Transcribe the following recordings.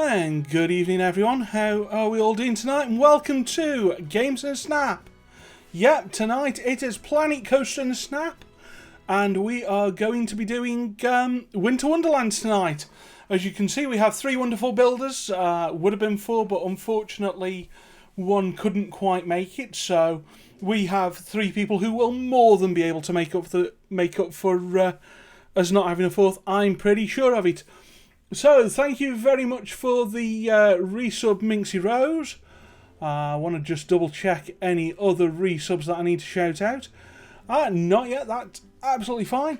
And good evening everyone, how are we all doing tonight? And welcome to Games in a Snap. Yep, tonight it is Planet Coaster in a Snap. And we are going to be doing Winter Wonderland tonight. As you can see, we have three wonderful builders. Would have been four, but unfortunately one couldn't quite make it. So we have three people who will more than be able to make up for us not having a fourth. I'm pretty sure of it. So, thank you very much for the resub, Minxie Rose. I want to just double check any other resubs that I need to shout out. Not yet, that's absolutely fine.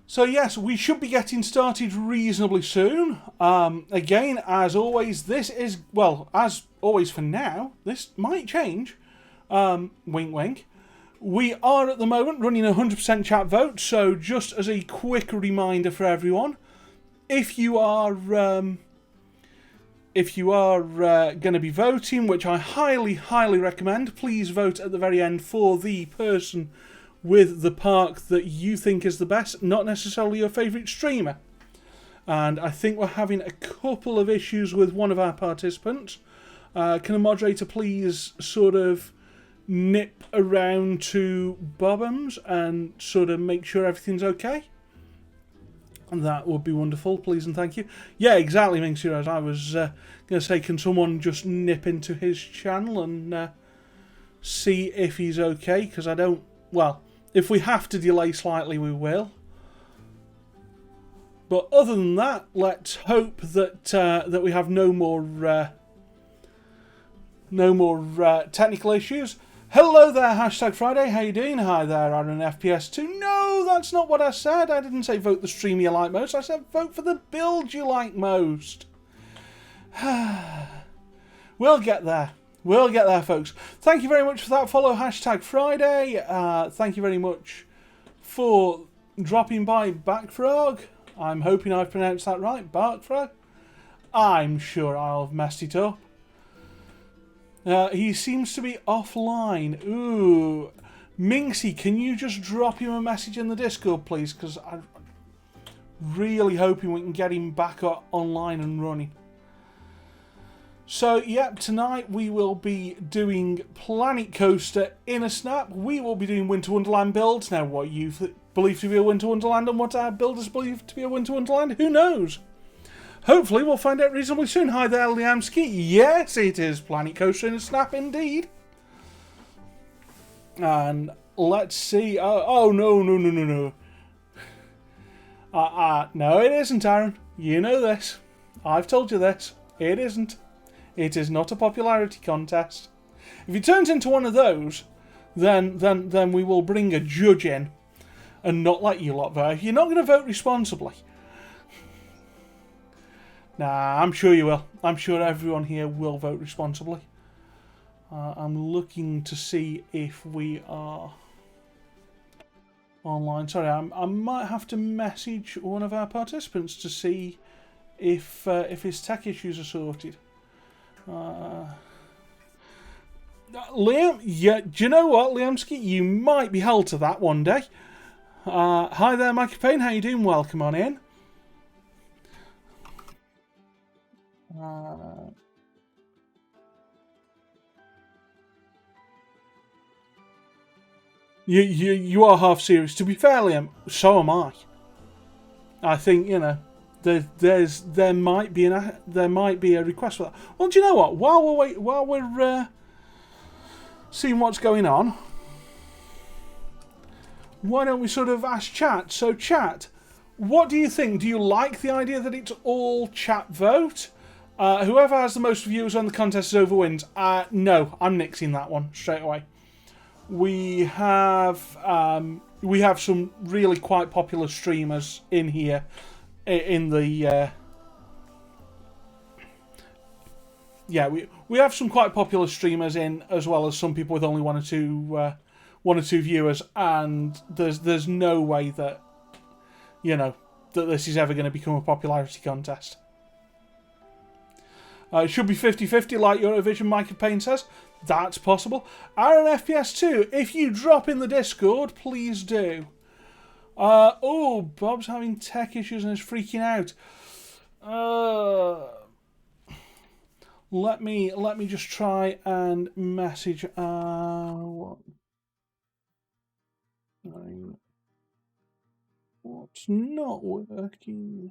So yes, we should be getting started reasonably soon. Again, as always, this is, well, as always for now, this might change. Wink wink. We are at the moment running a 100% chat vote, so just as a quick reminder for everyone, if you are going to be voting, which I highly recommend, please vote at the very end for the person with the park that you think is the best, not necessarily your favourite streamer. And I think we're having a couple of issues with one of our participants. Can a moderator please sort of nip around to Bobham's and sort of make sure everything's okay? That would be wonderful, please and thank you. Yeah, exactly, Minxie Rose. I was going to say, can someone just nip into his channel and see if he's okay? Because I don't... Well, if we have to delay slightly, we will. But other than that, let's hope that that we have no more technical issues. Hello there, Hashtag Friday, how you doing? Hi there, Aaron FPS2. No, that's not what I said. I didn't say vote the stream you like most. I said vote for the build you like most. We'll get there. We'll get there, folks. Thank you very much for that follow, Hashtag Friday. Thank you very much for dropping by, Backfrog. I'm hoping I've pronounced that right, Barkfrog. I'm sure I'll have messed it up. He seems to be offline. Ooh. Minxie, can you just drop him a message in the Discord, please? Because I'm really hoping we can get him back online and running. So, yep, tonight we will be doing Planet Coaster in a Snap. We will be doing Winter Wonderland builds. Now, what you believe to be a Winter Wonderland and what our builders believe to be a Winter Wonderland, who knows? Hopefully we'll find out reasonably soon. Hi there, Liamski. Yes, it is Planet Coaster in a Snap indeed. And let's see. Oh, no. No, it isn't, Aaron. You know this. I've told you this. It isn't. It is not a popularity contest. If it turns into one of those, then we will bring a judge in and not let you lot vote. You're not going to vote responsibly. Nah, I'm sure you will. I'm sure everyone here will vote responsibly. I'm looking to see if we are online. Sorry, I might have to message one of our participants to see if his tech issues are sorted. Liam, yeah, do you know what, Liamski? You might be held to that one day. Hi there, Mikey Payne. How you doing? Welcome on in. You are half serious. To be fair, Liam, so am I. I think, you know, there might be a request for that. Well, do you know what? While we're seeing what's going on, why don't we sort of ask chat? So, chat, what do you think? Do you like the idea that it's all chat vote? Whoever has the most viewers on the contest is over wins. No, I'm nixing that one straight away. We have some really quite popular streamers in here, in the we have some quite popular streamers in, as well as some people with only one or two viewers, and there's no way that, you know, that this is ever going to become a popularity contest. It should be 50-50 like Eurovision, Michael Payne says. That's possible. Aaron FPS2, if you drop in the Discord, please do. Oh, Bob's having tech issues and is freaking out. Let me just try and message what's not working?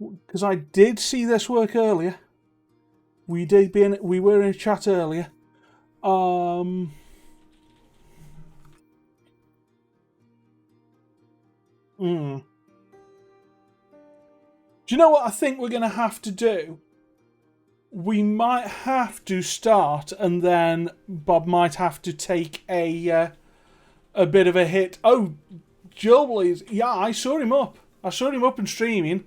Because I did see this work earlier. We were in a chat earlier. Do you know what I think we're going to have to do? We might have to start, and then Bob might have to take a bit of a hit. Oh, Joel, yeah, I saw him up. I saw him up and streaming.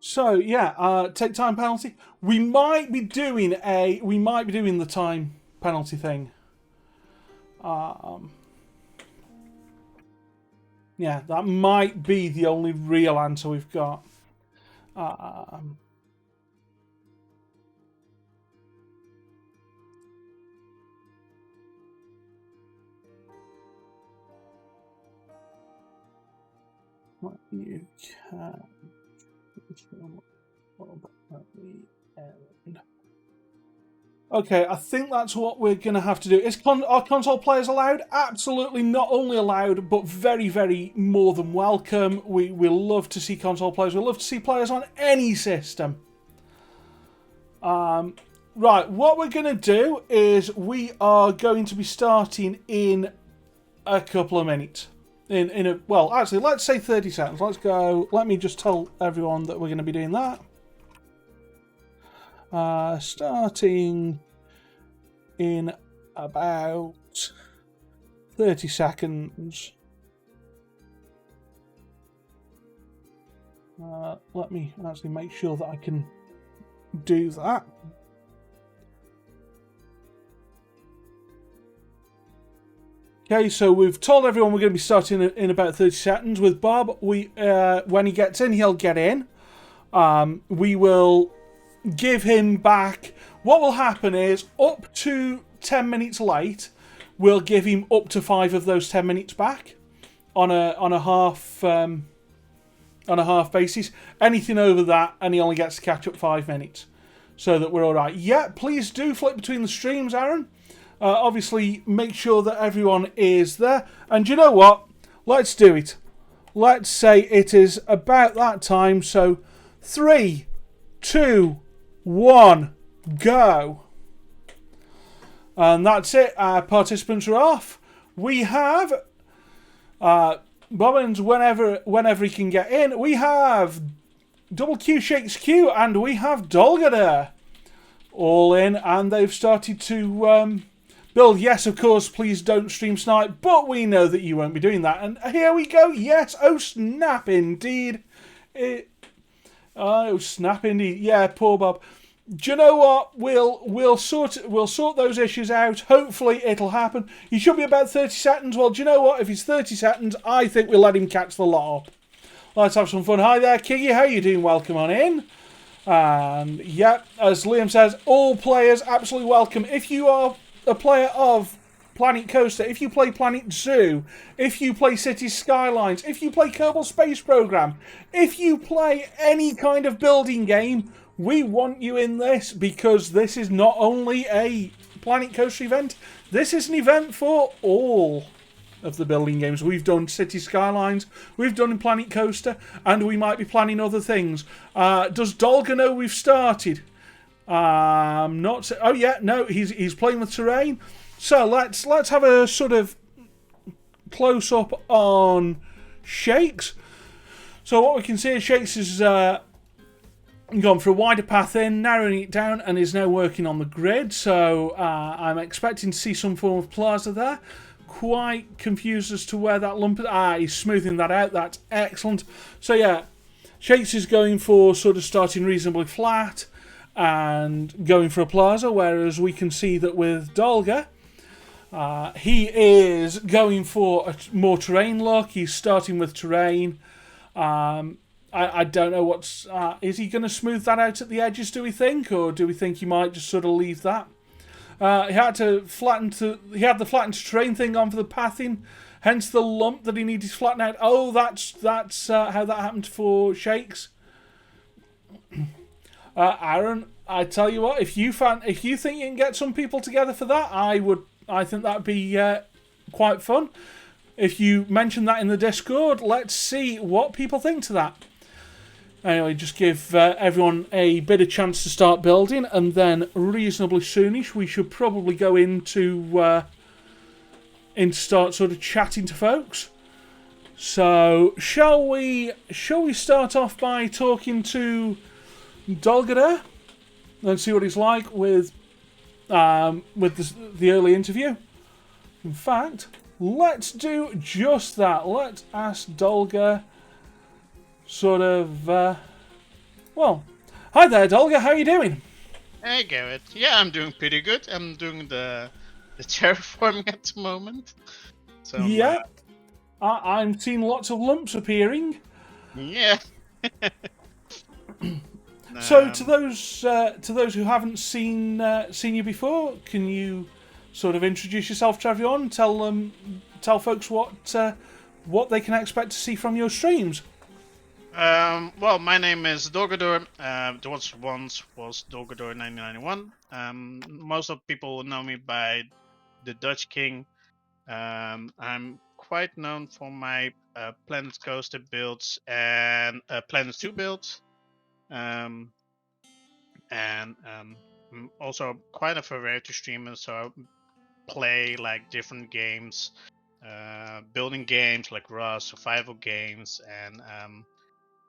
So yeah, take time penalty. We might be doing the time penalty thing. Yeah, that might be the only real answer we've got. What you can. Okay, I think that's what we're going to have to do. Are console players allowed? Absolutely not only allowed, but very, very more than welcome. We love to see console players. We love to see players on any system. Right, what we're going to do is we are going to be starting in a couple of minutes. Well, actually, let's say 30 seconds. Let's go. Let me just tell everyone that we're going to be doing that. Starting in about 30 seconds. Let me actually make sure that I can do that. Okay, so we've told everyone we're going to be starting in about 30 seconds. With Bob, when he gets in, he'll get in. We will give him back. What will happen is, up to 10 minutes late, we'll give him up to 5 of those 10 minutes back on a half basis. Anything over that, and he only gets to catch up 5 minutes, so that we're all right. Yeah, please do flip between the streams, Aaron. Obviously, make sure that everyone is there. And you know what? Let's do it. Let's say it is about that time. So, 3, 2, 1, go. And that's it. Our participants are off. We have Bobbins whenever he can get in. We have Double Q Shakes Q, and we have Dolgader all in, and they've started to build. Yes, of course, please don't stream snipe, but we know that you won't be doing that. And here we go. Yes, oh snap indeed. Oh snap indeed. Yeah, poor Bob. Do you know what? We'll sort those issues out. Hopefully it'll happen. He should be about 30 seconds. Well, do you know what? If he's 30 seconds, I think we'll let him catch the lot up. Let's have some fun. Hi there, Kiggy. How you doing? Welcome on in. And yep, as Liam says, all players absolutely welcome. If you are a player of Planet Coaster, if you play Planet Zoo, if you play Cities Skylines, if you play Kerbal Space Program, if you play any kind of building game, we want you in this, because this is not only a Planet Coaster event, this is an event for all of the building games. We've done Cities Skylines, we've done Planet Coaster, and we might be planning other things. Does Dolga know we've started? Not. Oh yeah, no, he's playing with terrain. So let's have a sort of close up on Shakes. So what we can see is Shakes is gone for a wider path in, narrowing it down, and is now working on the grid. So I'm expecting to see some form of plaza there. Quite confused as to where that lump is. He's smoothing that out. That's excellent. So yeah, Shakes is going for sort of starting reasonably flat and going for a plaza, whereas we can see that with Dolga, he is going for a more terrain look. He's starting with terrain. I don't know what's... is he going to smooth that out at the edges, do we think? Or do we think he might just sort of leave that? He had the flattened terrain thing on for the pathing, hence the lump that he needed to flatten out. Oh, that's how that happened for Shakes. Aaron, I tell you what, if you think you can get some people together for that, I think that'd be quite fun. If you mention that in the Discord, let's see what people think to that. Anyway, just give everyone a bit of chance to start building, and then reasonably soonish we should probably go into start sort of chatting to folks. So, shall we start off by talking to Dolgador and see what he's like with the early interview? In fact, let's do just that. Let's ask Dolga sort of, well, hi there, Dolga, how are you doing? Hey, Garrett. Yeah, I'm doing pretty good. I'm doing the terraforming at the moment. So yeah, I'm seeing lots of lumps appearing. Yeah. So to those who haven't seen you before, can you sort of introduce yourself to everyone? Tell folks what they can expect to see from your streams. Well, my name is Dolgador. The once was Dolgador 1991. Most of people know me by the Dutch King. I'm quite known for my Planet Coaster builds and Planet 2 builds. I'm also quite a variety streamer, so I play like different games, building games like Rust, survival games, and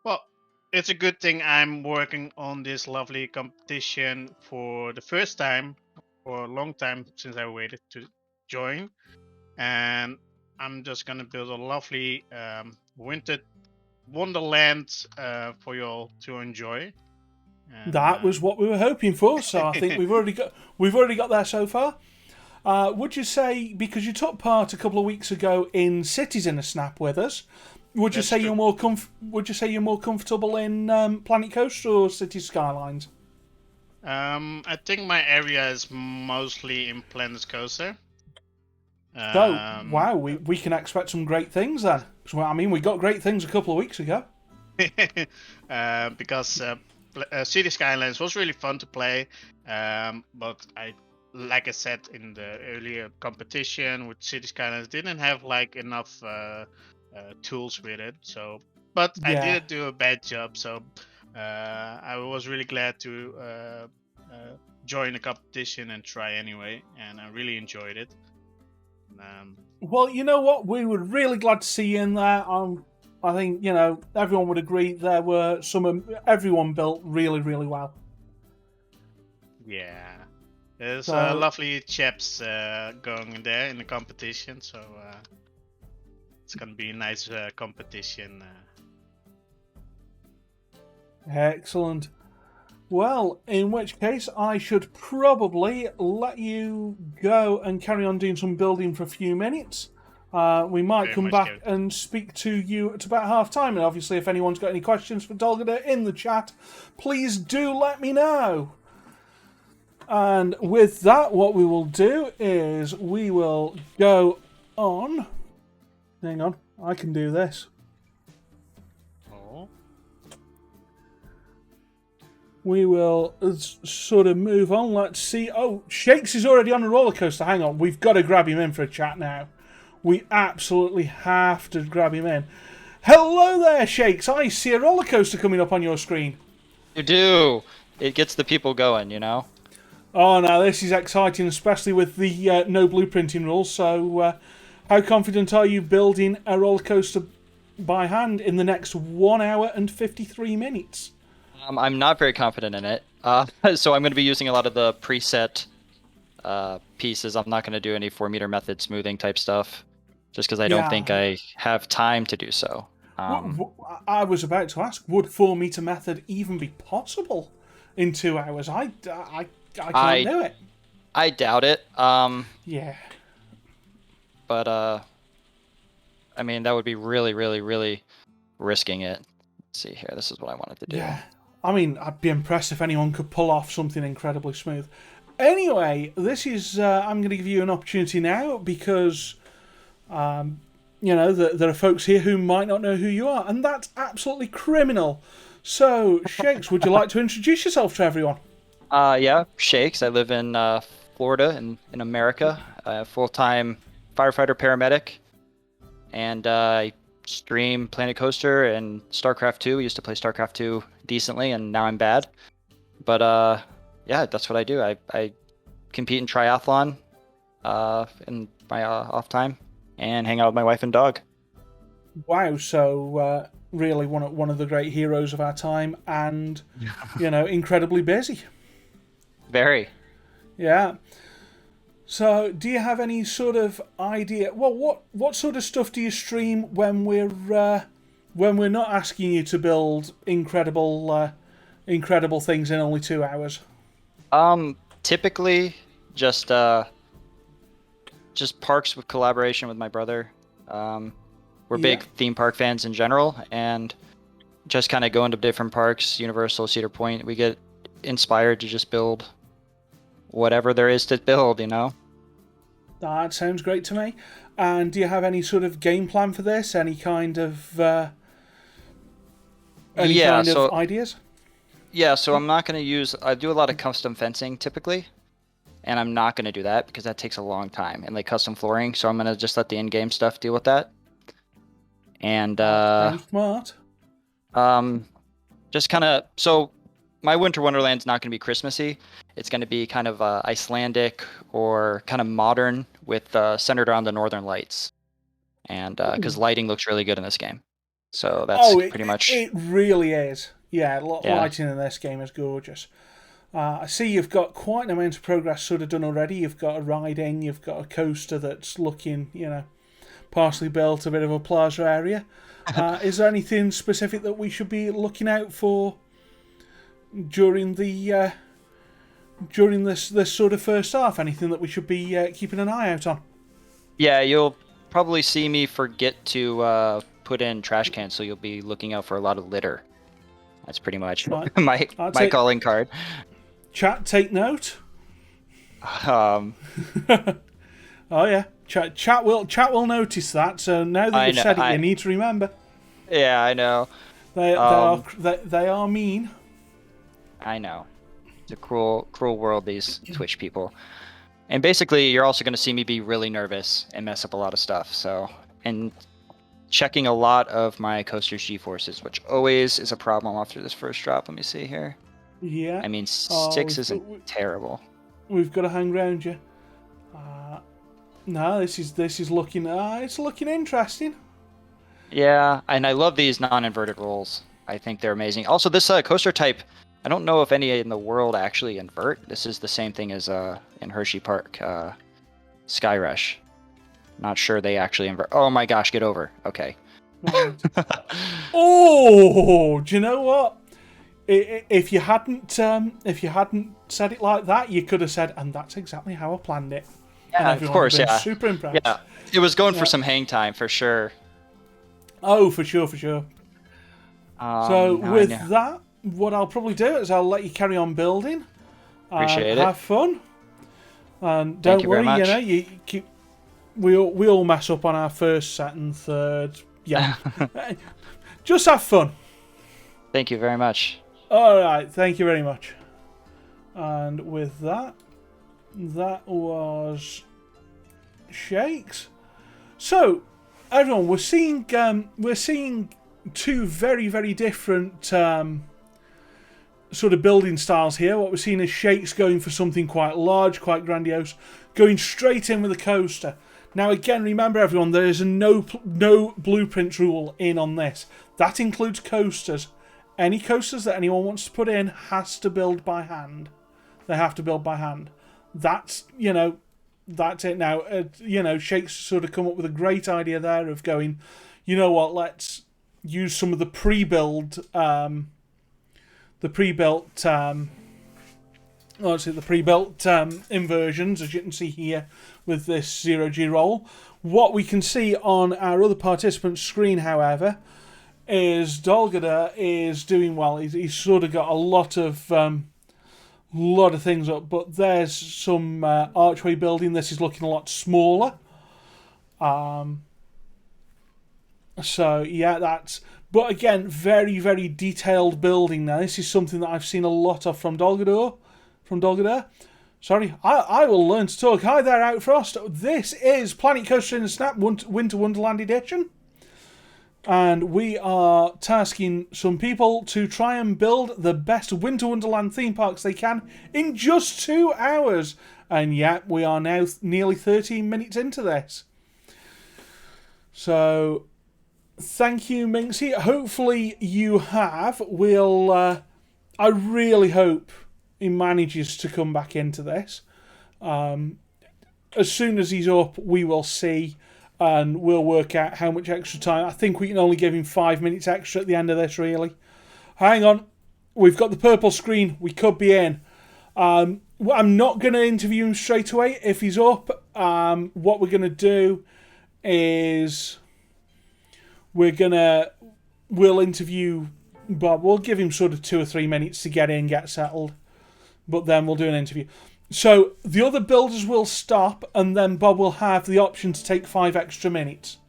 well, it's a good thing I'm working on this lovely competition for the first time for a long time since I waited to join, and I'm just gonna build a lovely winter Wonderland for you all to enjoy. And, that was what we were hoping for, so I think we've already got there so far. Would you say, because you took part a couple of weeks ago in Cities in a Snap with us, would you say you're more comfortable in Planet Coaster or City Skylines? I think my area is mostly in Planet Coaster. So, wow, we can expect some great things then. So, I mean, we got great things a couple of weeks ago. Because City Skylines was really fun to play, but like I said in the earlier competition with City Skylines, didn't have like enough tools with it. So, but I did do a bad job. So, I was really glad to join the competition and try anyway, and I really enjoyed it. Well, you know what? We were really glad to see you in there. I think everyone would agree there were everyone built really, really well. Yeah, there's lovely chaps going there in the competition, so it's gonna be a nice competition. Excellent. Well, in which case, I should probably let you go and carry on doing some building for a few minutes. We might come back and speak to you at about half time. And obviously, if anyone's got any questions for Dolgador in the chat, please do let me know. And with that, what we will do is we will go on. Hang on, I can do this. We will sort of move on. Let's see. Oh, Shakes is already on a roller coaster. Hang on. We've got to grab him in for a chat now. We absolutely have to grab him in. Hello there, Shakes. I see a roller coaster coming up on your screen. You do. It gets the people going, you know? Oh, now this is exciting, especially with the no blueprinting rules. So, how confident are you building a roller coaster by hand in the next 1 hour and 53 minutes? I'm not very confident in it, so I'm going to be using a lot of the preset pieces. I'm not going to do any 4-meter method smoothing type stuff, just because I don't think I have time to do so. I was about to ask, would 4-meter method even be possible in 2 hours? I can't do it. I doubt it. Yeah. But, I mean, that would be really, really, really risking it. Let's see here. This is what I wanted to do. Yeah. I mean, I'd be impressed if anyone could pull off something incredibly smooth. Anyway, this is I'm going to give you an opportunity now because there are folks here who might not know who you are, and that's absolutely criminal. So, Shakes, would you like to introduce yourself to everyone? Yeah, Shakes. I live in Florida in America. Full-time firefighter paramedic, and I stream Planet Coaster and StarCraft 2. I used to play StarCraft 2 decently, and now I'm bad. But yeah, that's what I do. I compete in triathlon in my off time and hang out with my wife and dog. Wow, so really one of the great heroes of our time, and incredibly busy. Very. Yeah. So, do you have any sort of idea? Well, what sort of stuff do you stream when we're not asking you to build incredible things in only 2 hours? Typically just parks with collaboration with my brother. We're big theme park fans in general, and just kind of going to different parks, Universal, Cedar Point. We get inspired to just build whatever there is to build, That sounds great to me. And do you have any sort of game plan for this? Any kind of ideas? Yeah, so I'm not going to use... I do a lot of custom fencing typically, and I'm not going to do that because that takes a long time, and like custom flooring, so I'm going to just let the in-game stuff deal with that. And Very smart. just kind of... So my Winter Wonderland's not going to be Christmassy. It's going to be kind of Icelandic or kind of modern with centered around the Northern Lights. And because lighting looks really good in this game. So that's pretty much... It really is. Yeah, lighting in this game is gorgeous. I see you've got quite an amount of progress sort of done already. You've got a ride-in, you've got a coaster that's looking, partially built, a bit of a plaza area. Is there anything specific that we should be looking out for during this sort of first half? Anything that we should be keeping an eye out on? Yeah, you'll probably see me forget to put in trash cans, so you'll be looking out for a lot of litter. That's pretty much my calling card. Chat, take note. Oh yeah, chat will notice that. So now that you've said it, you need to remember. Yeah, I know. They are mean. I know. It's a cruel world, these Twitch people. And basically, you're also going to see me be really nervous and mess up a lot of stuff. So, and checking a lot of my coaster's G-forces, which always is a problem after this first drop. Let me see here. Yeah. I mean, 6 isn't terrible. We've got to hang around you. No, this is looking. It's looking interesting. Yeah, and I love these non-inverted rolls. I think they're amazing. Also, this coaster type, I don't know if any in the world actually invert. This is the same thing as in Hershey Park, Sky Rush. Not sure they actually invert. Oh my gosh, get over. Okay. Oh, do you know what? If you hadn't said it like that, you could have said, "And that's exactly how I planned it." Yeah, of course. Yeah. Super impressed. Yeah, it was going for some hang time for sure. Oh, for sure. So with that, what I'll probably do is I'll let you carry on building. Appreciate it. Have fun. And don't worry, you keep. We all mess up on our first, second, third. Yeah. Just have fun. Thank you very much. All right, thank you very much. And with that was Shakes. So, everyone, we're seeing two very, very different sort of building styles here. What we're seeing is Shakes going for something quite large, quite grandiose, going straight in with a coaster. Now, again, remember, everyone, there is a no blueprint rule in on this. That includes coasters. Any coasters that anyone wants to put in has to build by hand. They have to build by hand. That's it now. Shakes sort of come up with a great idea there of going, you know what, let's use some of the pre-built inversions, as you can see here with this 0G roll. What we can see on our other participant's screen, however, is Dolgada is doing well. He's sort of got a lot of lot of things up. But there's some archway building. This is looking a lot smaller. So yeah, that's. But again, very, very detailed building. Now this is something that I've seen a lot of from Dolgador. Sorry, I will learn to talk. Hi there, Outfrost. This is Planet Coaster in a Snap Winter Wonderland Edition. And we are tasking some people to try and build the best Winter Wonderland theme parks they can in just 2 hours. And yet, we are now nearly 13 minutes into this. So, thank you, Minxie. Hopefully you have. I really hope he manages to come back into this. As soon as he's up, we will see. And we'll work out how much extra time. I think we can only give him 5 minutes extra at the end of this, really. Hang on. We've got the purple screen. We could be in. I'm not going to interview him straight away. If he's up, what we're going to do is we'll interview Bob. We'll give him sort of 2 or 3 minutes to get in, get settled. But then we'll do an interview. So the other builders will stop, and then Bob will have the option to take 5 extra minutes.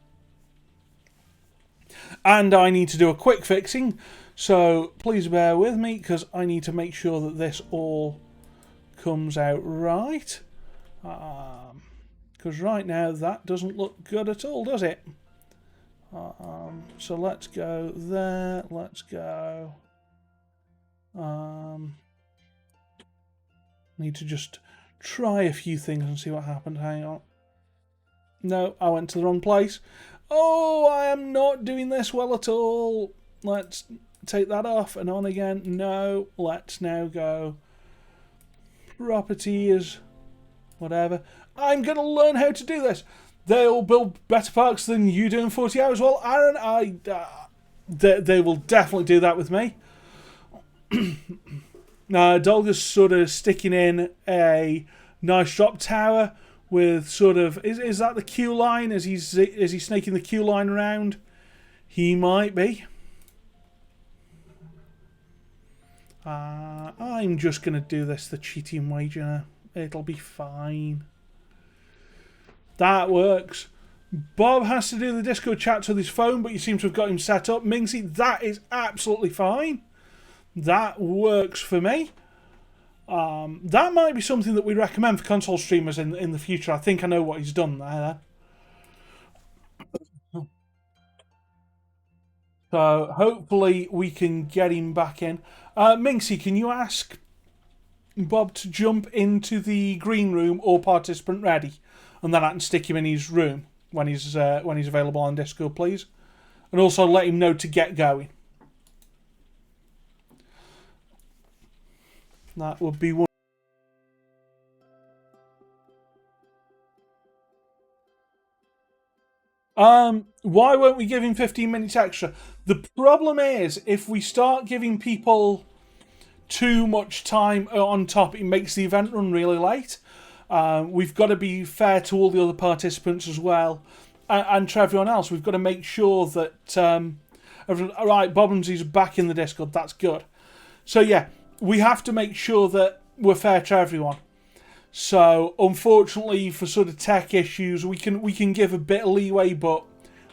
And I need to do a quick fixing, so please bear with me, because I need to make sure that this all comes out right. Because right now that doesn't look good at all, does it? So let's go there, let's go... Need to just try a few things and see what happened. Hang on. No, I went to the wrong place. Oh, I am not doing this well at all. Let's take that off and on again. No, let's now go properties, whatever. I'm going to learn how to do this. They'll build better parks than you do in 40 hours. Well, Aaron, they will definitely do that with me. Dolga's sort of sticking in a nice drop tower with sort of... Is that the queue line? Is he snaking the queue line around? He might be. I'm just going to do this the cheating way, you know. It'll be fine. That works. Bob has to do the Discord chats with his phone, but you seem to have got him set up. Mingsy, that is absolutely fine. That works for me. That might be something that we recommend for console streamers in the future. I think I know what he's done there. So hopefully we can get him back in. Minxie, can you ask Bob to jump into the green room or participant ready, and then I can stick him in his room when he's available on Discord, please, and also let him know to get going. That would be one. Why won't we give him 15 minutes extra? The problem is, if we start giving people too much time on top, it makes the event run really late. We've got to be fair to all the other participants as well, and to everyone else. We've got to make sure that... all right, Bobbinsy's back in the Discord. That's good. So yeah, we have to make sure that we're fair to everyone. So unfortunately, for sort of tech issues, we can give a bit of leeway, but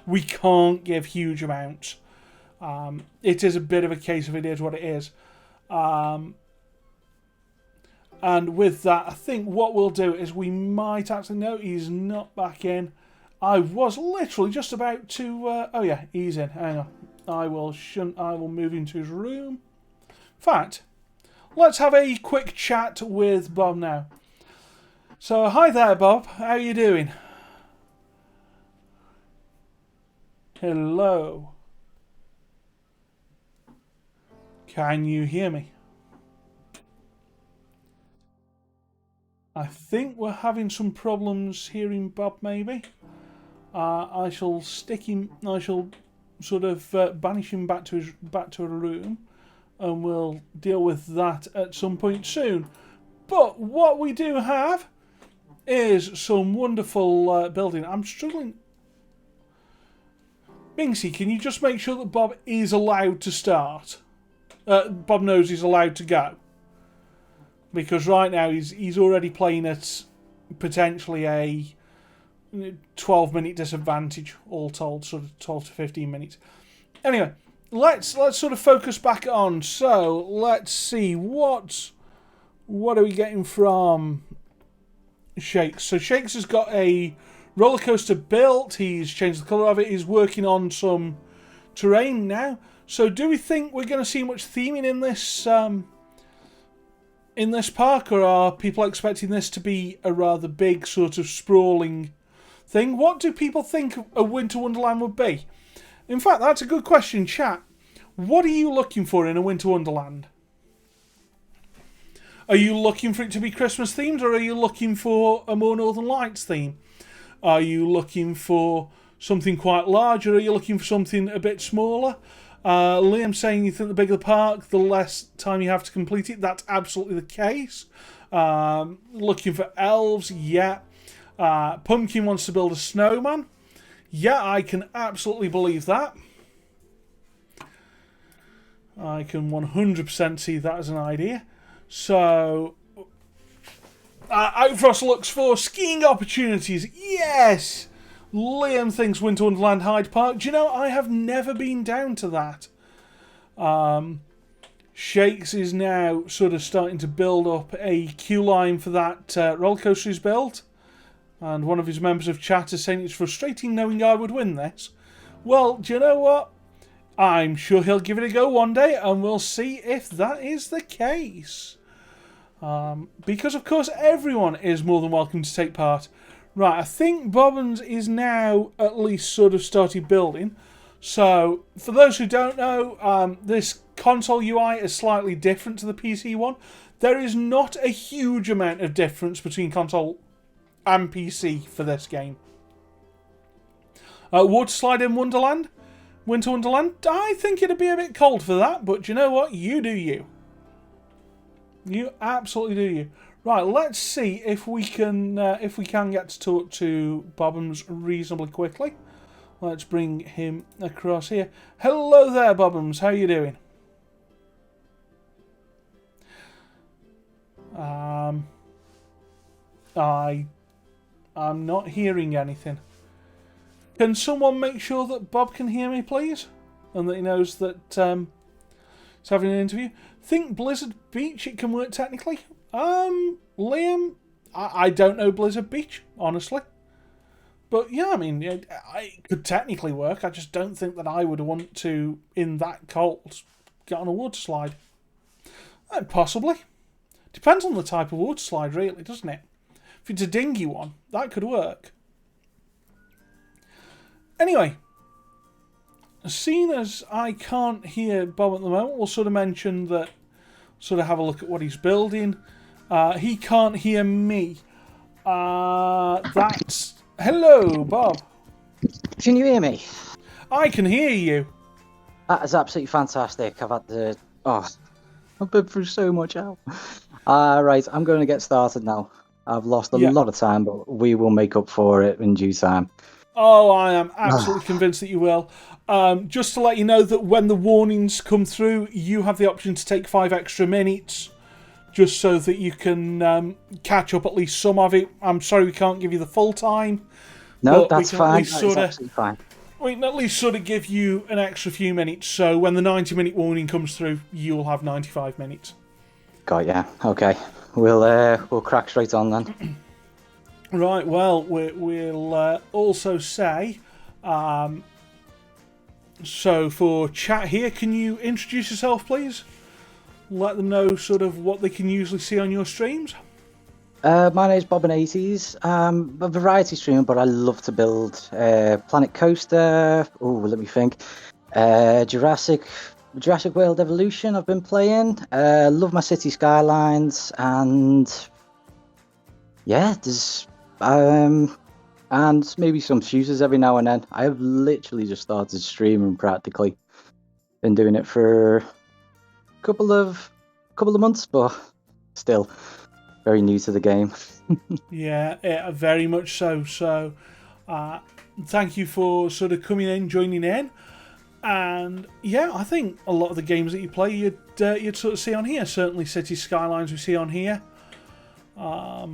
we can't give huge amounts. It is a bit of a case of it is what it is. And with that, I think what we'll do is we might actually... No, he's not back in. I was literally just about to... oh yeah, he's in. Hang on. I will move into his room. In fact, let's have a quick chat with Bob now. So, hi there, Bob. How are you doing? Hello. Can you hear me? I think we're having some problems hearing Bob, maybe. I shall stick him... I shall sort of banish him back to a room, and we'll deal with that at some point soon. But what we do have is some wonderful building. I'm struggling. Binksy, can you just make sure that Bob is allowed to start? Bob knows he's allowed to go. because right now he's already playing at potentially a 12-minute disadvantage, all told, sort of 12 to 15 minutes. Anyway, let's sort of focus back on. So let's see what are we getting from Shakes. So Shakes has got a roller coaster built. He's changed the colour of it. He's working on some terrain now. So do we think we're going to see much theming in this park, or are people expecting this to be a rather big sort of sprawling thing? What do people think a Winter Wonderland would be? In fact, that's a good question, chat. What are you looking for in a Winter Wonderland? Are you looking for it to be Christmas themed, or are you looking for a more Northern Lights theme? Are you looking for something quite large, or are you looking for something a bit smaller? Liam saying you think the bigger the park, the less time you have to complete it. That's absolutely the case. Looking for elves, yeah. Pumpkin wants to build a snowman. Yeah, I can absolutely believe that. I can 100% see that as an idea. So, Outfrost looks for skiing opportunities. Yes! Liam thinks Winter Wonderland Hyde Park. Do you know, I have never been down to that. Shakes is now sort of starting to build up a queue line for that roller coaster he's built. And one of his members of chat is saying it's frustrating knowing I would win this. Well, do you know what? I'm sure he'll give it a go one day, and we'll see if that is the case. Because, of course, everyone is more than welcome to take part. Right, I think Bobbins is now at least sort of started building. So, for those who don't know, this console UI is slightly different to the PC one. There is not a huge amount of difference between console and PC for this game. Water slide in Wonderland? Winter Wonderland? I think it'd be a bit cold for that, but you know what? You do you. You absolutely do you. Right, let's see if we can get to talk to Bobbins reasonably quickly. Let's bring him across here. Hello there, Bobbins. How are you doing? I'm not hearing anything. Can someone make sure that Bob can hear me, please? And that he knows that he's having an interview. Think Blizzard Beach, it can work technically. Liam, I don't know Blizzard Beach, honestly. But yeah, I mean, it could technically work. I just don't think that I would want to, in that cold, get on a water slide. Possibly. Depends on the type of water slide, really, doesn't it? If it's a dinghy one, that could work. Anyway, seeing as I can't hear Bob at the moment, we'll sort of mention that, sort of have a look at what he's building. He can't hear me. That's... Hello, Bob. Can you hear me? I can hear you. That is absolutely fantastic. I've had to... Oh, I've been through so much hell. Right, I'm going to get started now. I've lost a lot of time, but we will make up for it in due time. Oh, I am absolutely convinced that you will. Just to let you know that when the warnings come through, you have the option to take 5 extra minutes, just so that you can catch up at least some of it. I'm sorry we can't give you the full time. No, that's fine. That's absolutely fine. We can at least sort of give you an extra few minutes, so when the 90-minute warning comes through, you'll have 95 minutes. Got ya. Okay. We'll crack straight on then. Right, well, we'll also say, so for chat here, can you introduce yourself, please? Let them know sort of what they can usually see on your streams. My name's Bobbin80s. I'm a variety streamer, but I love to build Planet Coaster. Oh, let me think. Jurassic World Evolution I've been playing. Love my city skylines, and yeah, there's and maybe some shooters every now and then. I have literally just started streaming practically. Been doing it for a couple of months, but still very new to the game. Yeah, very much so. So, thank you for sort of coming in, joining in. And yeah, I think a lot of the games that you play, you'd sort of see on here. Certainly, City Skylines we see on here. Got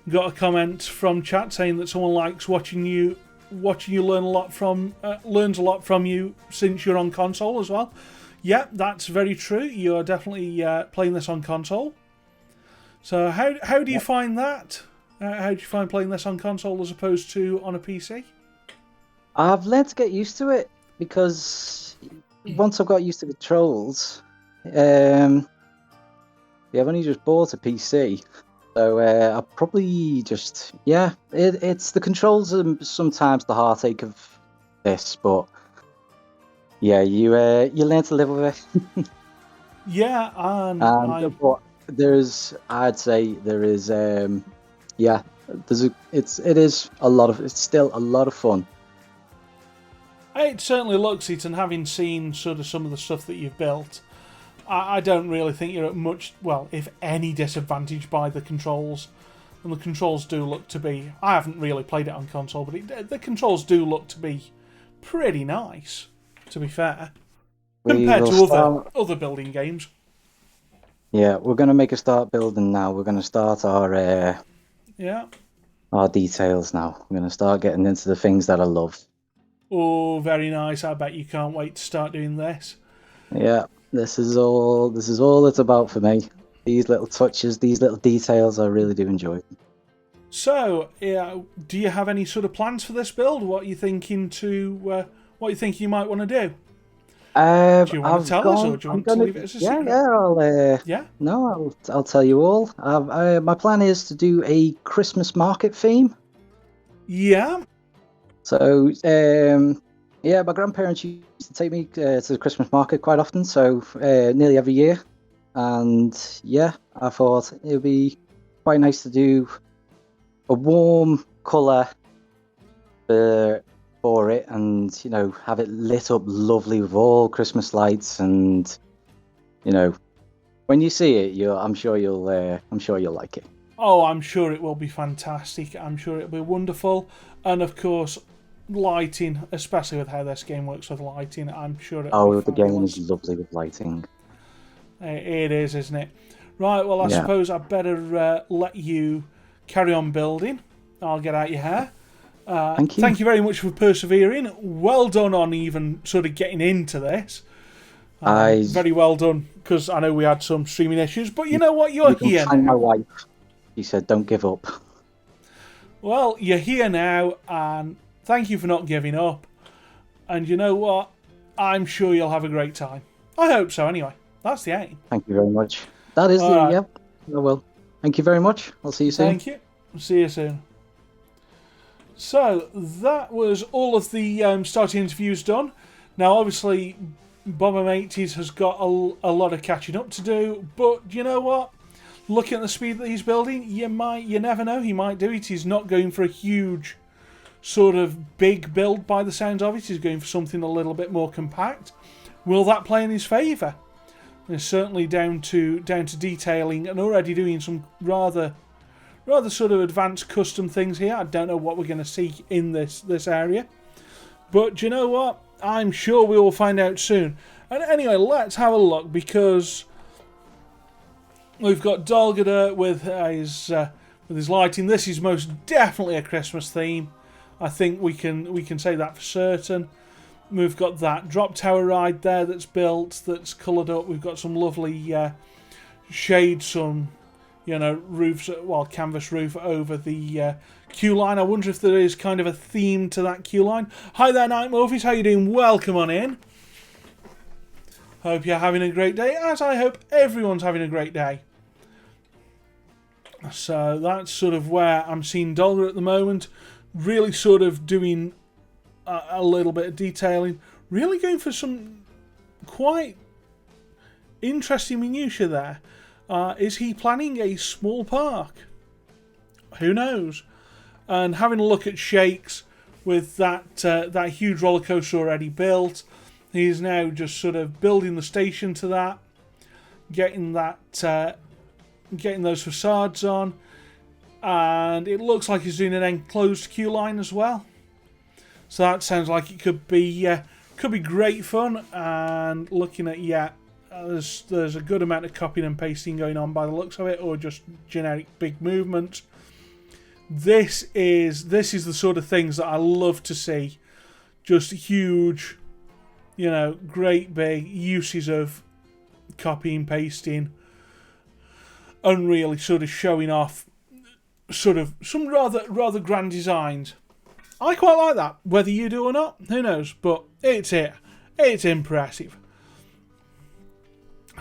a comment from chat saying that someone likes watching you learn a lot from learns a lot from you since you're on console as well. Yeah, that's very true. You're definitely playing this on console. So how do you find that? How do you find playing this on console as opposed to on a PC? I've learned to get used to it because once I've got used to the controls, I've only just bought a PC, so I'll probably just it's the controls are sometimes the heartache of this, but yeah, you learn to live with it. Yeah, but I'd say there is it's still a lot of fun. It certainly looks it, and having seen sort of some of the stuff that you've built, I don't really think you're at much, well, if any disadvantage by the controls. And the controls do look to be, I haven't really played it on console, but the controls do look to be pretty nice, to be fair, compared to other building games. Yeah, we're going to make a start building now. We're going to start our details now. We're going to start getting into the things that I love. Oh, very nice. I bet you can't wait to start doing this. Yeah, this is all it's about for me. These little touches, these little details, I really do enjoy. So, do you have any sort of plans for this build? What are you thinking what you think you might want to do? Do you want to tell us, or do you want to leave it as a secret? I'll tell you all. My plan is to do a Christmas market theme. Yeah. So, my grandparents used to take me to the Christmas market quite often, so nearly every year. And yeah, I thought it would be quite nice to do a warm colour for it, and have it lit up lovely with all Christmas lights. And when you see it, I'm sure you'll like it. Oh, I'm sure it will be fantastic. I'm sure it'll be wonderful, and of course, lighting, especially with how this game works with lighting, I'm sure it'll be the game is lovely with lighting. It is, isn't it? Right, well, I suppose I better let you carry on building. I'll get out your hair. Thank you. Thank you very much for persevering. Well done on even sort of getting into this. Very well done, because I know we had some streaming issues, but you know what? You're here now. My wife, she said, don't give up. Well, you're here now, and thank you for not giving up. And you know what? I'm sure you'll have a great time. I hope so, anyway. That's the aim. Thank you very much. That is I will. Thank you very much. I'll see you soon. Thank you. See you soon. So, that was all of the starting interviews done. Now, obviously, Bomber Mateys has got a lot of catching up to do, but you know what? Looking at the speed that he's building, you never know, he might do it. He's not going for a huge sort of big build by the sounds of it. He's going for something a little bit more compact. Will that play in his favour? It's certainly down to detailing and already doing some rather sort of advanced custom things here. I don't know what we're going to see in this area, but do you know what? I'm sure we will find out soon. And anyway, let's have a look, because we've got Dolgada with his lighting. This is most definitely a Christmas theme. I think we can say that for certain. We've got that drop tower ride there that's built, that's coloured up. We've got some lovely shade, some roofs, canvas roof over the queue line. I wonder if there is kind of a theme to that queue line. Hi there, Night Morpheus. How you doing? Welcome on in. Hope you're having a great day, as I hope everyone's having a great day. So that's sort of where I'm seeing Dolgar at the moment, really sort of doing a little bit of detailing, really going for some quite interesting minutiae there. Is he planning a small park? Who knows? And having a look at Shakes with that huge roller coaster already built, he's now just sort of building the station to that, getting those facades on, and it looks like he's doing an enclosed queue line as well. So that sounds like it could be Could be great fun, and looking at, there's a good amount of copying and pasting going on by the looks of it, or just generic big movements. This is the sort of things that I love to see. Just huge, great big uses of copying, pasting, and really sort of showing off sort of some rather grand designs. I quite like that. Whether you do or not, who knows? But it's impressive.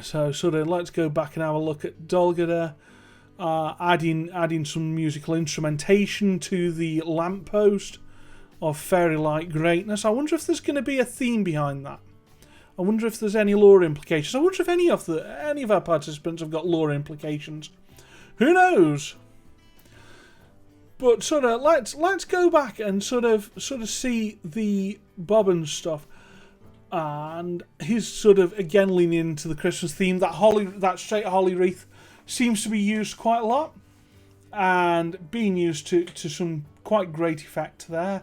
So sort of let's go back and have a look at Dolgada, adding some musical instrumentation to the lamppost of fairy light greatness. I wonder if there's going to be a theme behind that. I wonder if there's any lore implications. I wonder if any of our participants have got lore implications. Who knows? But sort of let's go back and sort of see the Bobbin stuff, and he's sort of again leaning into the Christmas theme. That straight holly wreath seems to be used quite a lot, and being used to some quite great effect there.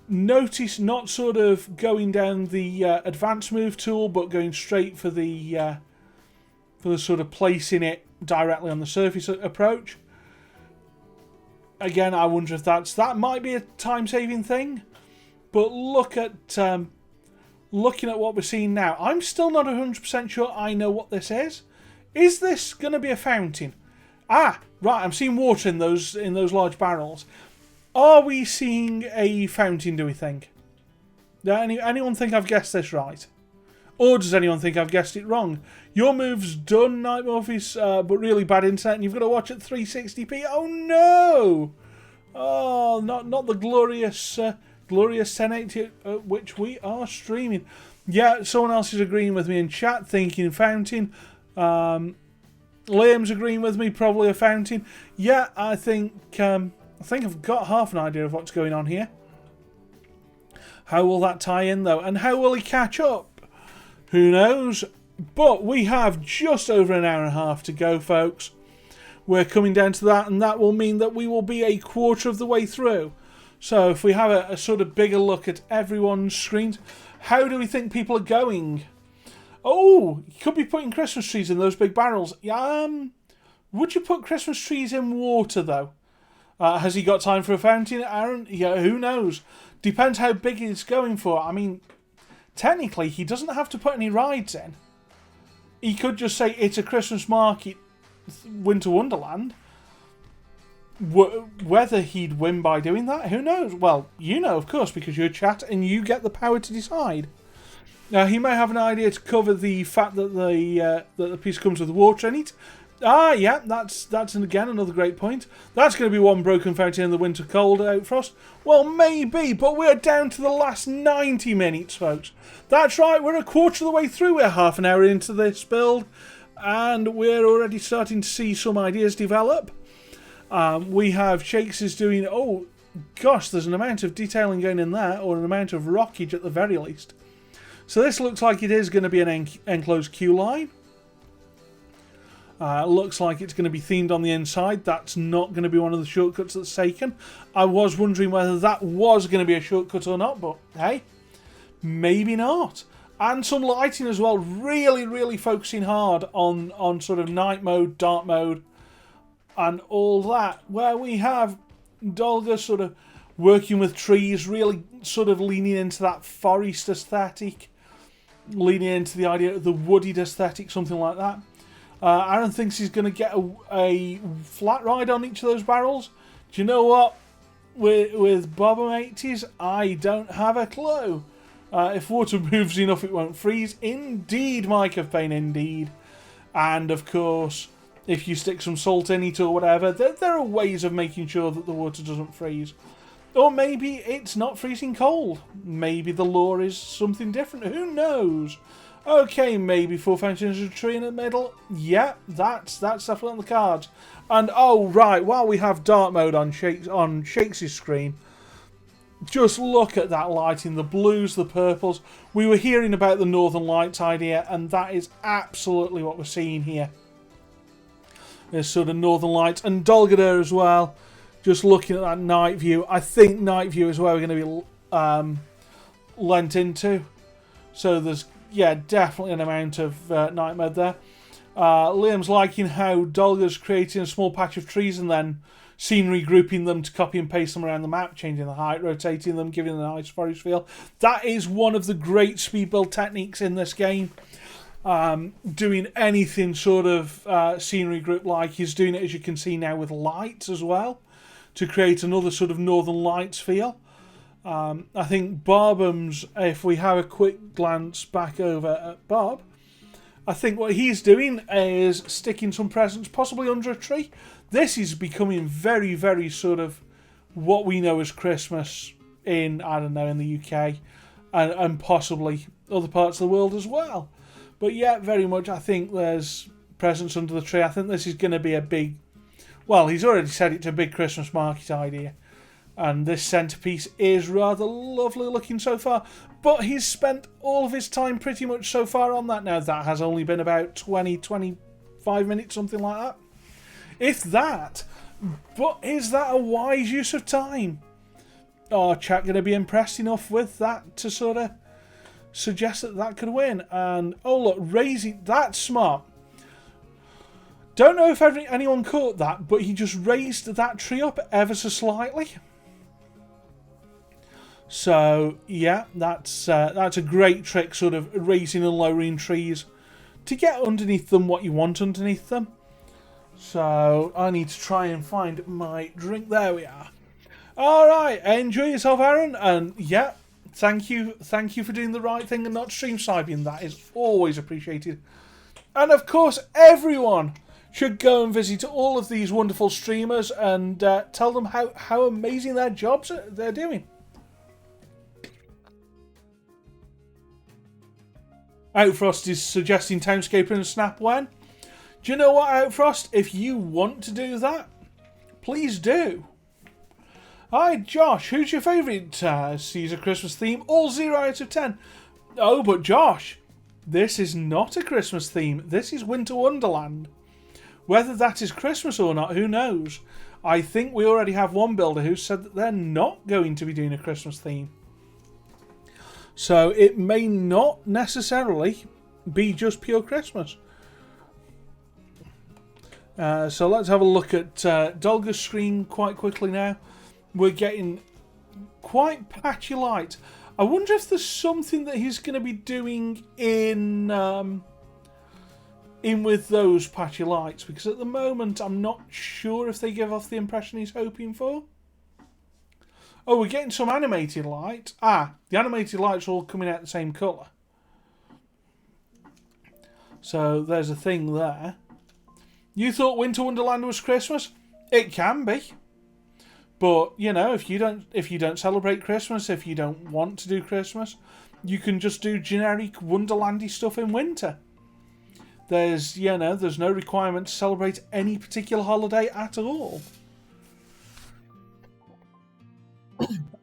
Notice not sort of going down the advanced move tool, but going straight for the sort of placing it directly on the surface approach. Again, I wonder if that might be a time-saving thing, but looking at what we're seeing now, I'm still not 100% sure I know what this is. Is this going to be a fountain? Ah, right, I'm seeing water in those large barrels. Are we seeing a fountain, do we think? Does anyone think I've guessed this right? Or does anyone think I've guessed it wrong? Your move's done, Night Morpheus, but really bad internet, and you've got to watch at 360p. Oh no! Oh, not the glorious 1080 at which we are streaming. Yeah, someone else is agreeing with me in chat, thinking fountain. Liam's agreeing with me, probably a fountain. Yeah, I think I've got half an idea of what's going on here. How will that tie in, though? And how will he catch up? Who knows? But we have just over an hour and a half to go, folks. We're coming down to that, and that will mean that we will be a quarter of the way through. So if we have a sort of bigger look at everyone's screens, how do we think people are going? Oh, you could be putting Christmas trees in those big barrels. Would you put Christmas trees in water, though? Has he got time for a fountain, Aaron? Yeah, who knows? Depends how big he's going for. I mean, technically, he doesn't have to put any rides in. He could just say, it's a Christmas market, Winter Wonderland. Whether he'd win by doing that, who knows? Well, you know, of course, because you're chat and you get the power to decide. Now, he may have an idea to cover the fact that the piece comes with water in it. Ah, yeah, that's again another great point. That's going to be one broken fountain in the winter cold outfrost. Well, maybe, but we're down to the last 90 minutes, folks. That's right, we're a quarter of the way through. We're half an hour into this build, and we're already starting to see some ideas develop. We have Shakes is doing, oh gosh, there's an amount of detailing going in there, or an amount of rockage at the very least. So this looks like it is going to be an enclosed queue line. Looks like it's going to be themed on the inside. That's not going to be one of the shortcuts that's taken. I was wondering whether that was going to be a shortcut or not, but hey, maybe not. And some lighting as well, really, really focusing hard on sort of night mode, dark mode, and all that, where we have Dolga sort of working with trees, really sort of leaning into that forest aesthetic, leaning into the idea of the wooded aesthetic, something like that. Aaron thinks he's going to get a flat ride on each of those barrels. Do you know what? With Bobbin 80s, I don't have a clue. If water moves enough, it won't freeze. Indeed, Mike of Pain, indeed. And, of course, if you stick some salt in it or whatever, there are ways of making sure that the water doesn't freeze. Or maybe it's not freezing cold. Maybe the lore is something different. Who knows? Okay, maybe 4 fountains of a tree in the middle. Yeah, that's definitely on the cards. And oh right, while we have dark mode on Shakes' screen, just look at that lighting, the blues, the purples. We were hearing about the Northern Lights idea, and that is absolutely what we're seeing here. There's sort of Northern Lights and Dolgada as well. Just looking at that night view, I think night view is where we're going to be lent into. So there's, yeah, definitely an amount of night mode there. Liam's liking how Dolga's creating a small patch of trees and then scenery grouping them to copy and paste them around the map, changing the height, rotating them, giving them a nice forest feel. That is one of the great speed build techniques in this game. Doing anything sort of scenery group like. He's doing it, as you can see now, with lights as well, to create another sort of Northern Lights feel. I think Barbum's, if we have a quick glance back over at Bob, I think what he's doing is sticking some presents possibly under a tree. This is becoming very, very sort of what we know as Christmas in, I don't know, in the UK and possibly other parts of the world as well. But yeah, very much I think there's presents under the tree. I think this is going to be a big, well, he's already said it's a big Christmas market idea. And this centrepiece is rather lovely looking so far. But he's spent all of his time pretty much so far on that now. That has only been about 20, 25 minutes, something like that. If that. But is that a wise use of time? Are chat going to be impressed enough with that to sort of suggest that that could win? And, oh look, raising, that's smart. Don't know if anyone caught that, but he just raised that tree up ever so slightly. So, yeah, that's a great trick, sort of raising and lowering trees to get underneath them what you want underneath them. So, I need to try and find my drink. There we are. Alright, enjoy yourself, Aaron. And, yeah, thank you for doing the right thing and not stream sniping. That is always appreciated. And, of course, everyone should go and visit all of these wonderful streamers and tell them how amazing their jobs they're doing. Outfrost is suggesting Townscaper and Snap when. Do you know what, Outfrost? If you want to do that, please do. Hi, Josh. Who's your favourite Caesar Christmas theme? All 0 out of 10. Oh, but Josh, this is not a Christmas theme. This is Winter Wonderland. Whether that is Christmas or not, who knows? I think we already have one builder who said that they're not going to be doing a Christmas theme. So it may not necessarily be just pure Christmas. So let's have a look at Dolga's screen quite quickly now. We're getting quite patchy light. I wonder if there's something that he's going to be doing in with those patchy lights, because at the moment I'm not sure if they give off the impression he's hoping for. Oh, we're getting some animated light. Ah, the animated lights are all coming out the same colour. So there's a thing there. You thought Winter Wonderland was Christmas? It can be. But, you know, if you don't celebrate Christmas, if you don't want to do Christmas, you can just do generic Wonderlandy stuff in winter. There's no requirement to celebrate any particular holiday at all.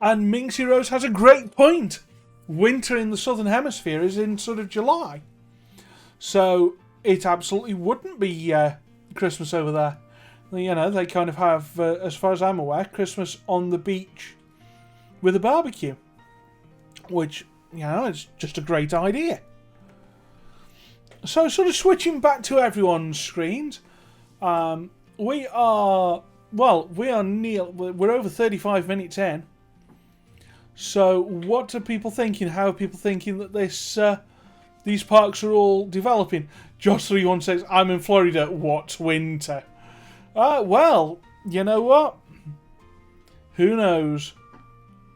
And Minxie Rose has a great point. Winter in the Southern Hemisphere is in sort of July. So it absolutely wouldn't be Christmas over there. You know, they kind of have, as far as I'm aware, Christmas on the beach with a barbecue. Which, you know, is just a great idea. So sort of switching back to everyone's screens. We're over 35 minutes in. So what are people thinking? How are people thinking that these parks are all developing? Josh31 says, I'm in Florida. What's winter? Well, you know what? Who knows?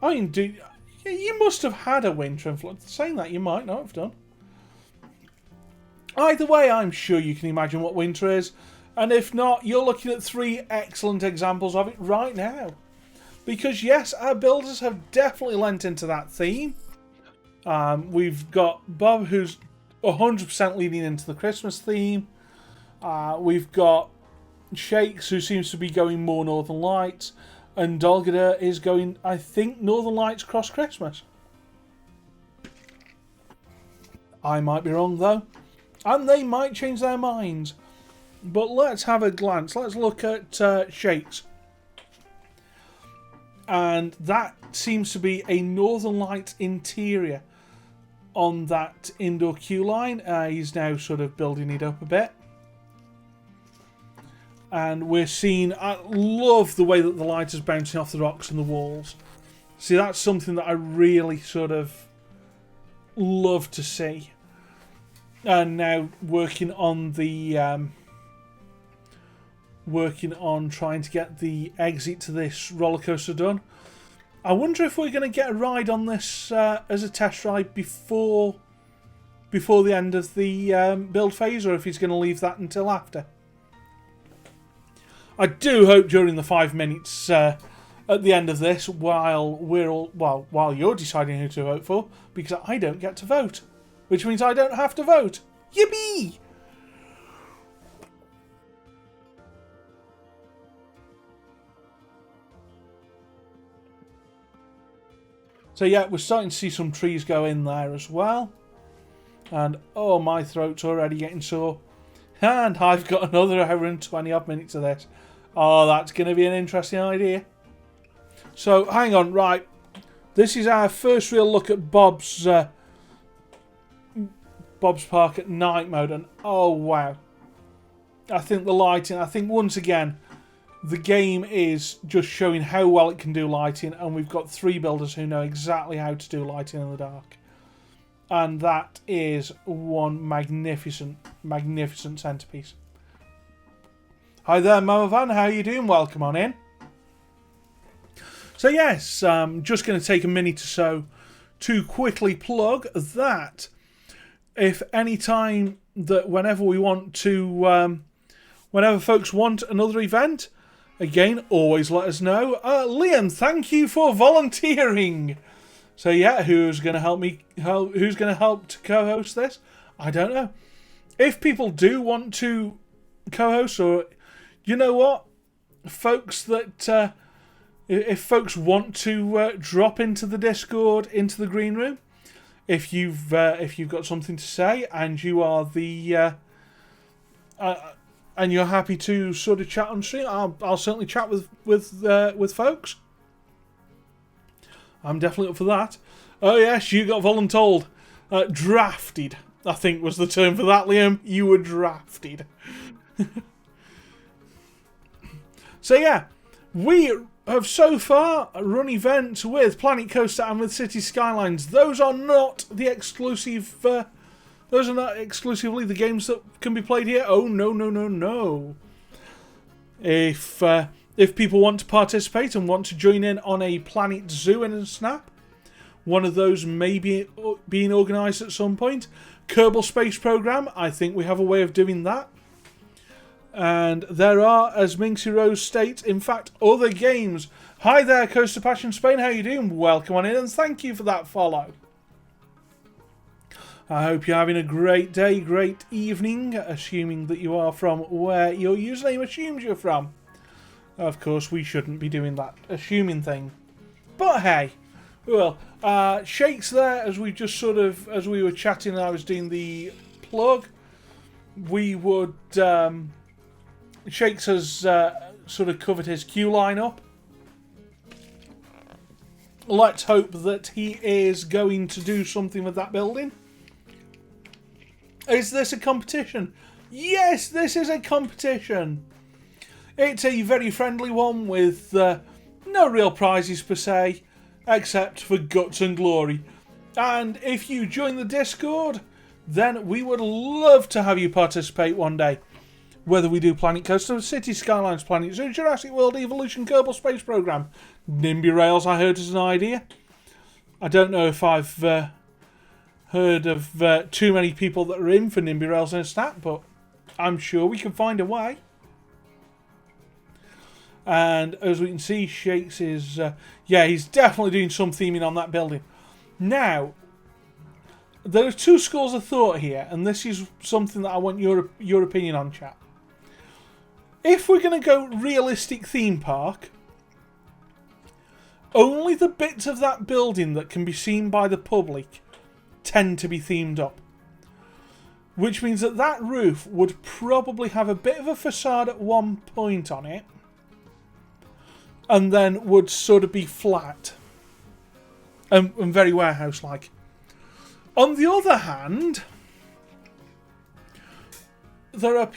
I mean, you must have had a winter in Florida. Saying that, you might not have done. Either way, I'm sure you can imagine what winter is. And if not, you're looking at 3 excellent examples of it right now. Because yes, our builders have definitely lent into that theme. We've got Bob, who's 100% leaning into the Christmas theme. We've got Shakes, who seems to be going more Northern Lights. And Dolgada is going, I think, Northern Lights cross Christmas. I might be wrong, though. And they might change their minds. But let's have a glance. Let's look at Shakes. And that seems to be a Northern Light interior on that indoor queue line. He's now sort of building it up a bit. And we're seeing, I love the way that the light is bouncing off the rocks and the walls. See, that's something that I really sort of love to see. And now working on the, working on trying to get the exit to this roller coaster done. I wonder if we're going to get a ride on this as a test ride before the end of the build phase, or if he's going to leave that until after. I do hope during the 5 minutes at the end of this, while you're deciding who to vote for, because I don't get to vote, which means I don't have to vote. Yippee! So yeah, we're starting to see some trees go in there as well. And oh, my throat's already getting sore. And I've got another hour and 20 odd minutes of this. Oh, that's going to be an interesting idea. So, hang on, right. This is our first real look at Bob's Park at night mode. And oh, wow. I think the lighting, once again, the game is just showing how well it can do lighting. And we've got 3 builders who know exactly how to do lighting in the dark. And that is one magnificent, magnificent centerpiece. Hi there, Mama Van. How are you doing? Welcome on in. So yes, just going to take a minute or so to quickly plug that if any time that whenever we want to, whenever folks want another event, again, always let us know. Liam, thank you for volunteering. So yeah, who's going to help me? Who's going to help to co-host this? I don't know. If people do want to co-host, or you know what, folks that if folks want to drop into the Discord, into the green room, if you've got something to say and you are the and you're happy to sort of chat on stream, I'll certainly chat with folks. I'm definitely up for that. Oh yes, you got voluntold. Drafted, I think was the term for that, Liam. You were drafted. So yeah, we have so far run events with Planet Coaster and with City Skylines. Those are not the exclusive. Those are not exclusively the games that can be played here. Oh no no no no! If people want to participate and want to join in on a Planet Zoo and a Snap, one of those may be being organised at some point. Kerbal Space Program, I think we have a way of doing that. And there are, as Minxie Rose states, in fact, other games. Hi there, Coaster Passion Spain, how you doing? Welcome on in and thank you for that follow. I hope you're having a great day, great evening, assuming that you are from where your username assumes you're from. Of course, we shouldn't be doing that assuming thing. But hey, well, Shakes there, as we were chatting and I was doing the plug, we would, Shakes has sort of covered his queue line up. Let's hope that he is going to do something with that building. Is this a competition? Yes, this is a competition. It's a very friendly one with no real prizes per se, except for guts and glory. And if you join the Discord, then we would love to have you participate one day. Whether we do Planet Coaster, City Skylines, Planet Zoo, Jurassic World, Evolution, Kerbal Space Program, NIMBY Rails, I heard is an idea. I don't know if I've heard of too many people that are in for NIMBY Rails in a Snap, but I'm sure we can find a way. And as we can see, Shakes is, he's definitely doing some theming on that building. Now, there are 2 schools of thought here, and this is something that I want your opinion on, chat. If we're going to go realistic theme park, only the bits of that building that can be seen by the public tend to be themed up. Which means that that roof would probably have a bit of a facade at one point on it. and then would sort of be flat and very warehouse-like. On the other hand, there are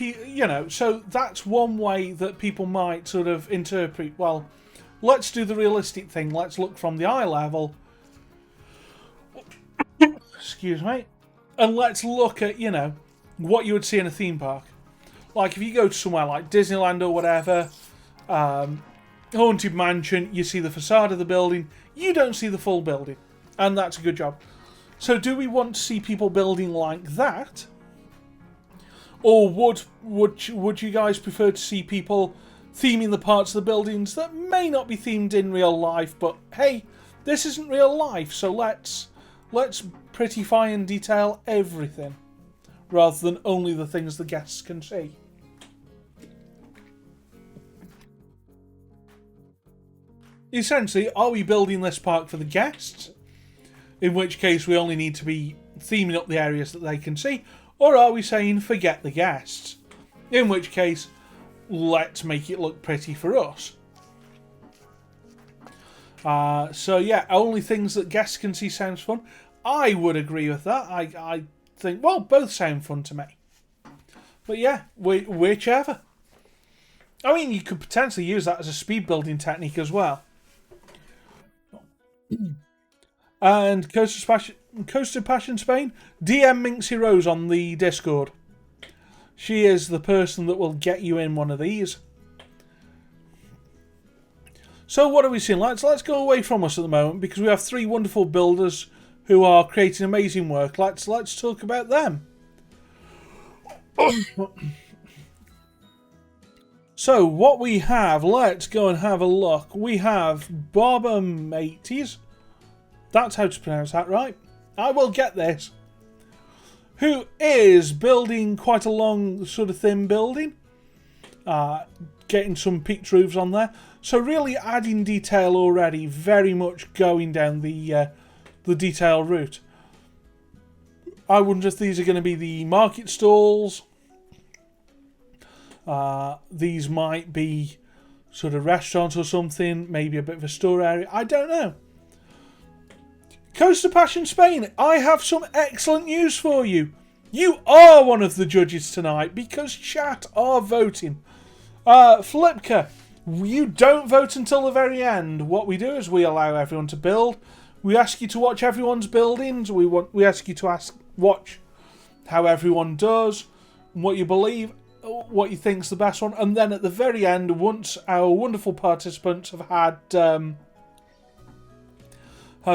so that's one way that people might sort of interpret, well, let's do the realistic thing. Let's look from the eye level. Excuse me. And let's look at, what you would see in a theme park. Like if you go to somewhere like Disneyland or whatever, Haunted Mansion, you see the facade of the building, you don't see the full building. And that's a good job. So do we want to see people building like that? Or would you guys prefer to see people theming the parts of the buildings that may not be themed in real life, but hey, this isn't real life, so let's prettify and detail everything, rather than only the things the guests can see. Essentially, are we building this park for the guests? In which case we only need to be theming up the areas that they can see, or are we saying forget the guests? In which case, let's make it look pretty for us. So yeah, only things that guests can see sounds fun. I would agree with that. I think, well, both sound fun to me. But yeah, whichever. I mean, you could potentially use that as a speed building technique as well. And Coast of Passion Spain, DM Minxie Rose on the Discord. She is the person that will get you in one of these. So what are we seeing? Let's go away from us at the moment, because we have three wonderful builders who are creating amazing work. Let's talk about them. So what we have, let's go and have a look. We have Bob80s. That's how to pronounce that, right? I will get this. Who is building quite a long, sort of thin building. Getting some peaked roofs on there. So really adding detail already. Very much going down the detail route. I wonder if these are going to be the market stalls. These might be sort of restaurants or something. Maybe a bit of a store area. I don't know. Coast of Passion Spain, I have some excellent news for you. You are one of the judges tonight because chat are voting. Flipka, you don't vote until the very end. What we do is we allow everyone to build. We ask you to watch everyone's buildings. We ask you to watch how everyone does, what you believe, what you think's the best one, and then at the very end, once our wonderful participants have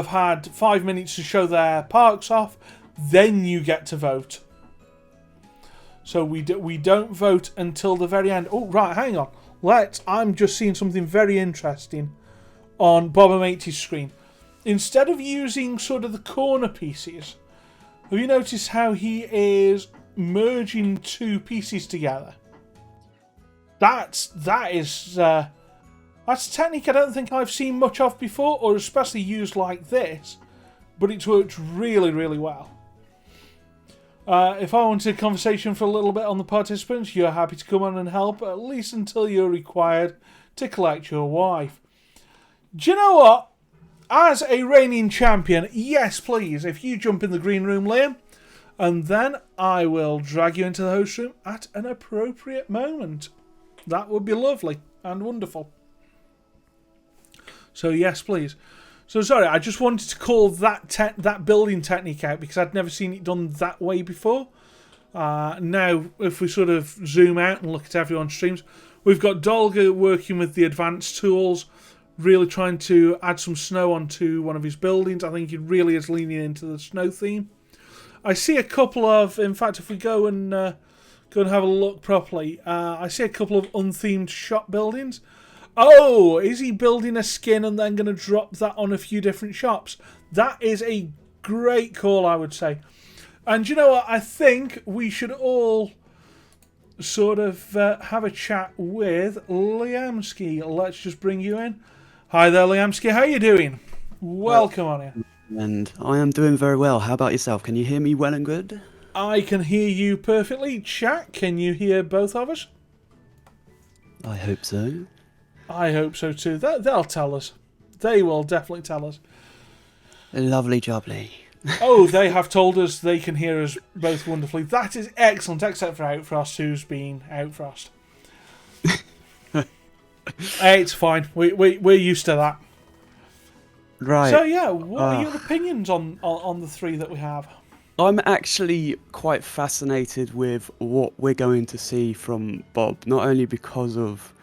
had 5 minutes to show their parks off, then you get to vote. So we don't vote until the very end. Oh, right, hang on. I'm just seeing something very interesting on Bob80's screen. Instead of using sort of the corner pieces, have you noticed how he is merging two pieces together? That's a technique I don't think I've seen much of before, or especially used like this, but it's worked really, really well. If I wanted a conversation for a little bit on the participants, you're happy to come on and help, at least until you're required to collect your wife. Do you know what? As a reigning champion, yes please, if you jump in the green room, Liam, and then I will drag you into the host room at an appropriate moment. That would be lovely and wonderful. So yes, please. So sorry, I just wanted to call that building technique out because I'd never seen it done that way before. Now, if we sort of zoom out and look at everyone's streams, we've got Dolga working with the advanced tools, really trying to add some snow onto one of his buildings. I think he really is leaning into the snow theme. I see a couple of, in fact, if we go and have a look properly, I see a couple of unthemed shop buildings. Oh, is he building a skin and then going to drop that on a few different shops? That is a great call, I would say. And you know what? I think we should all sort of have a chat with Liamski. Let's just bring you in. Hi there, Liamski. How you doing? Welcome on here. And I am doing very well. How about yourself? Can you hear me well and good? I can hear you perfectly. Chat, can you hear both of us? I hope so. I hope so too. They'll tell us. They will definitely tell us. Lovely jubbly. Oh, they have told us they can hear us both wonderfully. That is excellent, except for Outfrost, who's been Outfrost. It's fine. We're used to that. Right. So yeah, what are your opinions on the three that we have? I'm actually quite fascinated with what we're going to see from Bob, not only because of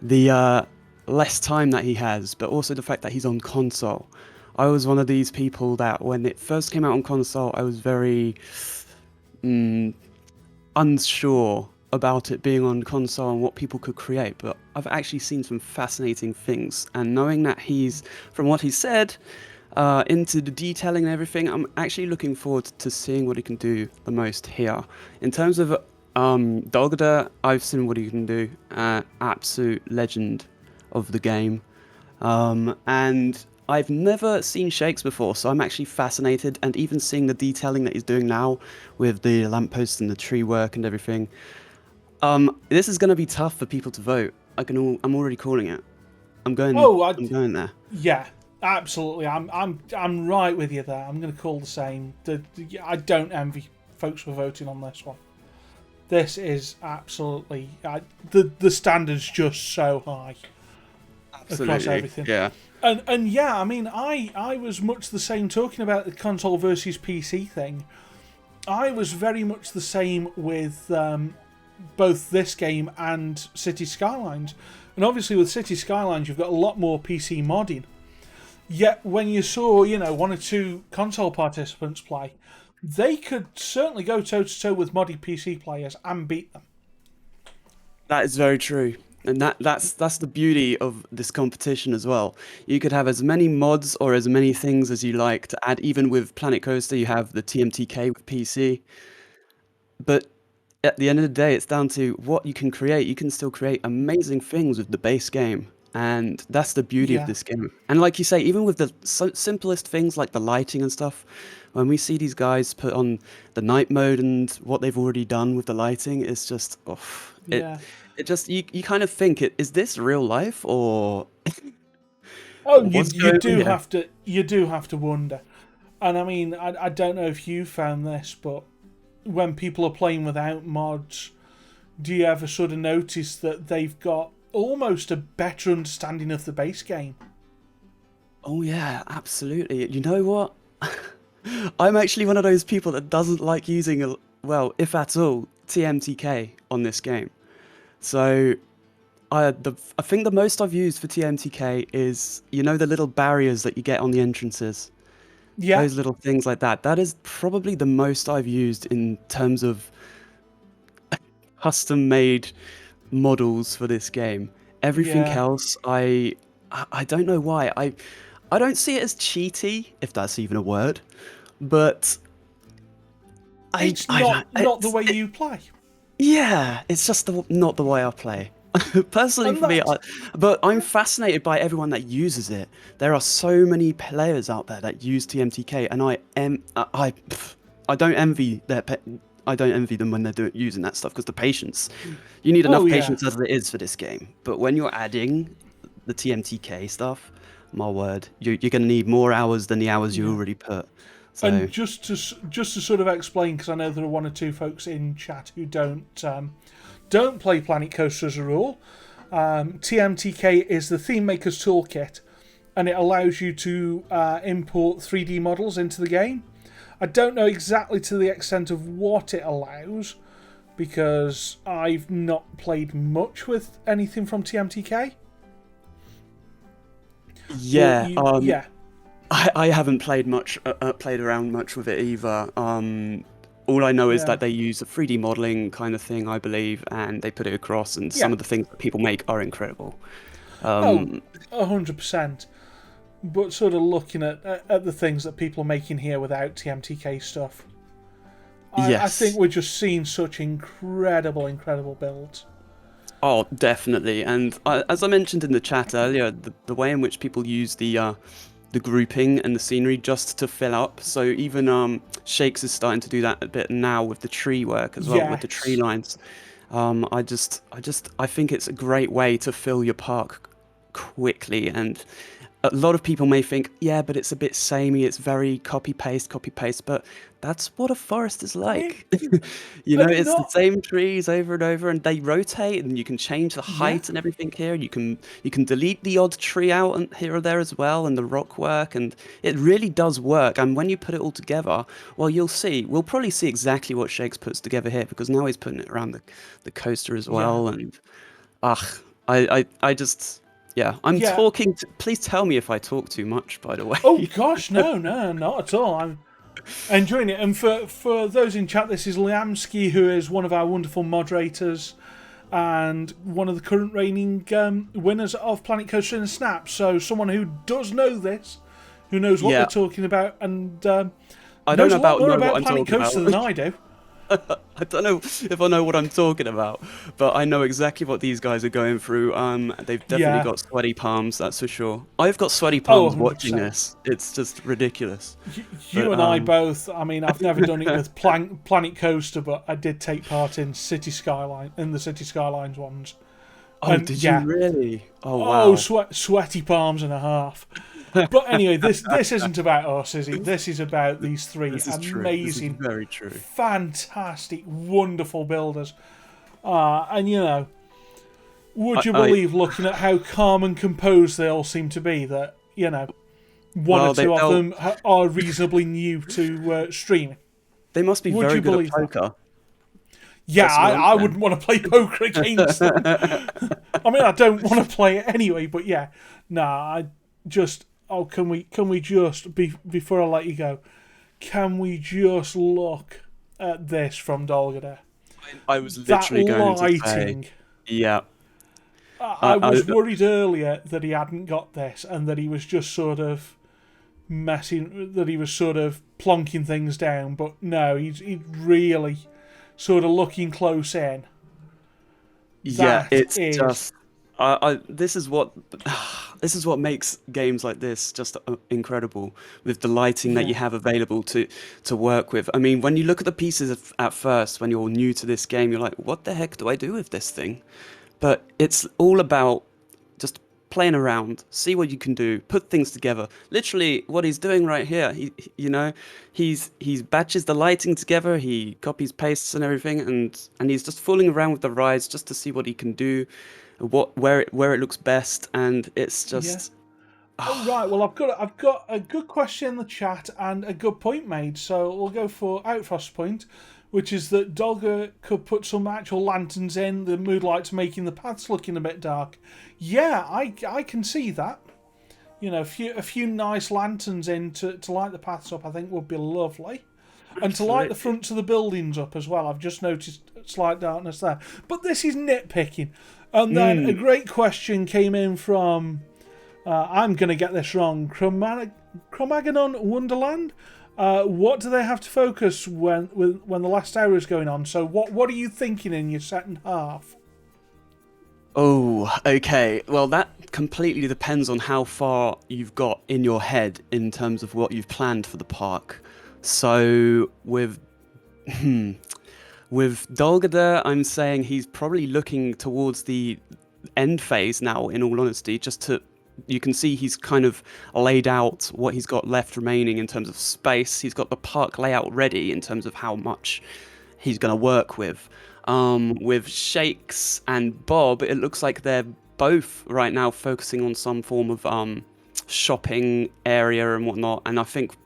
the less time that he has, but also the fact that he's on console. I was one of these people that when it first came out on console, I was very unsure about it being on console and what people could create, but I've actually seen some fascinating things, and knowing that he's, from what he said, into the detailing and everything, I'm actually looking forward to seeing what he can do the most here. In terms of Dogda, I've seen what he can do, absolute legend of the game, and I've never seen Shakes before, so I'm actually fascinated, and even seeing the detailing that he's doing now with the lampposts and the tree work and everything. This is going to be tough for people to vote. I'm already calling it. I'm going there. Yeah, absolutely. I'm right with you there. I'm going to call the same. I don't envy folks for voting on this one. This is absolutely the standard's just so high. Absolutely. Across everything. Yeah. And yeah, I mean, I was much the same talking about the console versus PC thing. I was very much the same with both this game and City Skylines. And obviously with City Skylines, you've got a lot more PC modding. Yet when you saw, one or two console participants play, they could certainly go toe-to-toe with modded PC players and beat them. That is very true. And that's the beauty of this competition as well. You could have as many mods or as many things as you like to add. Even with Planet Coaster, you have the TMTK with PC. But at the end of the day, it's down to what you can create. You can still create amazing things with the base game. And that's the beauty of this game. And like you say, even with the simplest things like the lighting and stuff, when we see these guys put on the night mode and what they've already done with the lighting, it's just, it just, you kind of think, is this real life or... Oh, you do have to wonder. And I mean, I don't know if you found this, but when people are playing without mods, do you ever sort of notice that they've got almost a better understanding of the base game? Oh yeah, absolutely. You know what? I'm actually one of those people that doesn't like using, if at all, TMTK on this game. So I think the most I've used for TMTK is, the little barriers that you get on the entrances. Yeah. Those little things like that. That is probably the most I've used in terms of custom-made models for this game. Everything else, I don't know why. I don't see it as cheaty, if that's even a word, but it's not the way you play. Yeah, it's just not the way I play. Personally, for me, but I'm fascinated by everyone that uses it. There are so many players out there that use TMTK, and I don't envy I don't envy them when they're using that stuff, because the patience, you need enough patience as it is for this game. But when you're adding the TMTK stuff, my word, you're going to need more hours than the hours you already put. So. And just to sort of explain, because I know there are one or two folks in chat who don't play Planet Coaster as a rule. TMTK is the Theme Maker's Toolkit, and it allows you to import 3D models into the game. I don't know exactly to the extent of what it allows, because I've not played much with anything from TMTK. Yeah, yeah. I haven't played around much with it either. All I know is that they use a 3D modeling kind of thing, I believe, and they put it across, and some of the things that people make are incredible. 100%. But sort of looking at the things that people are making here without TMTK stuff, I think we're just seeing such incredible builds. Oh, definitely. And as I mentioned in the chat earlier, the way in which people use the grouping and the scenery just to fill up. So even Shakes is starting to do that a bit now with the tree work as well, with the tree lines. I think it's a great way to fill your park quickly. And a lot of people may think, yeah, but it's a bit samey. It's very copy paste, but that's what a forest is like. You know, it's the same trees over and over, and they rotate, and you can change the height and everything here. And you can delete the odd tree out and here or there as well, and the rock work, and it really does work. And when you put it all together, well, we'll probably see exactly what Shakes puts together here, because now he's putting it around the coaster as well. And I just. Yeah, I'm talking. Please tell me if I talk too much, by the way. Oh gosh, no, not at all. I'm enjoying it. And for those in chat, this is Liamsky, who is one of our wonderful moderators and one of the current reigning winners of Planet Coaster and Snap. So someone who does know this, who knows what they're talking about, and I don't know about Planet Coaster than I do. I don't know if I know what I'm talking about, but I know exactly what these guys are going through. They've definitely got sweaty palms, that's for sure. I've got sweaty palms watching this. It's just ridiculous. You and I both. I mean, I've never done it with Planet Coaster, but I did take part in the City Skylines ones. Oh, and did you really? Oh, wow. Oh, sweaty palms and a half. But anyway, this isn't about us, is it? This is about these three amazing, very true, fantastic, wonderful builders. And you know, would you believe, looking at how calm and composed they all seem to be, that you know, one or two of them are reasonably new to streaming? They must be very good at poker. Yeah, I wouldn't want to play poker against them. I mean, I don't want to play it anyway, but yeah, I just. Oh, can we just before I let you go? Can we just look at this from Dolgada? I was literally going to say, yeah. I was worried earlier that he hadn't got this and that he was just sort of that he was sort of plonking things down. But no, he's really sort of looking close in. Yeah, just. This is what makes games like this just incredible, with the lighting that you have available to work with. I mean, when you look at the pieces at first, when you're new to this game, you're like, what the heck do I do with this thing? But it's all about just playing around, see what you can do, put things together. Literally, what he's doing right here, he's batches the lighting together, he copies, pastes, and everything, and he's just fooling around with the rides just to see what he can do. Where it looks best, and it's just. Oh, right. Well, I've got a good question in the chat and a good point made. So we'll go for Outfrost's point, which is that Dolga could put some actual lanterns in. The mood lights making the paths looking a bit dark. Yeah, I can see that. You know, a few nice lanterns in to light the paths up, I think would be lovely. And to light the fronts of the buildings up as well. I've just noticed slight darkness there. But this is nitpicking. And then a great question came in from, I'm going to get this wrong, Chromagnon Wonderland. What do they have to focus when the last hour is going on? So what are you thinking in your second half? Oh, okay. Well, that completely depends on how far you've got in your head in terms of what you've planned for the park. So with Dolgada, I'm saying he's probably looking towards the end phase now, in all honesty, you can see he's kind of laid out what he's got left remaining in terms of space. He's got the park layout ready in terms of how much he's going to work with. With Shakes and Bob, it looks like they're both right now focusing on some form of shopping area and whatnot. And I think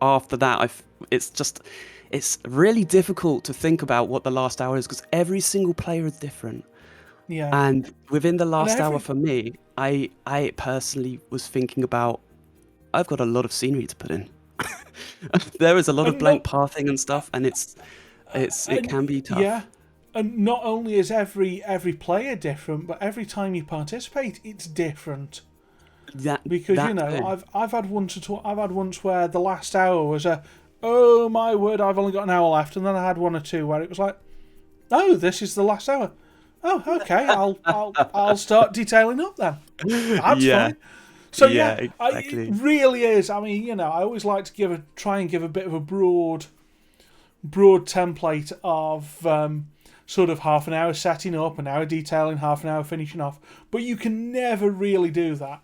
after that, it's really difficult to think about what the last hour is, because every single player is different. Yeah. And within the last hour for me, I personally was thinking about, I've got a lot of scenery to put in. There is a lot of blank pathing and stuff, and it can be tough. Yeah. And not only is every player different, but every time you participate, it's different. Because I've had once where the last hour was oh my word, I've only got an hour left, and then I had one or two where it was like, oh, this is the last hour. Oh, okay, I'll start detailing up then. That's fine. So exactly. It really is. I mean, I always like to try and give a bit of a broad template of sort of half an hour setting up, an hour detailing, half an hour finishing off. But you can never really do that.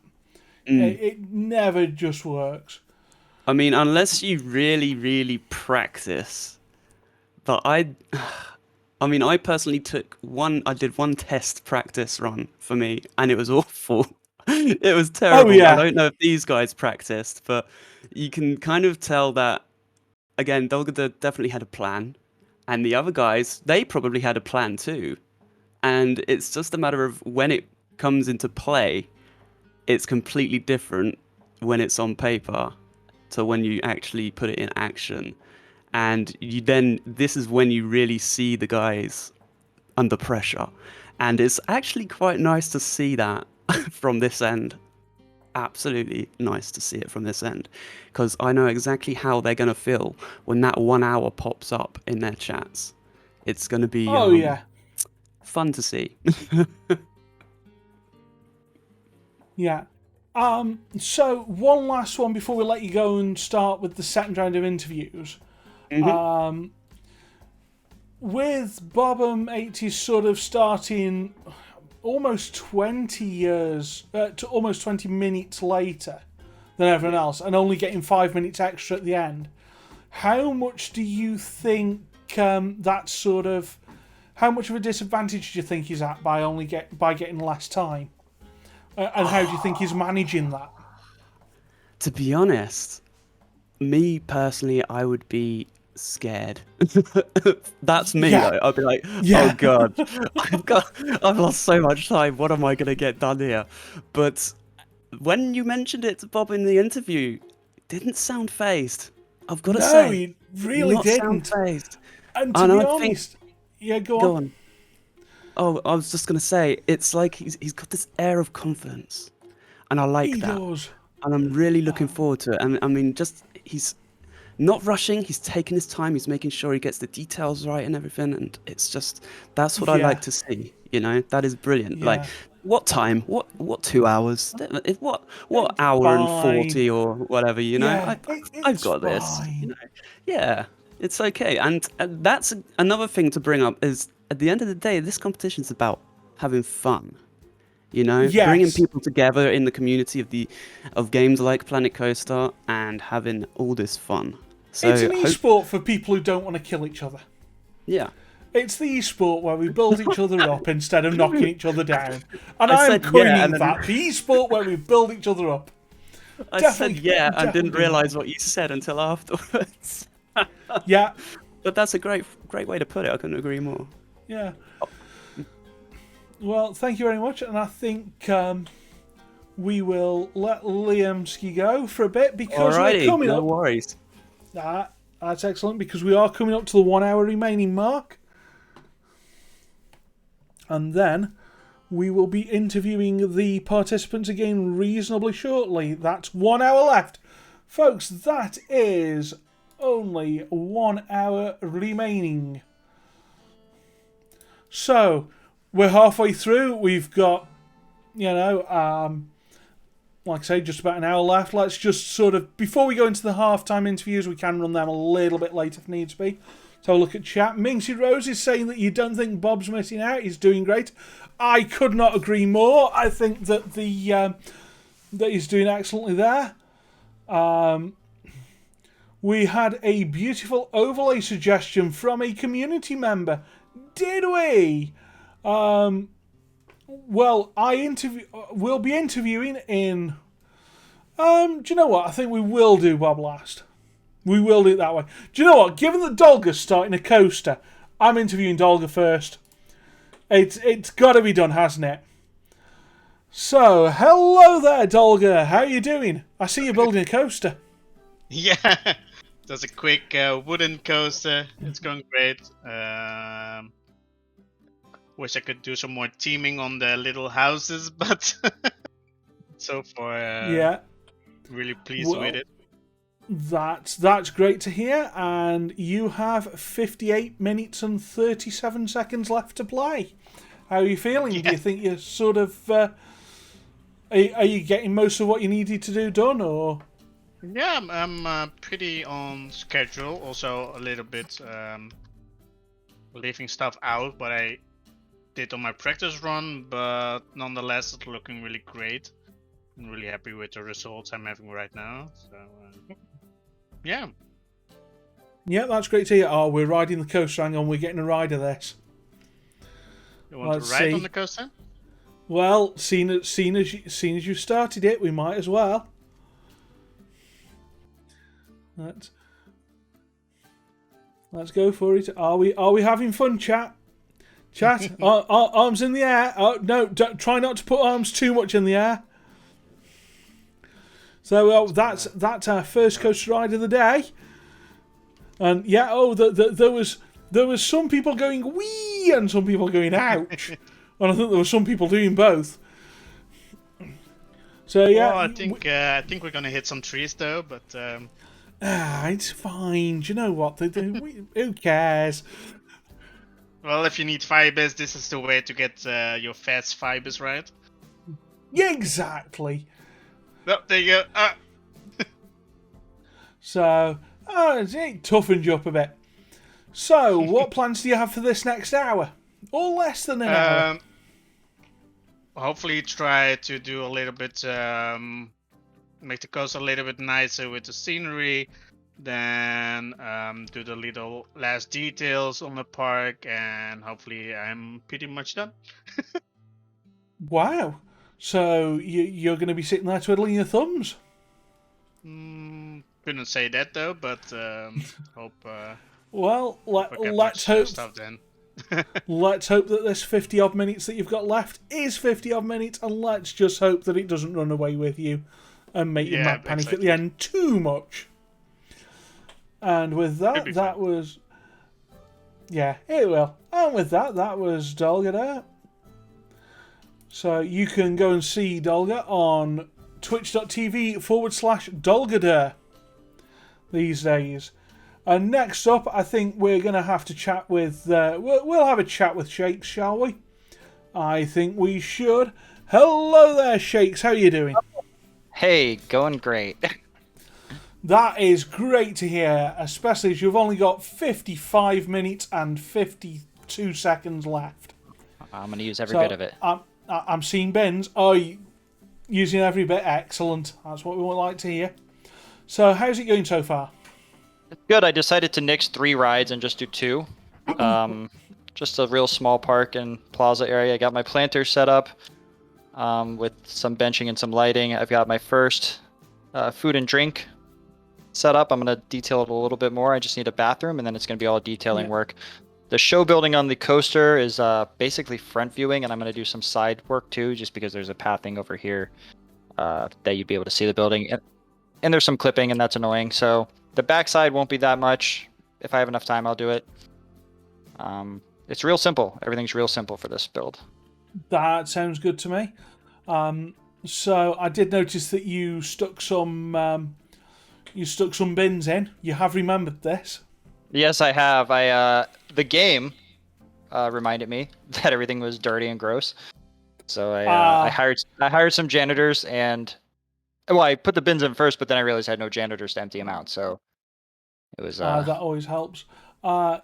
It never just works. I mean, unless you really, really practice. But I personally I did one test practice run for me, and it was awful. It was terrible. yeah. I don't know if these guys practiced, but you can kind of tell that, again, Dolga definitely had a plan, and the other guys, they probably had a plan too. And it's just a matter of when it comes into play, it's completely different when it's on paper to when you actually put it in action. And this is when you really see the guys under pressure. And it's actually quite nice to see that from this end. Absolutely nice to see it from this end. Because I know exactly how they're going to feel when that 1 hour pops up in their chats. It's going to be fun to see. Yeah. So one last one before we let you go and start with the second round of interviews. With Bob80 sort of starting almost 20 years, to almost 20 minutes later than everyone else, and only getting 5 minutes extra at the end, how much do you think that's sort of, how much of a disadvantage do you think he's at by getting less time? And how do you think he's managing that? To be honest, me personally, I would be scared. That's me. Yeah. Though. I'd be like, oh god, I've lost so much time. What am I gonna get done here? But when you mentioned it to Bob in the interview, it didn't sound phased. I've got to say, no, he really didn't. Sound phased. And to be honest, go on. Oh, I was just gonna say, it's like he's got this air of confidence, and I like that. Does. And I'm really looking forward to it. And I mean, he's not rushing. He's taking his time. He's making sure he gets the details right and everything. And it's just, that's what I like to see. You know, that is brilliant. Yeah. Like, what time? What 2 hours? What hour fine. and 40 or whatever? You know, Yeah, I've got this. You know, yeah, it's okay. And that's another thing to bring up is, at the end of the day, this competition is about having fun. You know, bringing people together in the community of games like Planet Coaster and having all this fun. So it's an esport for people who don't want to kill each other. Yeah. It's the esport where we build each other up instead of knocking each other down. And I'm coining that. The esport where we build each other up. I said and didn't realise what you said until afterwards. Yeah. But that's a great way to put it. I couldn't agree more. Yeah. Well, thank you very much, and I think we will let Liamski go for a bit because we're coming up. No worries. That's excellent, because we are coming up to the 1 hour remaining mark, and then we will be interviewing the participants again reasonably shortly. That's 1 hour left, folks. That is only 1 hour remaining. So we're halfway through. We've got, like I say, just about an hour left. Let's just sort of, before we go into the halftime interviews, we can run them a little bit late if needs be. So look at chat. Minxie Rose is saying that you don't think Bob's missing out. He's doing great. I could not agree more. I think that that he's doing excellently there. We had a beautiful overlay suggestion from a community member. Did we? Well, we'll be interviewing in... do you know what? I think we will do Bob last. We will do it that way. Do you know what? Given that Dolga's starting a coaster, I'm interviewing Dolga first. It's got to be done, hasn't it? So, hello there, Dolga. How are you doing? I see you're building a coaster. Yeah, that's a quick wooden coaster. It's going great. Wish I could do some more teaming on the little houses, but so far, really pleased with it. That's great to hear. And you have 58 minutes and 37 seconds left to play. How are you feeling? Yeah. Do you think you're sort of... are you getting most of what you needed to do done, or...? Yeah, I'm pretty on schedule. Also, a little bit leaving stuff out, but I did on my practice run. But nonetheless, it's looking really great. I'm really happy with the results I'm having right now. So yeah. Yeah, that's great to hear. Oh, we're riding the coaster. Hang on, we're getting a ride of this. You want Let's to ride see. on the coaster? Well, seeing as you started it, we might as well. Let's go for it. Are we having fun, chat? Chat, arms in the air. Oh no! Try not to put arms too much in the air. So that's our first coaster ride of the day. And yeah, there was some people going wee and some people going ouch, and I think there were some people doing both. So yeah, well, I think we're gonna hit some trees though, but it's fine. Do you know what they do? Who cares? well, if you need fibers, this is the way to get your fast fibers, right? Yeah, exactly. Oh, there you go. So it toughened you up a bit. So, what plans do you have for this next hour? Or less than an hour? Hopefully try to do a little bit, make the coast a little bit nicer with the scenery, then do the little last details on the park, and hopefully I'm pretty much done. Wow. So, you're going to be sitting there twiddling your thumbs? Couldn't say that though, but hope. Well, get let's much hope. Stuff then. Let's hope that this 50 odd minutes that you've got left is 50 odd minutes, and let's just hope that it doesn't run away with you and make you mad panic at the end too much. And with that, that was. Yeah, it will. And with that was Dolga there. So you can go and see Dolga on twitch.tv/Dolgader these days. And next up, I think we're going to have to chat with... we'll have a chat with Shakes, shall we? I think we should. Hello there, Shakes. How are you doing? Hey, going great. That is great to hear, especially as you've only got 55 minutes and 52 seconds left. I'm going to use every bit of it. I'm seeing bins. Oh, using every bit. Excellent. That's what we would like to hear. So, how's it going so far? Good. I decided to nix 3 rides and just do 2. Just a real small park and plaza area. I got my planter set up with some benching and some lighting. I've got my first food and drink set up. I'm going to detail it a little bit more. I just need a bathroom, and then it's going to be all detailing work. The show building on the coaster is basically front viewing, and I'm going to do some side work too, just because there's a pathing over here that you'd be able to see the building. And there's some clipping, and that's annoying. So the backside won't be that much. If I have enough time, I'll do it. It's real simple. Everything's real simple for this build. That sounds good to me. So I did notice that you stuck some bins in. You have remembered this. Yes, I have. The game reminded me that everything was dirty and gross. So I hired some janitors, and I put the bins in first, but then I realized I had no janitors to empty them out. So it was that always helps.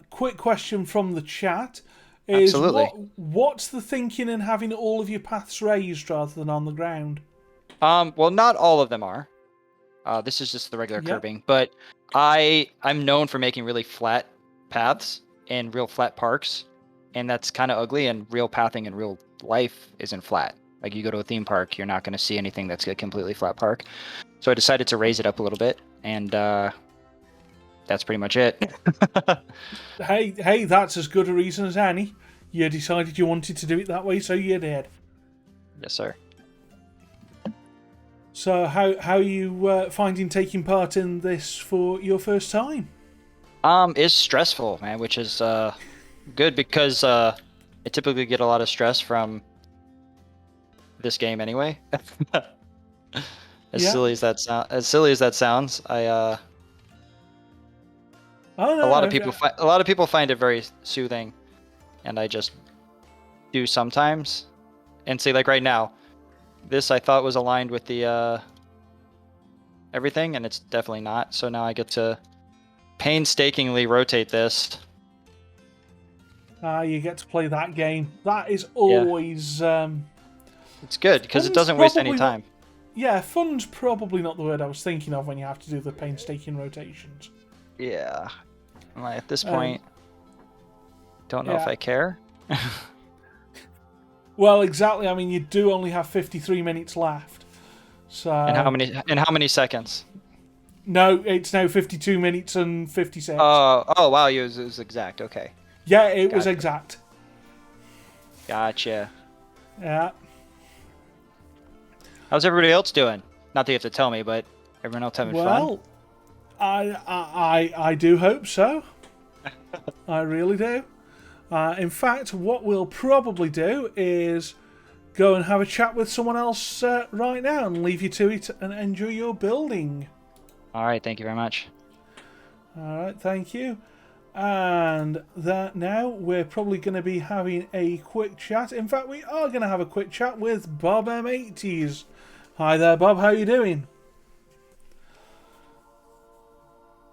Quick question from the chat is absolutely. What's the thinking in having all of your paths raised rather than on the ground? Well, not all of them are. This is just the regular curbing, but I'm known for making really flat paths and real flat parks, and that's kind of ugly, and real pathing in real life isn't flat. Like, you go to a theme park, you're not going to see anything that's a completely flat park. So I decided to raise it up a little bit, and that's pretty much it. Hey, that's as good a reason as any. You decided you wanted to do it that way, so you did. Yes, sir. So how are you finding taking part in this for your first time? It's stressful, man, which is good because I typically get a lot of stress from this game anyway. Silly as that sounds, a lot of people find it very soothing, and I just do sometimes. And see, like right now, this I thought was aligned with the everything, and it's definitely not. So now I get to painstakingly rotate this You get to play that game. That is always... It's good, because it doesn't waste any time. Yeah, fun's probably not the word I was thinking of when you have to do the painstaking rotations. Yeah. Like, at this point, don't know if I care. Well, exactly. I mean, you do only have 53 minutes left. So. And how many seconds? No, it's now 52 minutes and 56. Oh wow, it was exact. Okay. Yeah, it was exact. Gotcha. Yeah. How's everybody else doing? Not that you have to tell me, but everyone else having fun? Well, I do hope so. I really do. In fact, what we'll probably do is go and have a chat with someone else right now and leave you to it and enjoy your building. All right, thank you very much. All right, thank you. And that now we're probably going to be having a quick chat. In fact, we are going to have a quick chat with Bob M80s. Hi there, Bob. How you doing?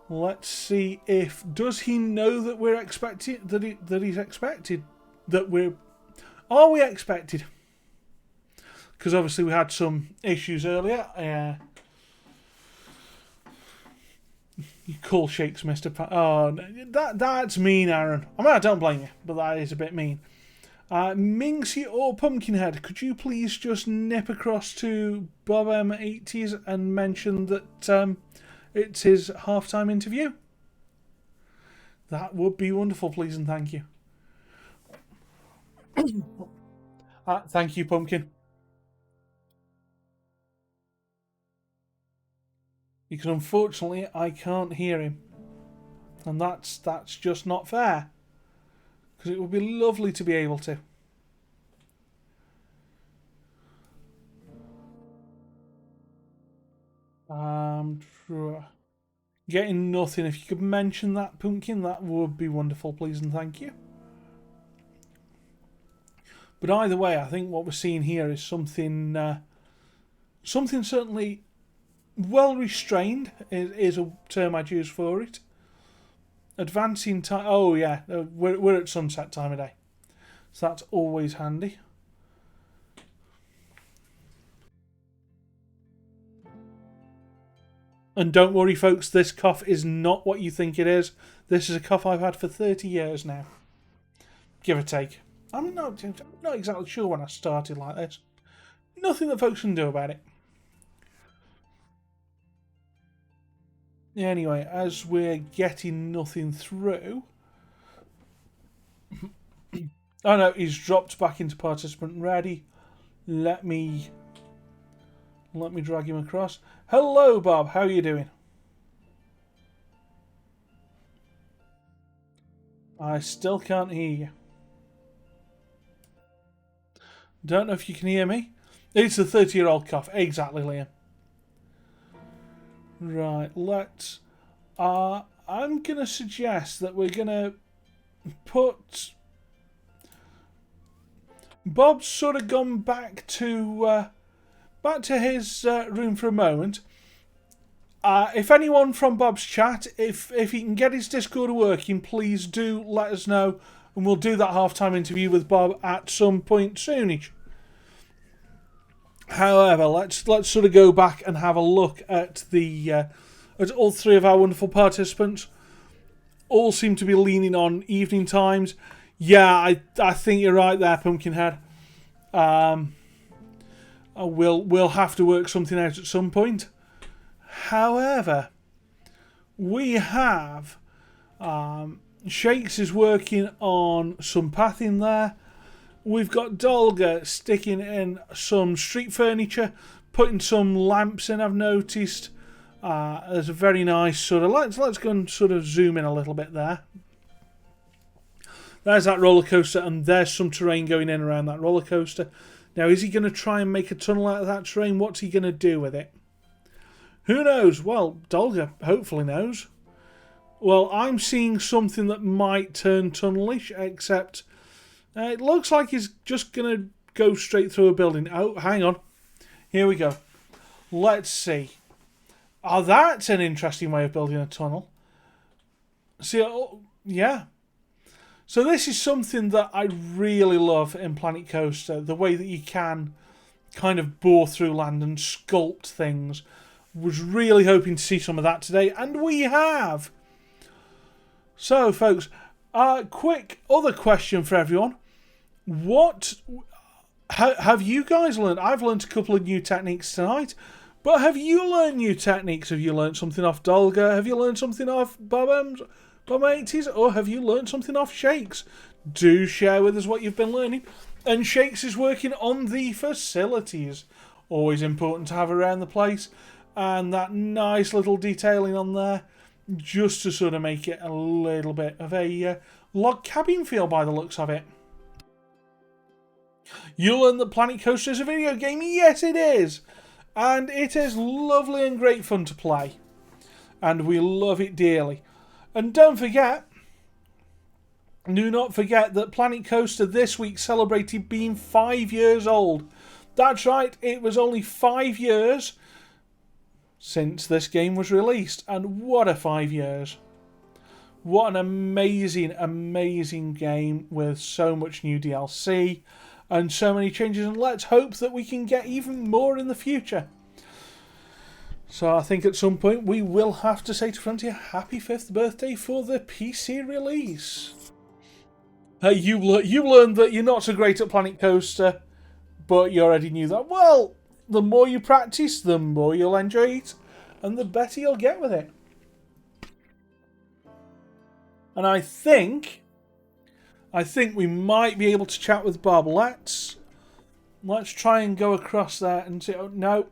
Let's see if does he know that we're expected that he's expected that we're are we expected? Because obviously we had some issues earlier. You call shakes, Mr. Oh, that's mean, Aaron. I mean, I don't blame you, but that is a bit mean. Minxie or Pumpkinhead, could you please just nip across to Bob M80s and mention that it's his halftime interview? That would be wonderful, please and thank you. Thank you, Pumpkin. Because unfortunately I can't hear him. And that's just not fair. Because it would be lovely to be able to. Getting nothing. If you could mention that, Pumpkin, that would be wonderful, please and thank you. But either way, I think what we're seeing here is something certainly well restrained is a term I'd use for it. Advancing time. Oh yeah, we're at sunset time of day, so that's always handy. And don't worry, folks, this cough is not what you think it is. This is a cough I've had for 30 years now, give or take. I'm not exactly sure when I started like this. Nothing that folks can do about it. Anyway, as we're getting nothing through... Oh no, he's dropped back into participant ready. Let me drag him across. Hello, Bob. How are you doing? I still can't hear you. Don't know if you can hear me. It's the 30-year-old cough. Exactly, Liam. Right, let's... I'm going to suggest that we're going to put... Bob's sort of gone back to his room for a moment. If anyone from Bob's chat, if he can get his Discord working, please do let us know, and we'll do that halftime interview with Bob at some point soonish. However, let's sort of go back and have a look at at all three of our wonderful participants. All seem to be leaning on evening times. Yeah, I think you're right there, Pumpkinhead. We'll have to work something out at some point. However, we have Shakes is working on some pathing there. We've got Dolga sticking in some street furniture, putting some lamps in, I've noticed. There's a very nice sort of... Let's go and sort of zoom in a little bit there. There's that roller coaster, and there's some terrain going in around that roller coaster. Now, is he going to try and make a tunnel out of that terrain? What's he going to do with it? Who knows? Well, Dolga hopefully knows. Well, I'm seeing something that might turn tunnelish, except it looks like he's just going to go straight through a building. Oh, hang on. Here we go. Let's see. Oh, that's an interesting way of building a tunnel. See, oh, yeah. So this is something that I really love in Planet Coaster, the way that you can kind of bore through land and sculpt things. Was really hoping to see some of that today, and we have. So, folks, quick other question for everyone. What have you guys learned? I've learned a couple of new techniques tonight, but have you learned new techniques? Have you learned something off Dolga? Have you learned something off Bob 80s? Or have you learned something off Shakes? Do share with us what you've been learning. And Shakes is working on the facilities. Always important to have around the place. And that nice little detailing on there, just to sort of make it a little bit of a log cabin feel by the looks of it. You learn that Planet Coaster is a video game? Yes, it is. And it is lovely and great fun to play. And we love it dearly. And do not forget that Planet Coaster this week celebrated being 5 years old. That's right, it was only 5 years since this game was released, and what a 5 years. What an amazing, amazing game with so much new DLC and so many changes, and let's hope that we can get even more in the future. So I think at some point we will have to say to Frontier, happy 5th birthday for the PC release. You learned that you're not so great at Planet Coaster, but you already knew that. Well, the more you practice, the more you'll enjoy it, and the better you'll get with it. And I think we might be able to chat with Bob. Let's try and go across there and see. Oh, no,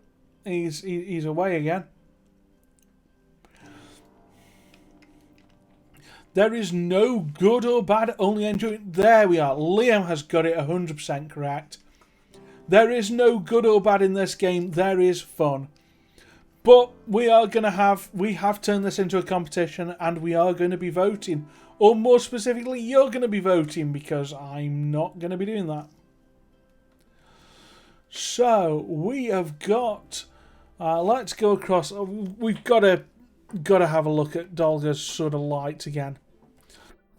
he's away again. There is no good or bad, only enjoyment. There we are. Liam has got it 100% correct. There is no good or bad in this game. There is fun. But we have turned this into a competition, and we are going to be voting. Or more specifically, you're going to be voting, because I'm not going to be doing that. So, we have got... let's go across... We've got to have a look at Dolga's sort of lights again.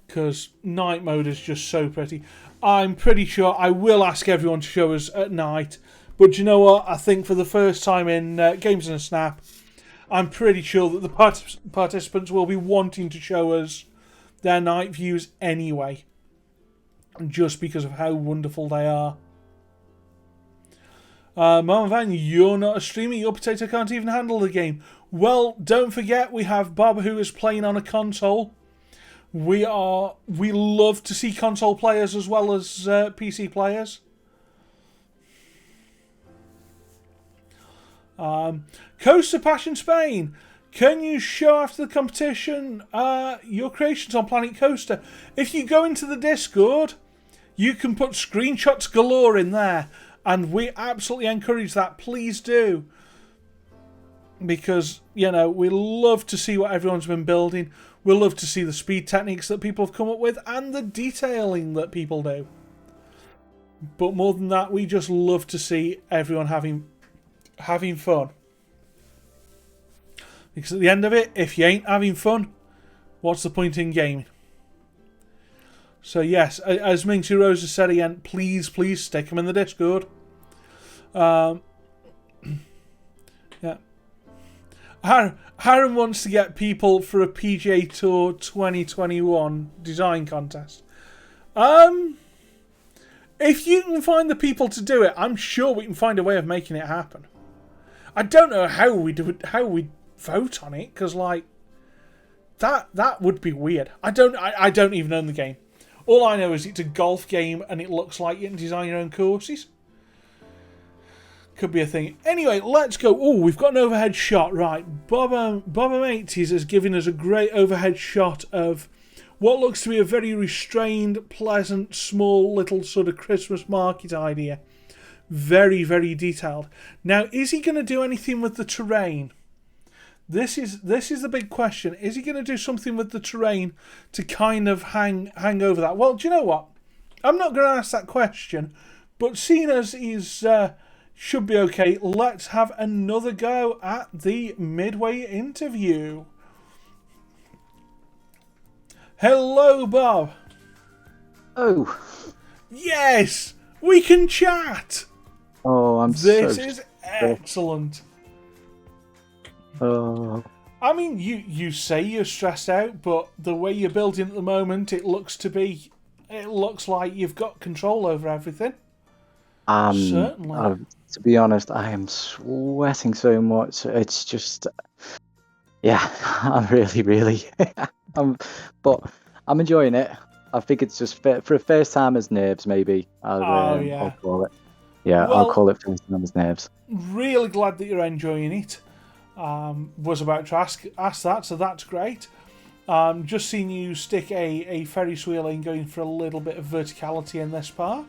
Because night mode is just so pretty. I'm pretty sure I will ask everyone to show us at night. But you know what? I think for the first time in Games in a Snap, I'm pretty sure that the participants will be wanting to show us their night views anyway. Just because of how wonderful they are. Mama Van, you're not a streamer. Your potato can't even handle the game. Well, don't forget we have Bob who is playing on a console. We love to see console players as well as PC players. Coaster Passion Spain, can you show after the competition your creations on Planet Coaster? If you go into the Discord, you can put screenshots galore in there, and we absolutely encourage that. Please do. Because, you know, we love to see what everyone's been building. We love to see the speed techniques that people have come up with and the detailing that people do. But more than that, we just love to see everyone having fun. Because at the end of it, if you ain't having fun, what's the point in gaming? So yes, as Minxie Rose has said again, please stick them in the Discord. Yeah. Aaron wants to get people for a PGA Tour 2021 design contest. If you can find the people to do it, I'm sure we can find a way of making it happen. I don't know how we do it, how we vote on it, because like that would be weird. I don't even own the game. All I know is it's a golf game and it looks like you can design your own courses. Could be a thing. Anyway, let's go. Oh, we've got an overhead shot. Right, Bob 80s has given us a great overhead shot of what looks to be a very restrained, pleasant, small little sort of Christmas market idea. Very, very detailed. Now, is he going to do anything with the terrain? This is the big question. Is he going to do something with the terrain to kind of hang over that? Well, do you know what? I'm not going to ask that question, but seeing as he's should be okay, let's have another go at the midway interview. Hello, Bob. Oh, Yes, we can chat. I'm This so is excellent. Oh, I mean, you say you're stressed out, but the way you're building at the moment, it looks like you've got control over everything. Certainly. to be honest, I am sweating so much. It's just, yeah, I'm really, but I'm enjoying it. I think it's just for a first time as nerves, maybe. I'll call it. Yeah, I'll Well, call it first time as nerves. really glad that you're enjoying it. Was about to ask that, so that's great. Just seen you stick a Ferris wheel in, going for a little bit of verticality in this park.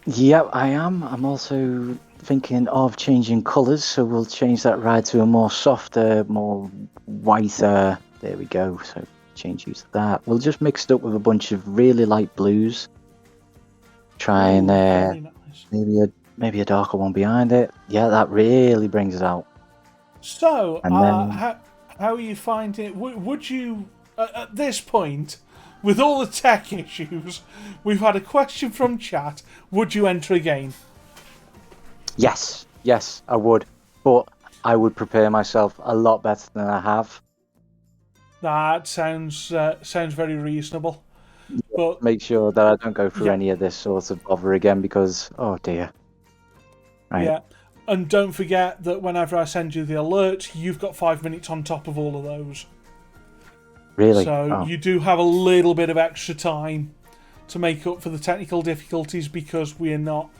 Yep, I am. I'm also thinking of changing colours, so we'll change that ride to a more softer, more whiter. There we go. So change use of that. We'll just mix it up with a bunch of really light blues. Try and Very nice. maybe a darker one behind it. Yeah, that really brings it out. So, And then how are you finding it? Would you, at this point, with all the tech issues, we've had a question from chat. Would you enter again? yes, I would, but I would prepare myself a lot better than I have. That sounds very reasonable. But Make sure that I don't go through Yeah. any of this sort of bother again because, oh dear. Right. yeah, and don't forget that whenever I send you the alert, you've got 5 minutes on top of all of those. Really? So Oh. you do have a little bit of extra time to make up for the technical difficulties because we're not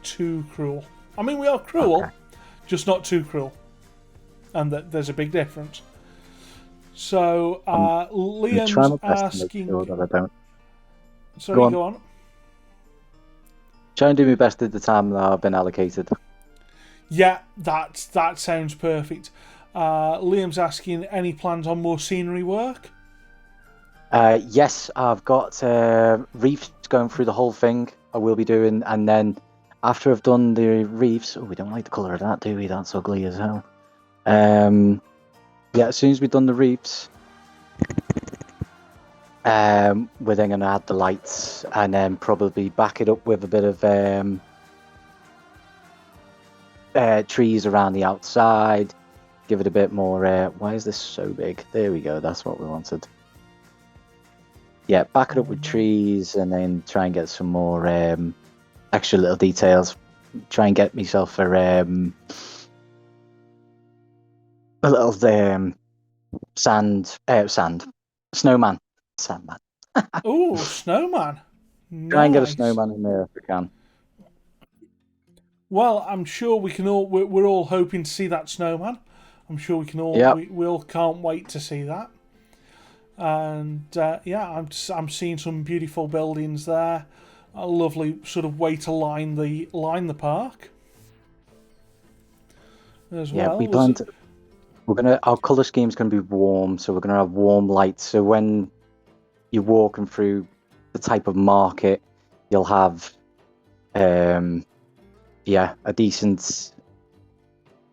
too cruel. I mean, we are cruel, Okay. just not too cruel, and there's a big difference. So I'm try Liam's my best to make asking. sure that I don't. Sorry, Go on. go on. Try and do my best at the time that I've been allocated. Yeah, that sounds perfect. Liam's asking, any plans on more scenery work? Yes, I've got reefs going through the whole thing. I will be doing, and then after I've done the reefs, we don't like the colour of that, do we? That's ugly as hell. Yeah, as soon as we've done the reefs, we're then going to add the lights, and then probably back it up with a bit of trees around the outside. Give it a bit more. Why is this so big? There we go. That's what we wanted. Yeah, back it up with trees, and then try and get some more extra little details. Try and get myself a little snowman. Sandman. Oh, snowman. Try and get a Nice. snowman in there if we can. Well, I'm sure we can all. We're all hoping to see that snowman. I'm sure we can all. Yep. We all can't wait to see that. And yeah, I'm seeing some beautiful buildings there. A lovely sort of way to line the park. As Yeah, well. we plan to. Our color scheme's gonna be warm, so we're gonna have warm lights. So when you're walking through the type of market, you'll have a decent.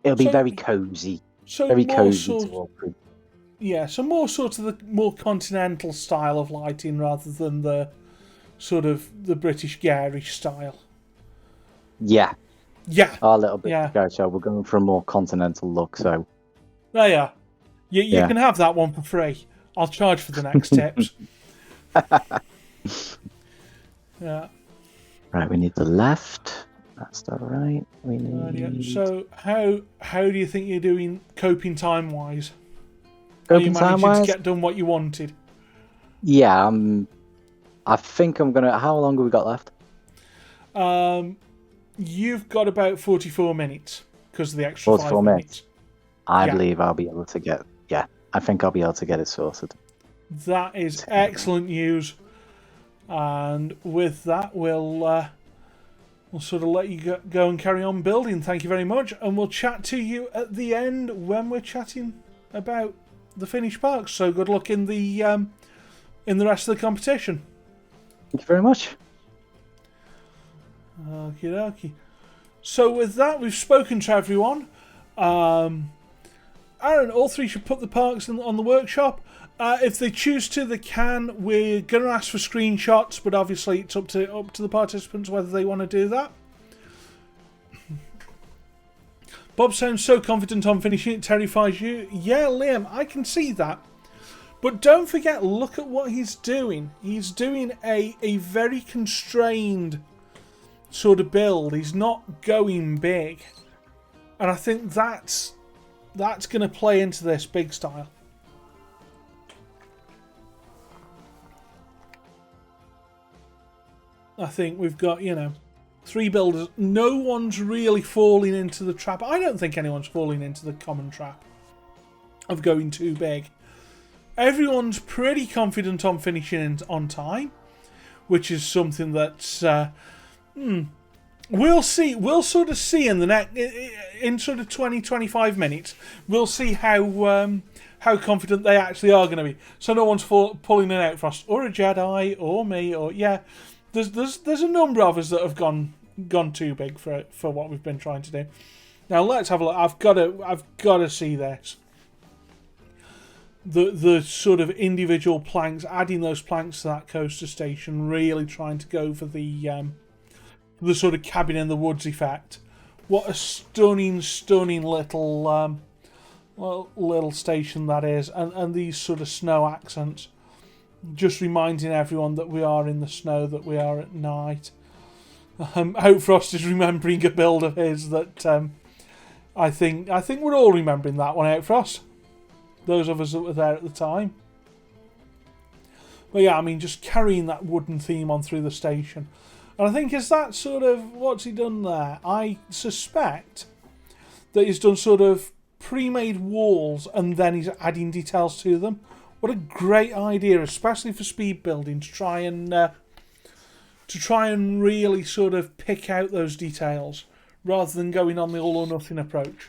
It'll be So- very cozy, So very more cozy sort, to walk through. yeah, so more sort of the more continental style of lighting rather than the sort of the British garish style. Yeah, Yeah, our little bit Yeah. of show. We're going for a more continental look, so there you are. You Yeah. can have that one for free. I'll charge for the next tips. Yeah. right. We need the left. That's the right. We Yeah. need. So how do you think you're doing coping time wise? Are you Coping managing time-wise? to get done what you wanted? Yeah, I think I'm gonna. How long have we got left? You've got about 44 minutes because of the extra 44 5 minutes. I Yeah. believe I'll be able to get. Yeah, I think I'll be able to get it sorted. That is excellent news. And with that, we'll sort of let you go and carry on building. Thank you very much, and we'll chat to you at the end when we're chatting about the finished parks. So good luck in the rest of the competition. Thank you very much. Okie dokie. So with that, we've spoken to everyone. Aaron, all three should put the parks on the workshop. If they choose to, they can. We're going to ask for screenshots, but obviously it's up to the participants whether they want to do that. Bob sounds so confident on finishing it terrifies you. Yeah, Liam, I can see that. But don't forget, look at what he's doing. He's doing a very constrained sort of build. He's not going big. And I think that's going to play into this big style. I think we've got, 3 builders. No one's really falling into the trap. I don't think anyone's falling into the common trap of going too big. Everyone's pretty confident on finishing on time, which is something that's we'll see. We'll sort of see in the next in sort of 20-25 minutes. We'll see how confident they actually are going to be. So no one's pulling an Outfrost or a Jedi or me or There's a number of us that have gone too big for what we've been trying to do. Now let's have a look. I've got to see this. The sort of individual planks, adding those planks to that coaster station, really trying to go for the sort of cabin in the woods effect. What a stunning little little station that is, and these sort of snow accents. Just reminding everyone that we are in the snow, that we are at night. Outfrost is remembering a build of his that I think we're all remembering that one, Outfrost. Those of us that were there at the time. But yeah, I mean, just carrying that wooden theme on through the station. And I think is that sort of, what's he done there? I suspect that he's done sort of pre-made walls and then he's adding details to them. What a great idea, especially for speed building, to try and really sort of pick out those details rather than going on the all or nothing approach.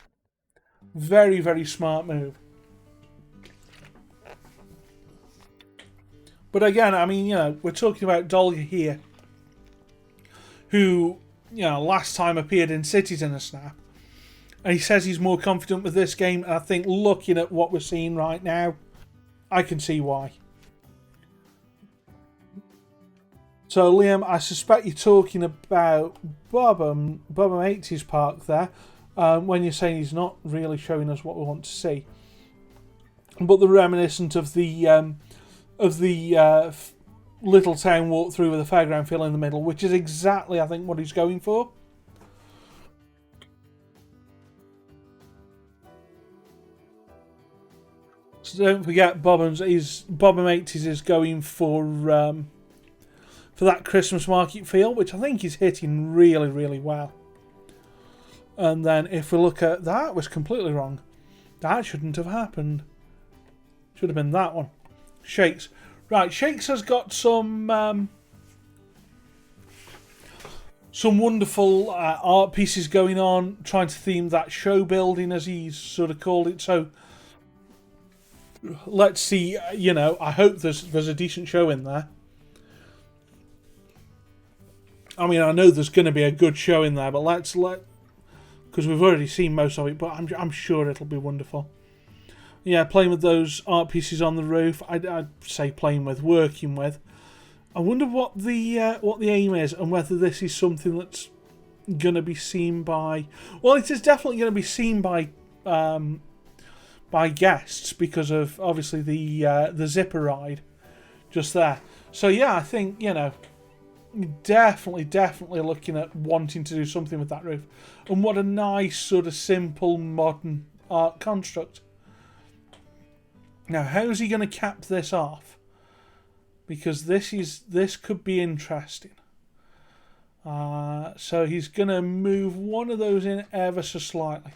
Very, very smart move. But again, I mean, we're talking about Dolga here, who, last time appeared in Cities in a Snap, and he says he's more confident with this game. And I think looking at what we're seeing right now, I can see why. So, Liam, I suspect you're talking about Bob 80's park there, when you're saying he's not really showing us what we want to see. But the reminiscent of the little town walk through with a fairground feel in the middle, which is exactly, I think, what he's going for. So don't forget, Bob 80's is going for that Christmas market feel, which I think is hitting really, really well. And then if we look at that, was completely wrong. That shouldn't have happened. Should have been that one. Shakes. Right, Shakes has got some wonderful art pieces going on, trying to theme that show building, as he's sort of called it. So let's see. I hope there's a decent show in there. I mean, I know there's going to be a good show in there, but because we've already seen most of it. But I'm sure it'll be wonderful. Yeah, playing with those art pieces on the roof. I'd say working with. I wonder what the aim is, and whether this is something that's going to be seen by. Well, it is definitely going to be seen by guests because of obviously the zipper ride just there. So yeah, I think definitely looking at wanting to do something with that roof. And what a nice sort of simple modern art construct. Now, how's he going to cap this off? Because this could be interesting. So he's going to move one of those in ever so slightly.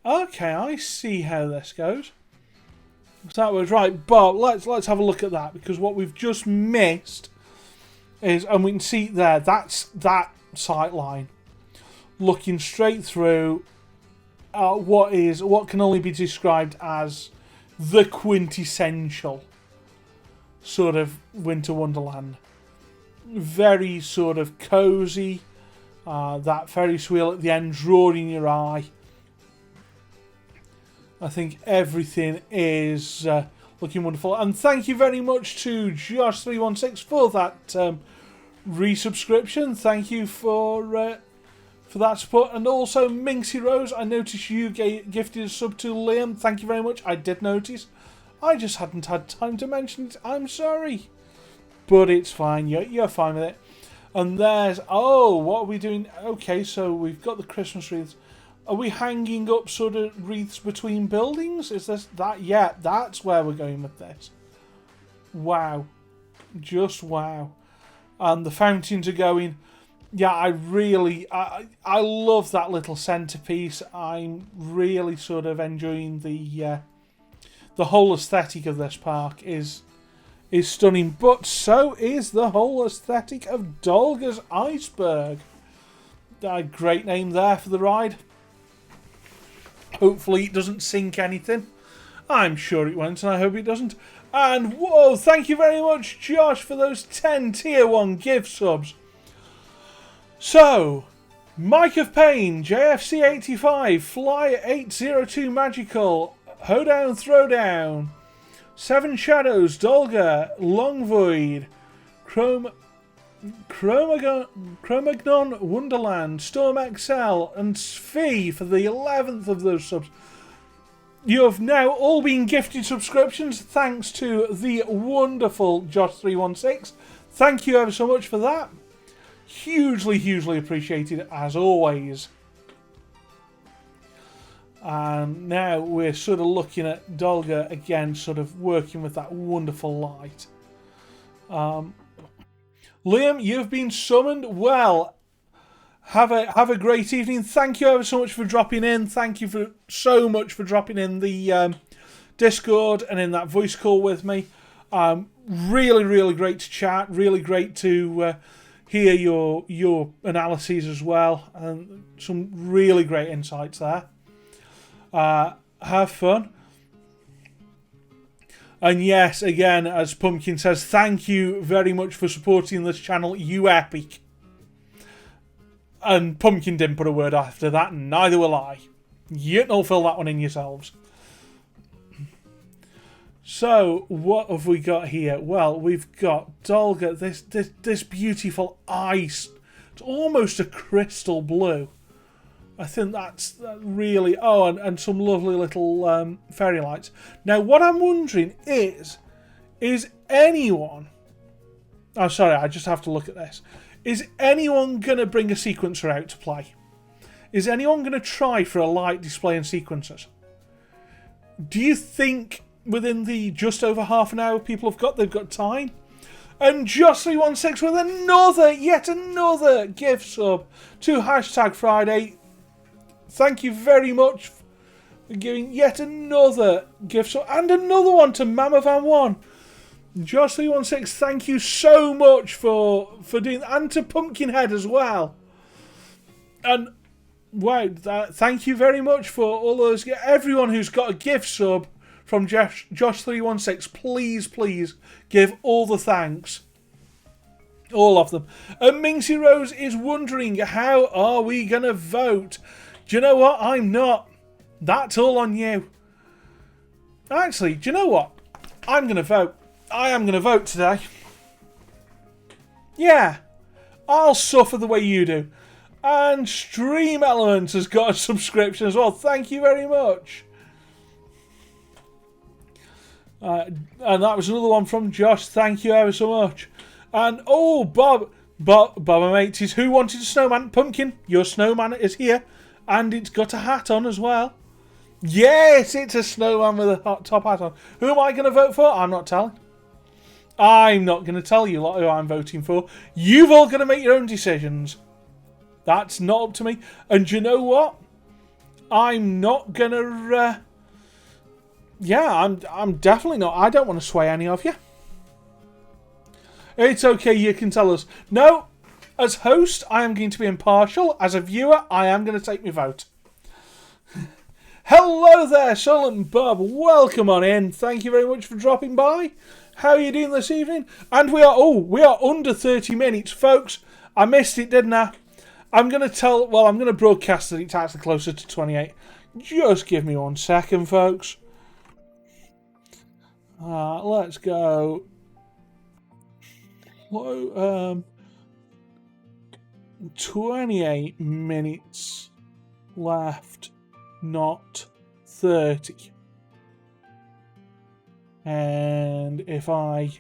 Okay, I see how this goes. So that was right, but let's have a look at that, because what we've just missed is, and we can see there, that's that sight line looking straight through what can only be described as the quintessential sort of Winter Wonderland. Very sort of cozy, that Ferris wheel at the end drawing your eye. I think everything is looking wonderful. And thank you very much to Josh316 for that resubscription. Thank you for that support. And also Minxie Rose, I noticed you gifted a sub to Liam. Thank you very much. I did notice. I just hadn't had time to mention it. I'm sorry. But it's fine. You're fine with it. And there's... Oh, what are we doing? Okay, so we've got the Christmas wreaths. Are we hanging up sort of wreaths between buildings? Is this that? Yeah, that's where we're going with this. Wow. Just wow. And the fountains are going... Yeah, I love that little centerpiece. I'm really sort of enjoying the whole aesthetic of this park is stunning, but so is the whole aesthetic of Dolga's Iceberg. A great name there for the ride. Hopefully it doesn't sink anything. I'm sure it won't, and I hope it doesn't. And whoa, thank you very much, Josh, for those 10 Tier 1 gift subs. So, Mike of Pain, JFC85, Fly 802 Magical, Hoedown Throwdown, Seven Shadows, Dolga, Long Void, Chromagnon Wonderland, Storm XL, and Sfee for the 11th of those subs. You have now all been gifted subscriptions thanks to the wonderful Josh316. Thank you ever so much for that. Hugely, hugely appreciated as always. And now we're sort of looking at Dolga again, sort of working with that wonderful light. Liam, you've been summoned. Well, have a great evening. Thank you ever so much for dropping in. Thank you so much for dropping in the Discord and in that voice call with me. Really, really great to chat. Really great to hear your analyses as well, and some really great insights there. Have fun. And yes, again, as Pumpkin says, thank you very much for supporting this channel, you epic. And Pumpkin didn't put a word after that, and neither will I. You can all fill that one in yourselves. So, what have we got here? Well, we've got Dolga, this beautiful ice. It's almost a crystal blue. I think that's really... Oh, and some lovely little fairy lights. Now, what I'm wondering is anyone... Oh, sorry, I just have to look at this. Is anyone going to bring a sequencer out to play? Is anyone going to try for a light display and sequencers? Do you think within the just over half an hour they've got time? And Jocelyn16 with yet another gift sub to #Friday. Thank you very much for giving yet another gift sub and another one to Mama Van One. Jocelyn16, thank you so much for doing that, and to Pumpkinhead as well. And wow, thank you very much for all those. Everyone who's got a gift sub from Josh316, please give all the thanks. All of them. And Minxie Rose is wondering, how are we going to vote? Do you know what? I'm not. That's all on you. Actually, do you know what? I'm going to vote. I am going to vote today. Yeah. I'll suffer the way you do. And Stream Elements has got a subscription as well. Thank you very much. And that was another one from Josh. Thank you ever so much. And oh, Bob Mates, who wanted a snowman? Pumpkin, your snowman is here. And it's got a hat on as well. Yes, it's a snowman with a top hat on. Who am I going to vote for? I'm not telling. I'm not going to tell you who I'm voting for. You've all got to make your own decisions. That's not up to me. And do you know what? I'm not going to... Yeah, I'm definitely not. I don't want to sway any of you. It's okay, you can tell us. No, as host, I am going to be impartial. As a viewer, I am going to take my vote. Hello there, Solent Bob. Welcome on in. Thank you very much for dropping by. How are you doing this evening? And we are under 30 minutes, folks. I missed it, didn't I? I'm going to broadcast that it's actually closer to 28. Just give me 1 second, folks. Let's go. 28 minutes left, not 30. And if I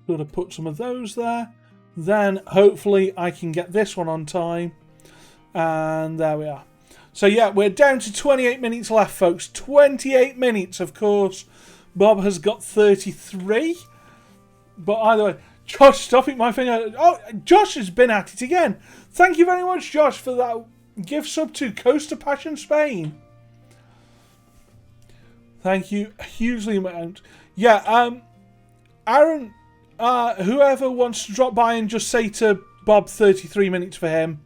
sort of put some of those there, then hopefully I can get this one on time. And there we are. So yeah, we're down to 28 minutes left, folks. 28 minutes, of course. Bob has got 33. But either way, Josh, stop it, my finger. Oh, Josh has been at it again. Thank you very much, Josh, for that gift sub to Costa Passion Spain. Thank you hugely amount. Yeah, Aaron, whoever wants to drop by and just say to Bob 33 minutes for him.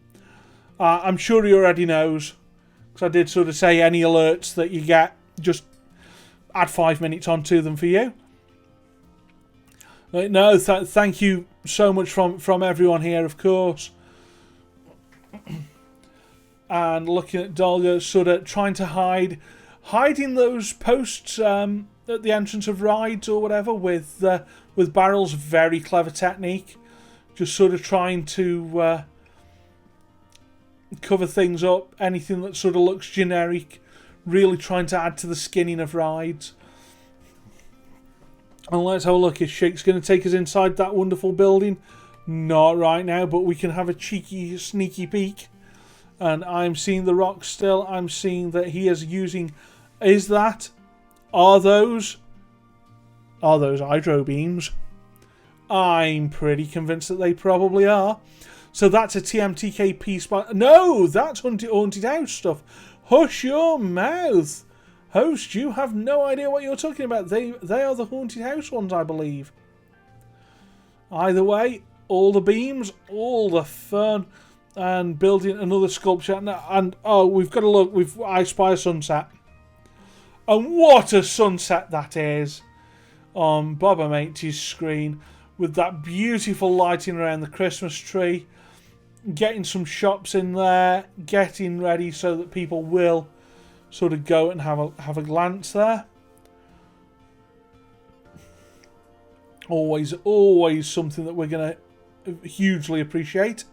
I'm sure he already knows. Because I did sort of say any alerts that you get, just add 5 minutes onto them for you. No, thank you so much from everyone here, of course. And looking at Dolga, sort of trying to hiding those posts at the entrance of rides or whatever with barrels. Very clever technique. Just sort of trying to cover things up. Anything that sort of looks generic. Really trying to add to the skinning of rides. And let's have a look. Is Shake's going to take us inside that wonderful building? Not right now, but we can have a cheeky, sneaky peek. And I'm seeing the rock still. I'm seeing that he is using... Are those hydro beams? I'm pretty convinced that they probably are. So that's a TMTK spot. No, that's haunted house stuff. Hush your mouth. Host, you have no idea what you're talking about. They are the haunted house ones, I believe. Either way, all the beams, all the fun, and building another sculpture. And oh, we've got to look. I spy a sunset. And what a sunset that is on Boba Mate's screen with that beautiful lighting around the Christmas tree. Getting some shops in there, getting ready so that people will sort of go and have a glance there. Always something that we're going to hugely appreciate.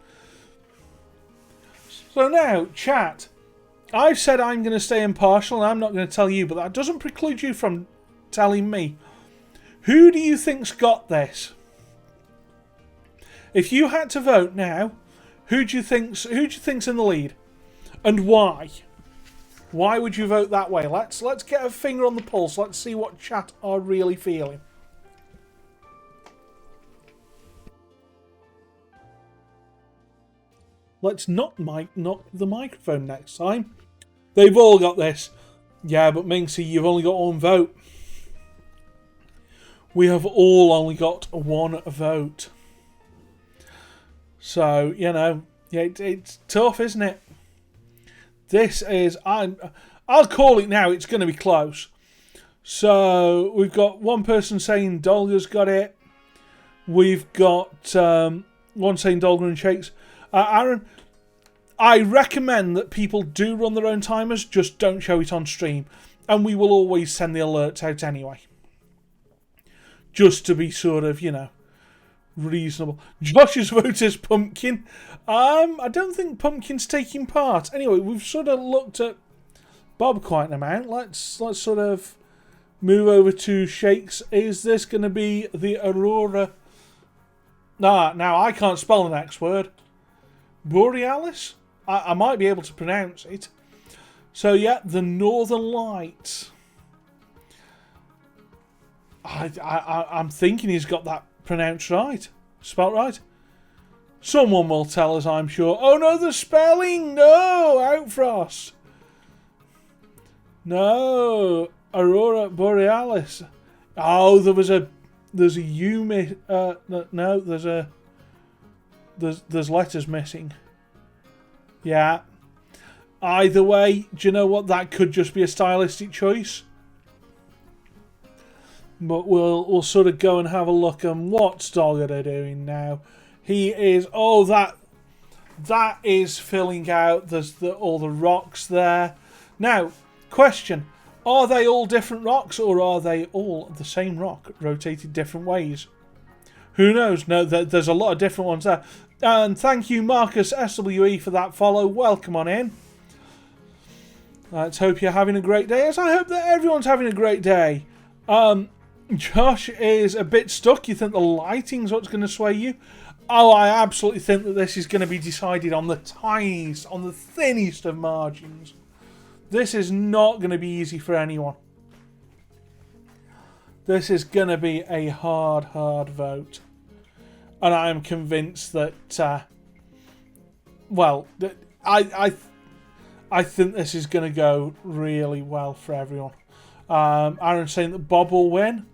So now, chat. I've said I'm going to stay impartial and I'm not going to tell you, but that doesn't preclude you from telling me. Who do you think's got this? If you had to vote now, who do you think's in the lead? And why? Why would you vote that way? Let's get a finger on the pulse. Let's see what chat are really feeling. Let's not knock the microphone next time. They've all got this. Yeah, but Minxie, you've only got 1 vote. We have all only got 1 vote. So, you know, yeah, it's tough, isn't it? This is... I'll call it now. It's going to be close. So, we've got one person saying Dolga's got it. We've got one saying Dolga and Shakes. Aaron, I recommend that people do run their own timers, just don't show it on stream. And we will always send the alerts out anyway. Just to be sort of, you know, reasonable. Josh's vote is Pumpkin. I don't think Pumpkin's taking part. Anyway, we've sort of looked at Bob quite an amount. Let's sort of move over to Shakes. Is this going to be the Aurora? Now I can't spell the next word. Borealis? I might be able to pronounce it. So yeah, the Northern Lights. I'm thinking he's got that pronounced right. Spelt right. Someone will tell us, I'm sure. Oh no, the spelling! No! Outfrost! No! Aurora Borealis. Oh, there's a Yumi. No, there's letters missing. Yeah. Either way, do you know what? That could just be a stylistic choice. But we'll sort of go and have a look at what's Dolgado doing now. He is... Oh, That is filling out. There's all the rocks there. Now, question. Are they all different rocks, or are they all the same rock, rotated different ways? Who knows? No, there's a lot of different ones there. And thank you, Marcus SWE, for that follow. Welcome on in. Let's hope you're having a great day, as I hope that everyone's having a great day. Josh is a bit stuck. You think the lighting's what's going to sway you? Oh, I absolutely think that this is going to be decided on the tiniest, on the thinnest of margins. This is not going to be easy for anyone. This is going to be a hard vote. And I am convinced that, I think this is going to go really well for everyone. Aaron's saying that Bob will win.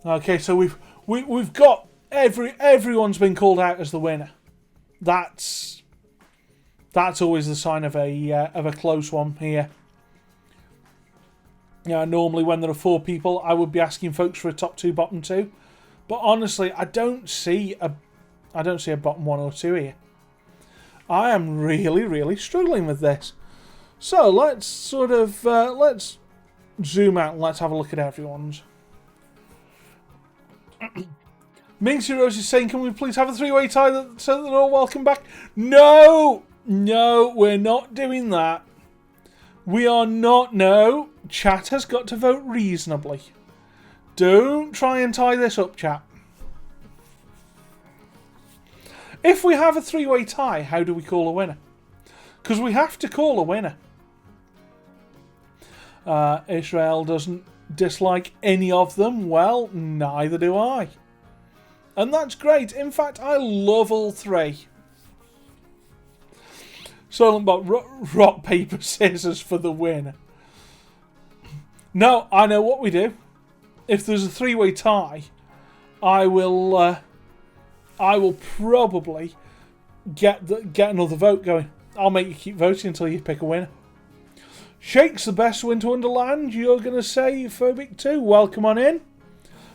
Okay, so we've got everyone's been called out as the winner. That's always the sign of a close one here. Yeah, normally when there are 4 people, I would be asking folks for a top 2, bottom 2. But honestly, I don't see a bottom 1 or 2 here. I am really struggling with this. So let's let's zoom out and let's have a look at everyone's. Minxie Rose is saying, can we please have a 3-way tie so that they're all welcome back? No, we're not doing that. We are not. No, chat has got to vote reasonably. Don't try and tie this up, chat. If we have a 3-way tie, how do we call a winner? Because we have to call a winner. Israel doesn't dislike any of them. Well, neither do I. And that's great. In fact, I love all 3. Silent Bob, rock, paper, scissors for the win. No, I know what we do. If there's a 3-way tie, I will probably get another vote going. I'll make you keep voting until you pick a winner. Shake's the best Winter Wonderland. You're going to say Phobic too. Welcome on in.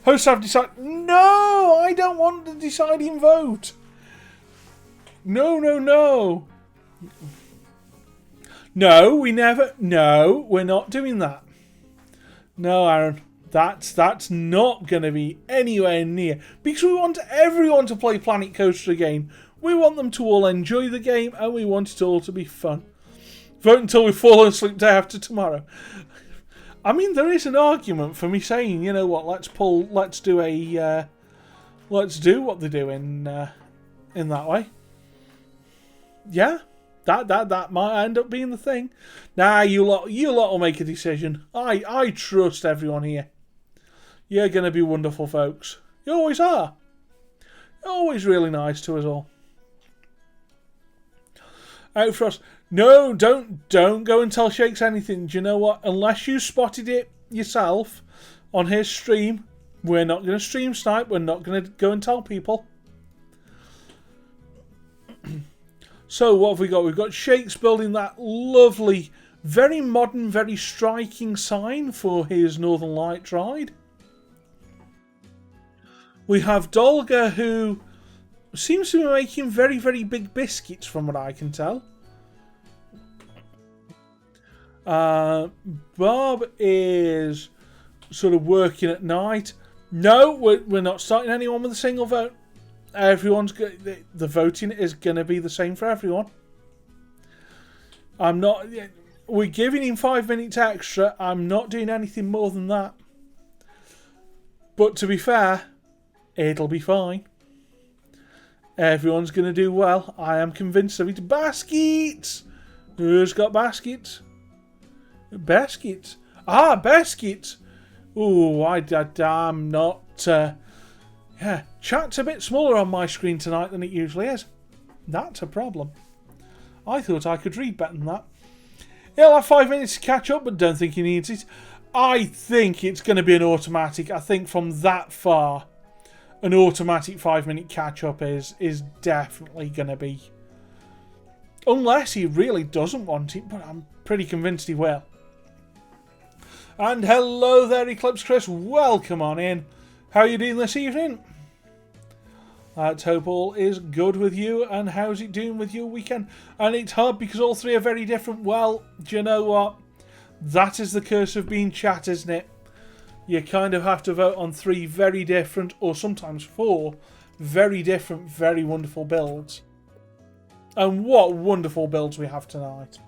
Hosts have decided. No, I don't want the deciding vote. No. No, we never. No, we're not doing that. No, Aaron. That's not going to be anywhere near. Because we want everyone to play Planet Coaster again. We want them to all enjoy the game, and we want it all to be fun. Vote until we fall asleep day after tomorrow. I mean, there is an argument for me saying, you know what, let's do what they do in that way. Yeah, that might end up being the thing. Nah, you lot will make a decision. I trust everyone here. You're going to be wonderful folks. You always are. You're always really nice to us all. Outfrost. No, don't go and tell Shakes anything. Do you know what? Unless you spotted it yourself on his stream, we're not going to stream snipe. We're not going to go and tell people. So what have we got? We've got Shakes building that lovely, very modern, very striking sign for his Northern Lights ride. We have Dolga, who seems to be making very, very big biscuits from what I can tell. Bob is sort of working at night. No, we're not starting anyone with a single vote. Everyone's the voting is going to be the same for everyone. I'm not. We're giving him 5 minutes extra. I'm not doing anything more than that. But to be fair, it'll be fine. Everyone's going to do well. I am convinced of it. Baskets! Who's got baskets? Baskets. Ah, baskets! Ooh, I'm not... yeah, chat's a bit smaller on my screen tonight than it usually is. That's a problem. I thought I could read better than that. He'll have 5 minutes to catch up, but don't think he needs it. I think it's going to be an automatic. I think from that far, an automatic 5 minute catch up is definitely going to be. Unless he really doesn't want it, but I'm pretty convinced he will. And hello there, Eclipse Chris. Welcome on in. How are you doing this evening? Let's hope all is good with you, and how's it doing with your weekend? And it's hard because all three are very different. Well, do you know what? That is the curse of being chat, isn't it? You kind of have to vote on 3 very different, or sometimes 4, very different, very wonderful builds. And what wonderful builds we have tonight.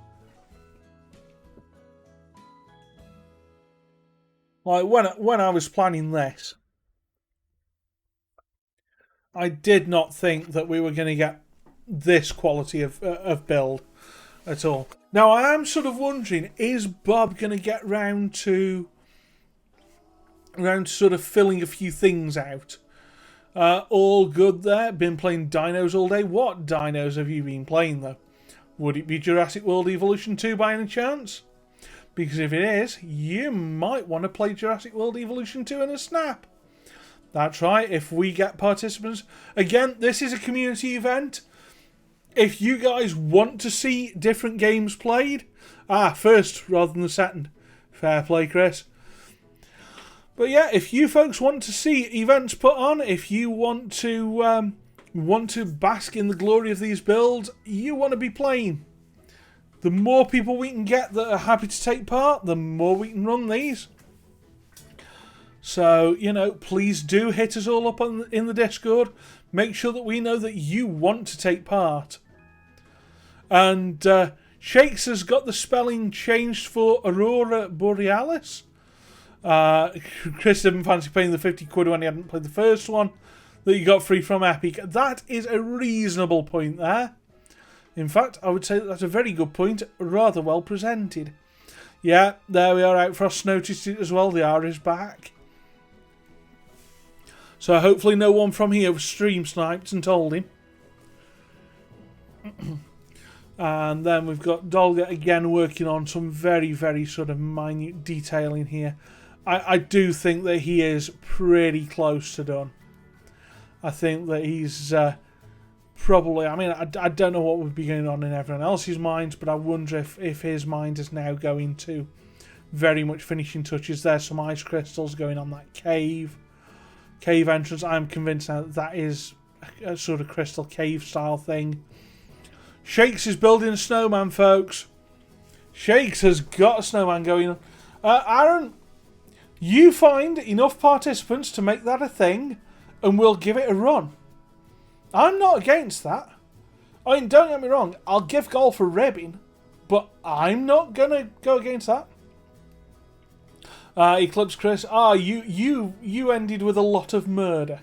Like, when I was planning this, I did not think that we were going to get this quality of build at all. Now, I am sort of wondering, is Bob going to get round to sort of filling a few things out? All good there. Been playing dinos all day. What dinos have you been playing, though? Would it be Jurassic World Evolution 2 by any chance? Because if it is, you might want to play Jurassic World Evolution 2 in a snap. That's right, if we get participants. Again, this is a community event. If you guys want to see different games played, first rather than the second. Fair play, Chris. But yeah, if you folks want to see events put on, if you want to bask in the glory of these builds, you want to be playing. The more people we can get that are happy to take part, the more we can run these. So, you know, please do hit us all up in the Discord. Make sure that we know that you want to take part. And Shakes has got the spelling changed for Aurora Borealis. Chris didn't fancy paying the 50 quid when he hadn't played the first one that you got free from Epic. That is a reasonable point there. In fact, I would say that's a very good point, rather well presented. Yeah, there we are. Outfrost noticed it as well. The R is back. So hopefully no one from here was stream sniped and told him. And then we've got Dolga again working on some very, very sort of minute detailing here. I do think that he is pretty close to done. I think that he's probably... I mean, I don't know what would be going on in everyone else's minds, but I wonder if his mind is now going to very much finishing touches. There's some ice crystals going on that cave entrance. I'm convinced now that is a sort of crystal cave style thing. Shakes is building a snowman, folks. Shakes has got a snowman going on. Aaron, you find enough participants to make that a thing, and we'll give it a run. I'm not against that. I mean, don't get me wrong, I'll give golf a ribbing, but I'm not going to go against that. Eclipse Chris, you ended with a lot of murder.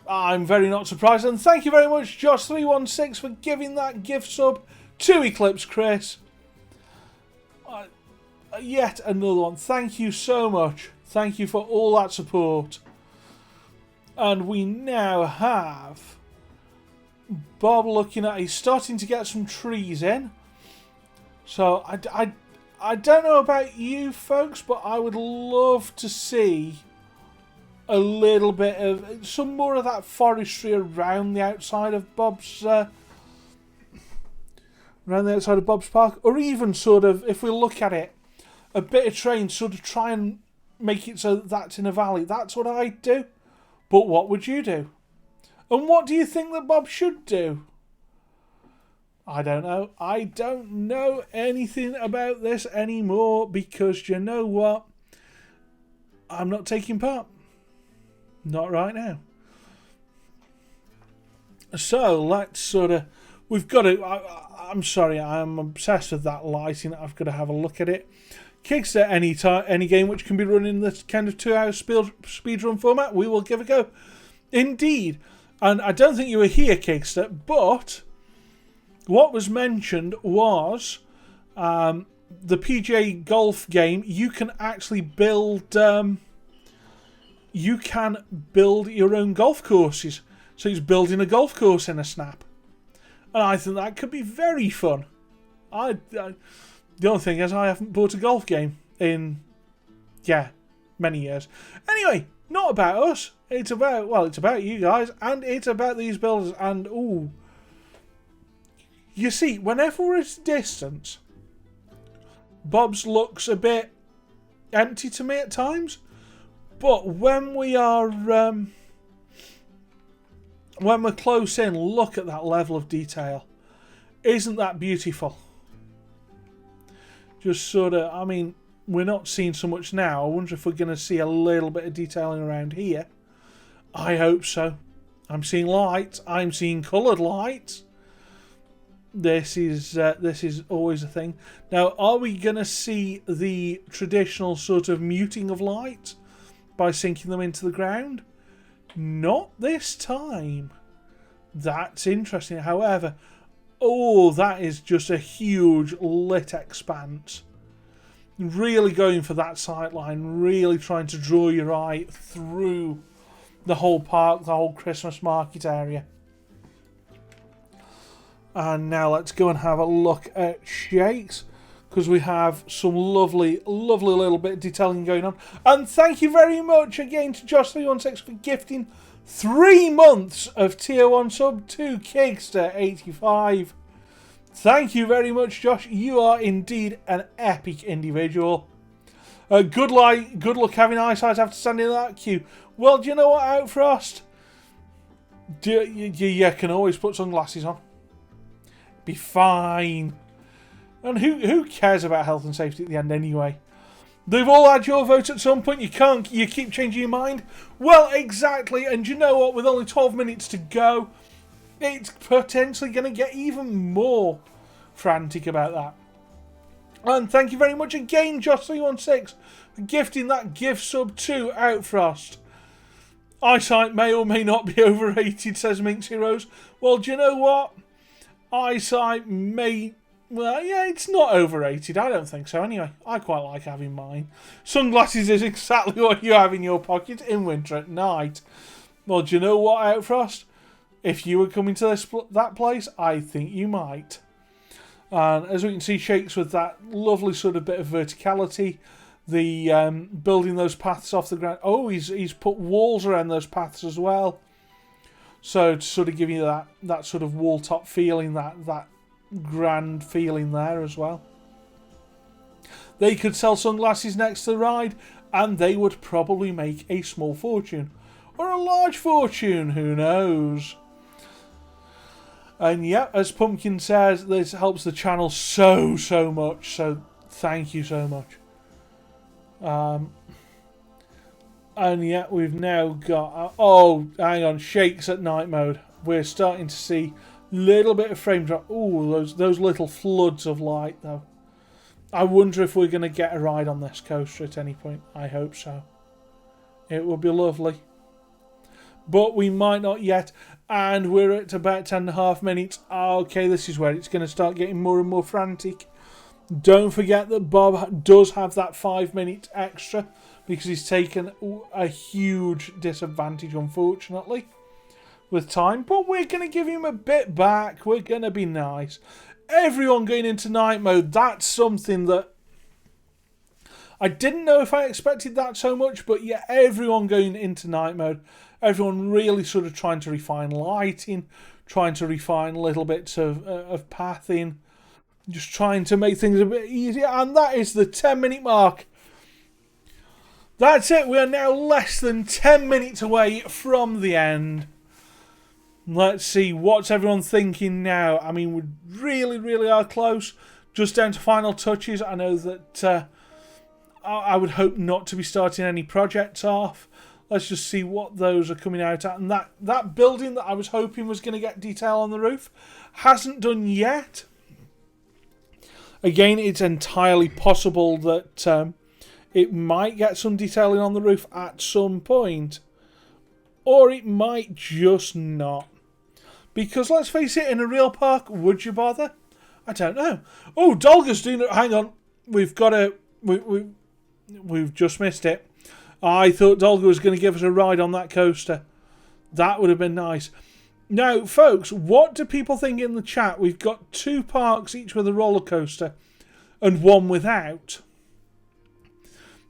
I'm very not surprised, and thank you very much, Josh316, for giving that gift sub to Eclipse Chris. Yet another one. Thank you so much. Thank you for all that support. And we now have Bob looking at... He's starting to get some trees in. So I don't know about you folks, but I would love to see a little bit of... some more of that forestry around the outside of Bob's... around the outside of Bob's Park. Or even sort of, if we look at it, a bit of terrain, sort of try and make it so that's in a valley. That's what I'd do. But what would you do? And what do you think that Bob should do? I don't know. I don't know anything about this anymore because you know what? I'm not taking part. Not right now. So let's sort of... We've got to... I'm sorry, I'm obsessed with that lighting. I've got to have a look at it. Kickstart any game which can be run in this kind of 2-hour speedrun format, we will give a go. Indeed. And I don't think you were here, Kickstart, but what was mentioned was the PGA golf game. You can actually build your own golf courses. So he's building a golf course in a snap. And I think that could be very fun. The only thing is I haven't bought a golf game in, many years. Anyway, not about us. It's about you guys, and it's about these builders. And, you see, whenever we're at a distance, Bob's looks a bit empty to me at times. But when we are when we're close in, look at that level of detail. Isn't that beautiful? Just sort of, I mean, we're not seeing so much now. I wonder if we're going to see a little bit of detailing around here. I hope so. I'm seeing light. I'm seeing coloured light. This is always a thing. Now, are we going to see the traditional sort of muting of light by sinking them into the ground? Not this time. That's interesting. However, oh, that is just a huge lit expanse. Really going for that sight line, really trying to draw your eye through the whole park, the whole Christmas market area. And now let's go and have a look at Shakes, because we have some lovely, lovely little bit of detailing going on. And thank you very much again to Josh316 for gifting 3 months of Tier 1 sub to Kigster85. Thank you very much, Josh. You are indeed an epic individual. Good luck having eyesight after standing in that queue. Well, do you know what, Outfrost? You can always put sunglasses on. Be fine. And who cares about health and safety at the end anyway? They've all had your vote at some point. You keep changing your mind. Well, exactly. And you know what? With only 12 minutes to go, it's potentially going to get even more frantic about that. And thank you very much again, Josh316, for gifting that gift sub to Outfrost. Eyesight may or may not be overrated, says Minx Heroes. Well, do you know what? Eyesight may... Well, yeah, it's not overrated. I don't think so. Anyway, I quite like having mine. Sunglasses is exactly what you have in your pocket in winter at night. Well, do you know what, Outfrost? If you were coming to that place, I think you might. And as we can see, Shakes with that lovely sort of bit of verticality. The building those paths off the ground. Oh, he's put walls around those paths as well. So to sort of give you that sort of wall top feeling, that grand feeling there as well. They could sell sunglasses next to the ride, and they would probably make a small fortune. Or a large fortune, who knows? And yeah, as Pumpkin says, this helps the channel so much. So thank you so much. And yeah, we've now got... oh, hang on. Shakes at night mode. We're starting to see a little bit of frame drop. Ooh, those little floods of light, though. I wonder if we're going to get a ride on this coaster at any point. I hope so. It would be lovely. But we might not yet. And we're at about 10.5 minutes. Okay, this is where it's going to start getting more and more frantic. Don't forget that Bob does have that 5 minutes extra, because he's taken a huge disadvantage, unfortunately, with time. But we're going to give him a bit back. We're going to be nice. Everyone going into night mode, that's something that I didn't know if I expected that so much, but yeah, everyone going into night mode, everyone really sort of trying to refine lighting, trying to refine little bits of pathing, just trying to make things a bit easier, and that is the 10-minute mark. That's it, we are now less than 10 minutes away from the end. Let's see, what's everyone thinking now? I mean, we really are close, just down to final touches. I know that I would hope not to be starting any projects off. Let's just see what those are coming out at. And that building that I was hoping was going to get detail on the roof hasn't done yet. Again, it's entirely possible that it might get some detailing on the roof at some point. Or it might just not. Because let's face it, in a real park, would you bother? I don't know. Oh, Dolga's doing it. Hang on. We've got a... We've just missed it. I thought Dolga was going to give us a ride on that coaster. That would have been nice. Now, folks, what do people think in the chat? We've got 2 parks, each with a roller coaster, and one without.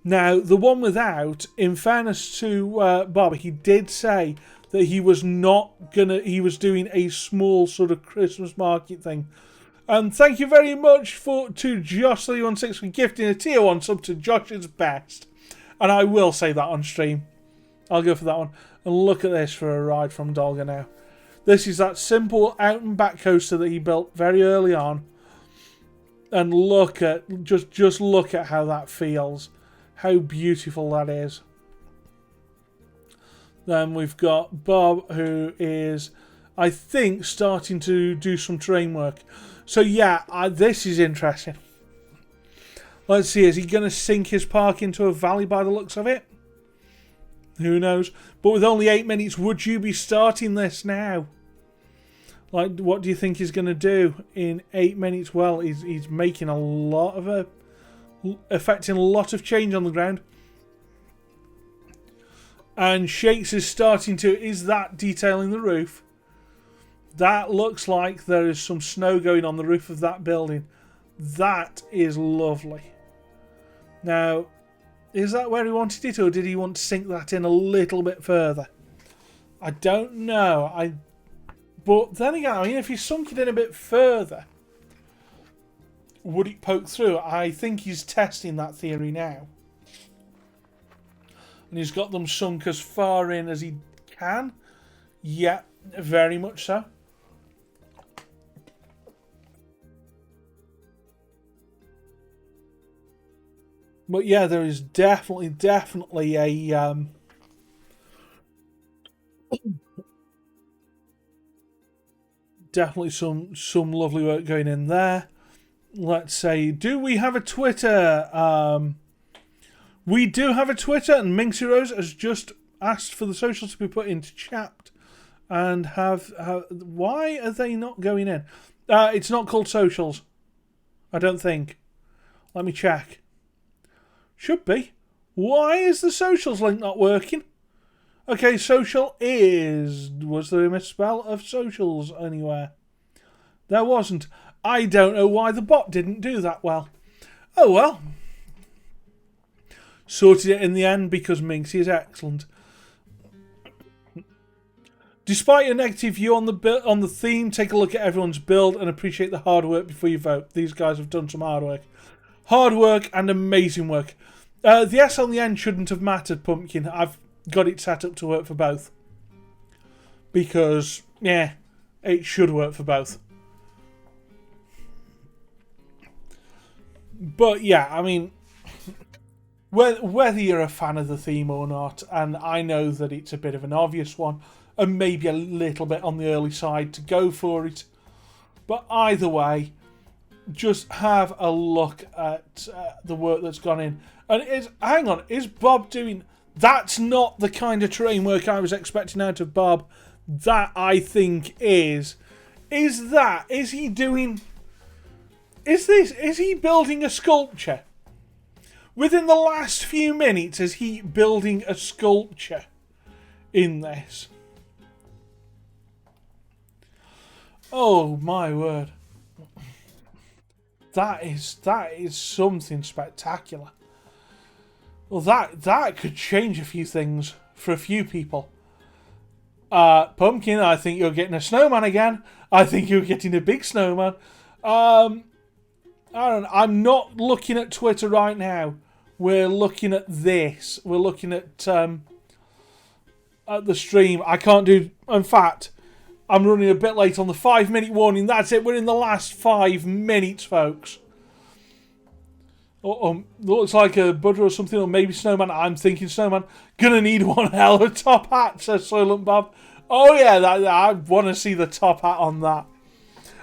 Now, the one without, in fairness to Bob, he did say that he was he was doing a small sort of Christmas market thing. And thank you very much to Josh316 for gifting a tier 1 sub to Josh's best. And I will say that on stream. I'll go for that one. And look at this for a ride from Dolga now. This is that simple out and back coaster that he built very early on. And look at just look at how that feels. How beautiful that is. Then we've got Bob, who is, I think, starting to do some terrain work. So yeah, this is interesting. Let's see, is he going to sink his park into a valley by the looks of it? Who knows? But with only 8 minutes, would you be starting this now? Like, what do you think he's going to do in 8 minutes? Well, he's making a lot of affecting a lot of change on the ground. And Shakes is starting to... Is that detailing the roof? That looks like there is some snow going on the roof of that building. That is lovely. Now, is that where he wanted it, or did he want to sink that in a little bit further? I don't know. But then again, I mean, if he sunk it in a bit further, would it poke through? I think he's testing that theory now. And he's got them sunk as far in as he can. Yeah, very much so. But yeah, there is definitely a definitely some lovely work going in there. Let's say, do we have a Twitter? We do have a Twitter, and Minxie Rose has just asked for the socials to be put into chat. And why are they not going in? It's not called socials, I don't think. Let me check. Should be. Why is the socials link not working? Okay, social is... Was there a misspell of socials anywhere? There wasn't. I don't know why the bot didn't do that well. Oh well. Sorted it in the end because Minxie is excellent. Despite a negative view on the theme, take a look at everyone's build and appreciate the hard work before you vote. These guys have done some hard work. Hard work and amazing work. The S on the end shouldn't have mattered, Pumpkin. I've got it set up to work for both. Because, yeah, it should work for both. But, yeah, I mean, whether you're a fan of the theme or not, and I know that it's a bit of an obvious one, and maybe a little bit on the early side to go for it, but either way, just have a look at the work that's gone in. And hang on, is Bob doing... That's not the kind of terrain work I was expecting out of Bob. That, I think, is... Is he doing... Is he building a sculpture? Within the last few minutes, is he building a sculpture in this? Oh, my word. That is something spectacular. Well, that could change a few things for a few people. Pumpkin, I think you're getting a snowman again. I think you're getting a big snowman. I don't know. I'm not looking at Twitter right now. We're looking at this. We're looking at the stream. I can't do... In fact, I'm running a bit late on the 5-minute warning. That's it. We're in the last 5 minutes, folks. Looks like a butter or something, or maybe snowman. I'm thinking snowman. Gonna need one hell of a top hat, says Soylent Bob. Oh yeah, I want to see the top hat on that.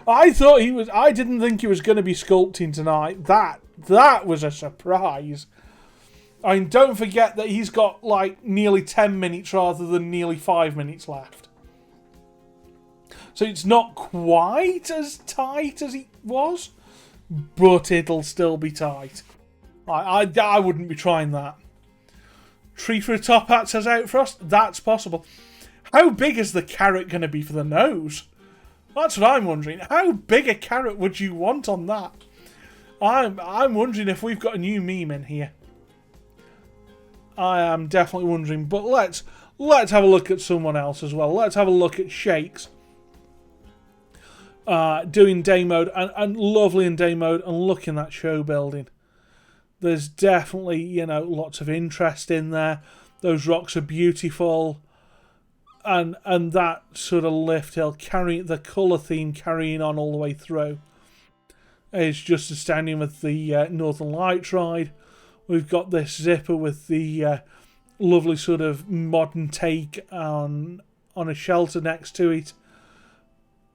I didn't think he was going to be sculpting tonight. That was a surprise. I mean, don't forget that he's got like nearly 10 minutes rather than nearly 5 minutes left. So it's not quite as tight as it was, but it'll still be tight. I wouldn't be trying that. Tree for a top hat, says Outfrost. That's possible. How big is the carrot going to be for the nose? That's what I'm wondering. How big a carrot would you want on that? I'm wondering if we've got a new meme in here. I am definitely wondering. But let's have a look at someone else as well. Let's have a look at Shakes. Doing day mode and lovely in day mode and looking at that show building. There's definitely, lots of interest in there. Those rocks are beautiful. and that sort of lift hill carrying the colour theme carrying on all the way through. It's just standing with the Northern Lights ride. We've got this zipper with the lovely sort of modern take on a shelter next to it.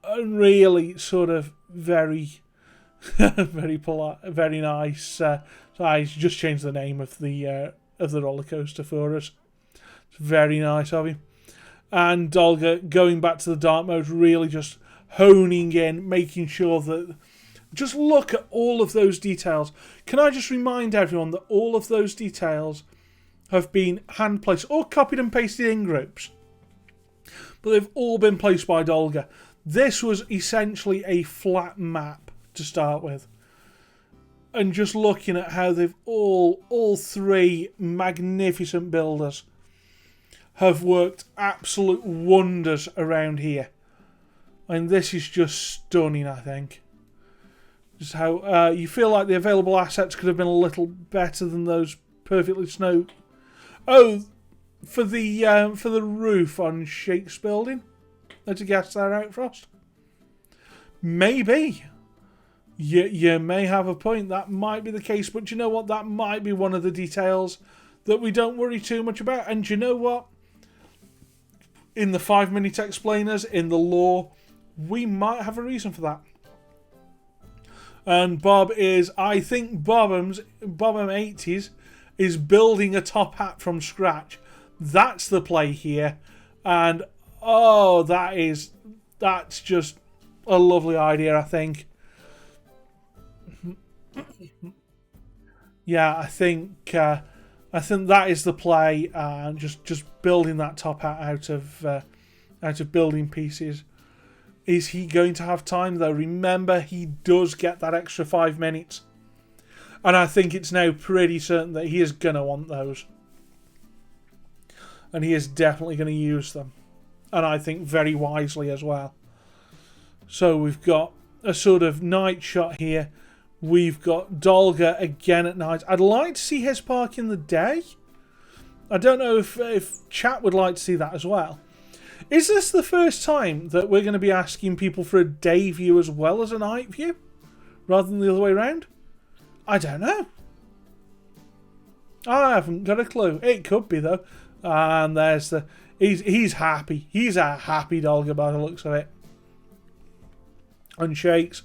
And really sort of very, very polite, very nice. So I just changed the name of the roller coaster for us. It's very nice of him. And Dolga going back to the dark mode, really just honing in, making sure that. Just look at all of those details. Can I just remind everyone that all of those details have been hand placed or copied and pasted in groups, but they've all been placed by Dolga. This was essentially a flat map to start with. And just looking at how they've all three magnificent builders have worked absolute wonders around here. And this is just stunning, I think. Just how you feel like the available assets could have been a little better than those perfectly snowed. Oh, for the roof on Shake's building. Let's guess there, Outfrost. Maybe. You may have a point. That might be the case. But you know what? That might be one of the details that we don't worry too much about. And you know what? In the 5-minute explainers, in the lore, we might have a reason for that. And Bob is, I think Bobham80s is building a top hat from scratch. That's the play here. And oh, that's just a lovely idea, I think. Yeah, I think that is the play. Just building that top hat out of building pieces. Is he going to have time though? Remember, he does get that extra 5 minutes. And I think it's now pretty certain that he is going to want those. And he is definitely going to use them. And I think very wisely as well. So we've got a sort of night shot here. We've got Dolga again at night. I'd like to see his park in the day. I don't know if chat would like to see that as well. Is this the first time that we're going to be asking people for a day view as well as a night view? Rather than the other way around? I don't know. I haven't got a clue. It could be though. And there's the... He's happy. He's a happy Dolga by the looks of it. And Shakes,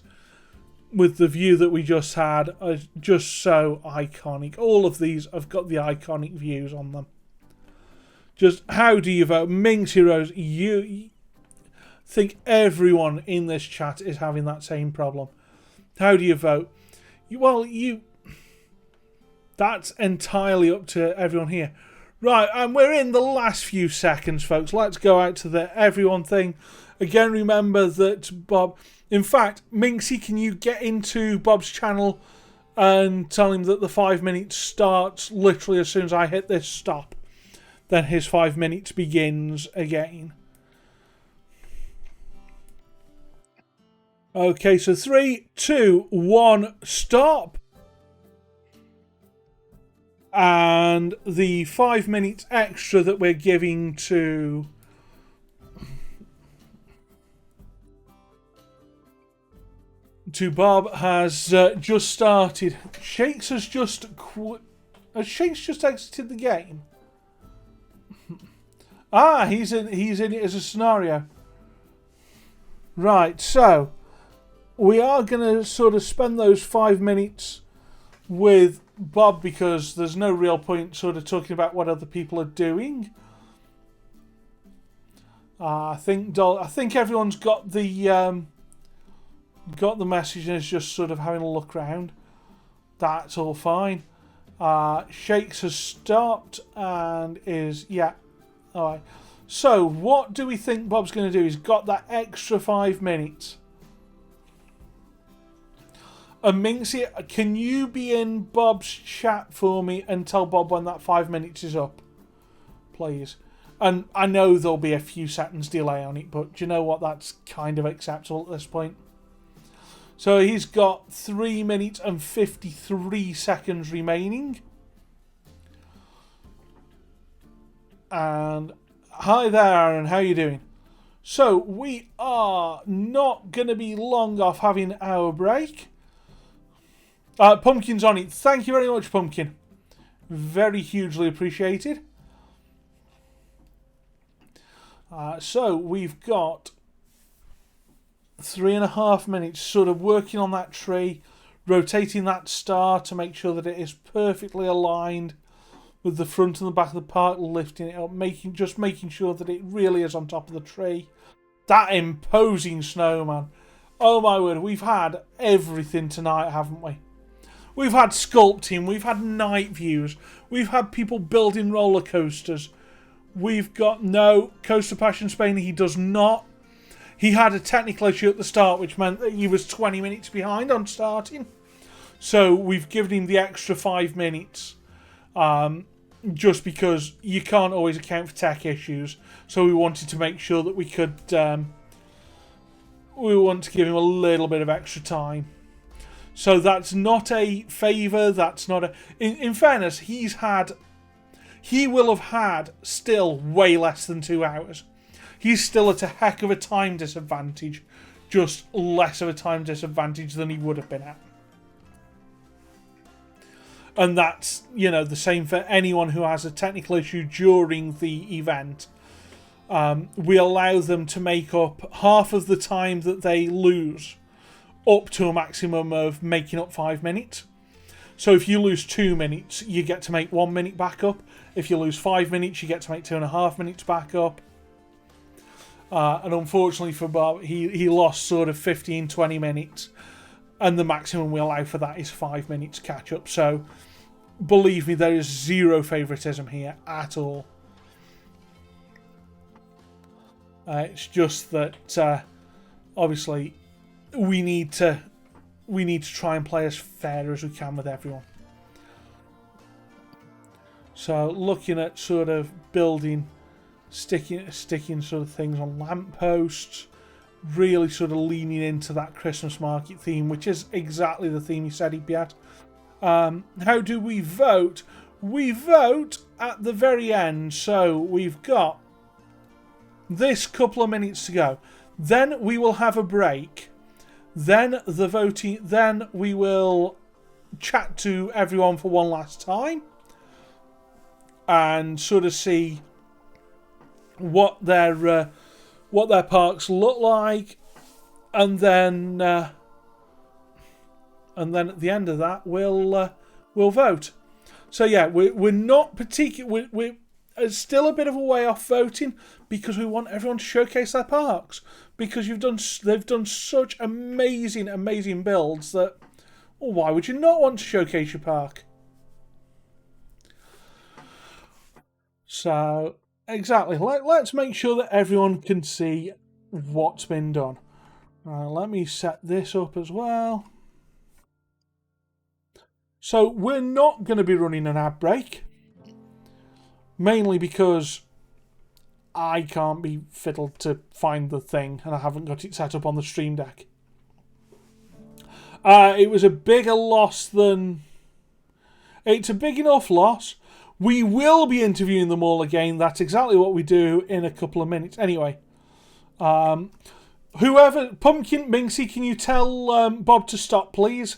with the view that we just had, are just so iconic. All of these have got the iconic views on them. Just how do you vote? Minx Heroes, you think everyone in this chat is having that same problem. How do you vote? That's entirely up to everyone here. Right, and we're in the last few seconds, folks. Let's go out to the everyone thing. Again, remember that Bob... In fact, Minxie, can you get into Bob's channel and tell him that the 5 minutes starts literally as soon as I hit this stop? Then his 5 minutes begins again. Okay, so 3, 2, 1, stop. And the 5 minutes extra that we're giving to Bob has just started. Shakes has just has Shakes just exited the game? He's in it as a scenario. Right, so we are going to sort of spend those 5 minutes with Bob because there's no real point sort of talking about what other people are doing. I think everyone's got the message and is just sort of having a look around. That's all fine. Shakes has stopped and is alright. So what do we think Bob's going to do? He's got that extra 5 minutes. And Minxie, can you be in Bob's chat for me and tell Bob when that 5 minutes is up? Please. And I know there'll be a few seconds delay on it, but do you know what? That's kind of acceptable at this point. So he's got 3 minutes and 53 seconds remaining. And Hi there, Aaron. How are you doing? So, we are not going to be long off having our break. Pumpkin's on it. Thank you very much, Pumpkin. Very hugely appreciated. So, we've got 3.5 minutes sort of working on that tree, rotating that star to make sure that it is perfectly aligned with the front and the back of the park, lifting it up, making sure that it really is on top of the tree. That imposing snowman. Oh my word, we've had everything tonight, haven't we? We've had sculpting, we've had night views, we've had people building roller coasters. We've got no Coaster Passion Spain, he does not. He had a technical issue at the start, which meant that he was 20 minutes behind on starting. So we've given him the extra 5 minutes. Just because you can't always account for tech issues. So we wanted to make sure that we could... we want to give him a little bit of extra time. So that's not a favour, that's not a... In fairness, he will have had still way less than 2 hours. He's still at a heck of a time disadvantage. Just less of a time disadvantage than he would have been at. And that's, the same for anyone who has a technical issue during the event. We allow them to make up half of the time that they lose, up to a maximum of making up 5 minutes. So if you lose 2 minutes, you get to make 1 minute back up. If you lose 5 minutes, you get to make 2.5 minutes back up. And unfortunately for Bob, he lost sort of 15, 20 minutes. And the maximum we allow for that is 5 minutes catch up. So, believe me, there is zero favouritism here at all. It's just that, obviously, we need to try and play as fair as we can with everyone. So, looking at sort of building, sticking sort of things on lampposts. Really sort of leaning into that Christmas market theme, which is exactly the theme he said he'd be at. How do we vote? We vote at the very end, so we've got this couple of minutes to go. Then we will have a break. Then the voting. Then we will chat to everyone for one last time and sort of see what their parks look like, and then at the end of that we'll vote. So yeah, we're not particular. We're still a bit of a way off voting because we want everyone to showcase their parks, because they've done such amazing builds that, well, why would you not want to showcase your park? So exactly, let's make sure that everyone can see what's been done. Let me set this up as well. So we're not going to be running an ad break, mainly because I can't be fiddled to find the thing and I haven't got it set up on the Stream Deck. It was a bigger loss than... It's a big enough loss. We will be interviewing them all again. That's exactly what we do in a couple of minutes. Anyway, whoever... Pumpkin, Minxie, can you tell Bob to stop, please?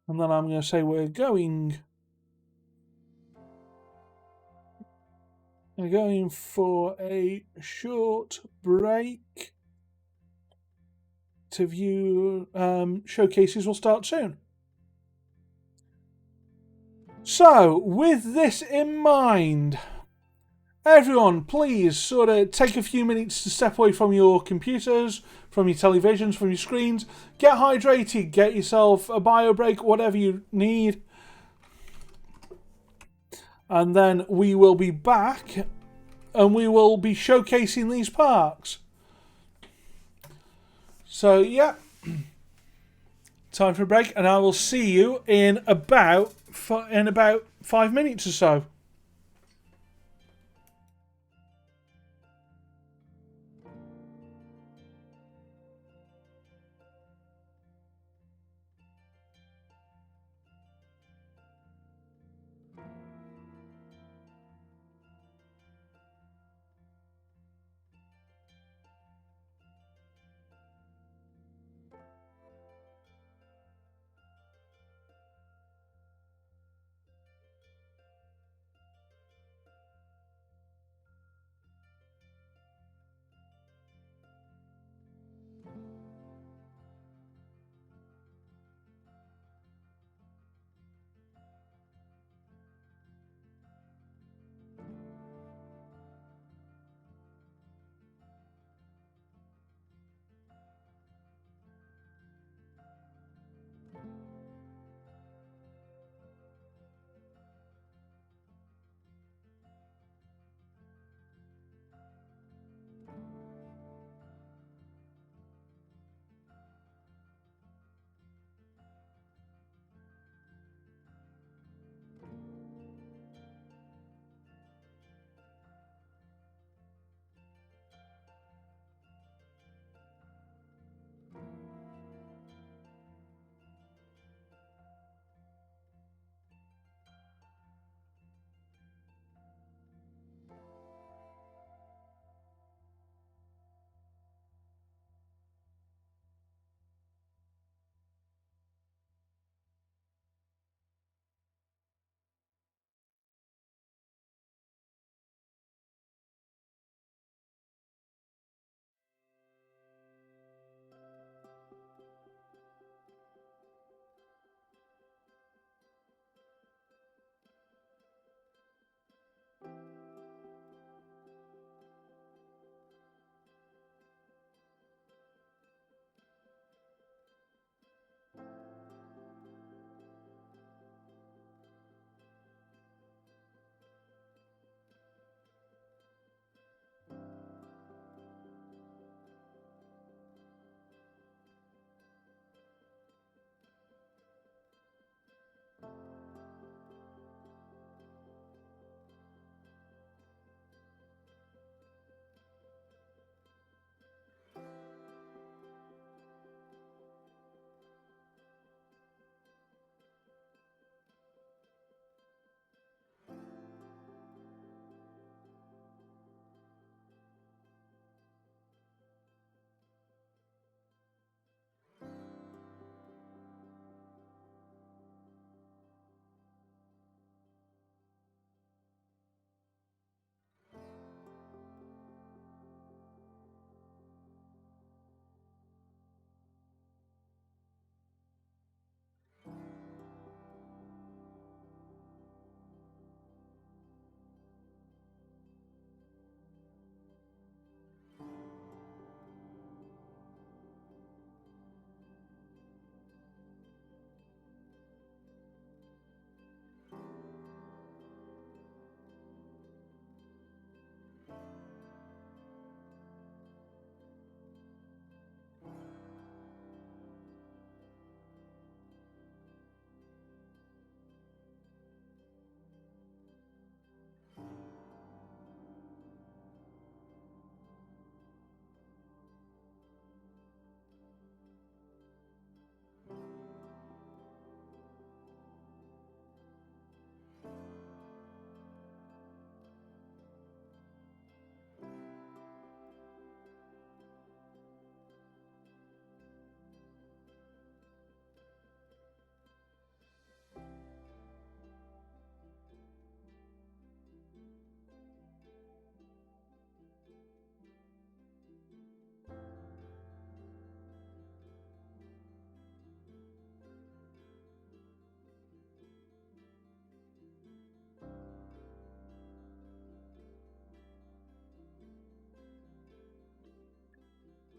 And then I'm going to say we're going for a short break to view showcases will start soon. So, with this in mind, everyone, please sort of take a few minutes to step away from your computers, from your televisions, from your screens. Get hydrated, get yourself a bio break, whatever you need. And then we will be back and we will be showcasing these parks. So, yeah. Time for a break, and I will see you in about 5 minutes or so.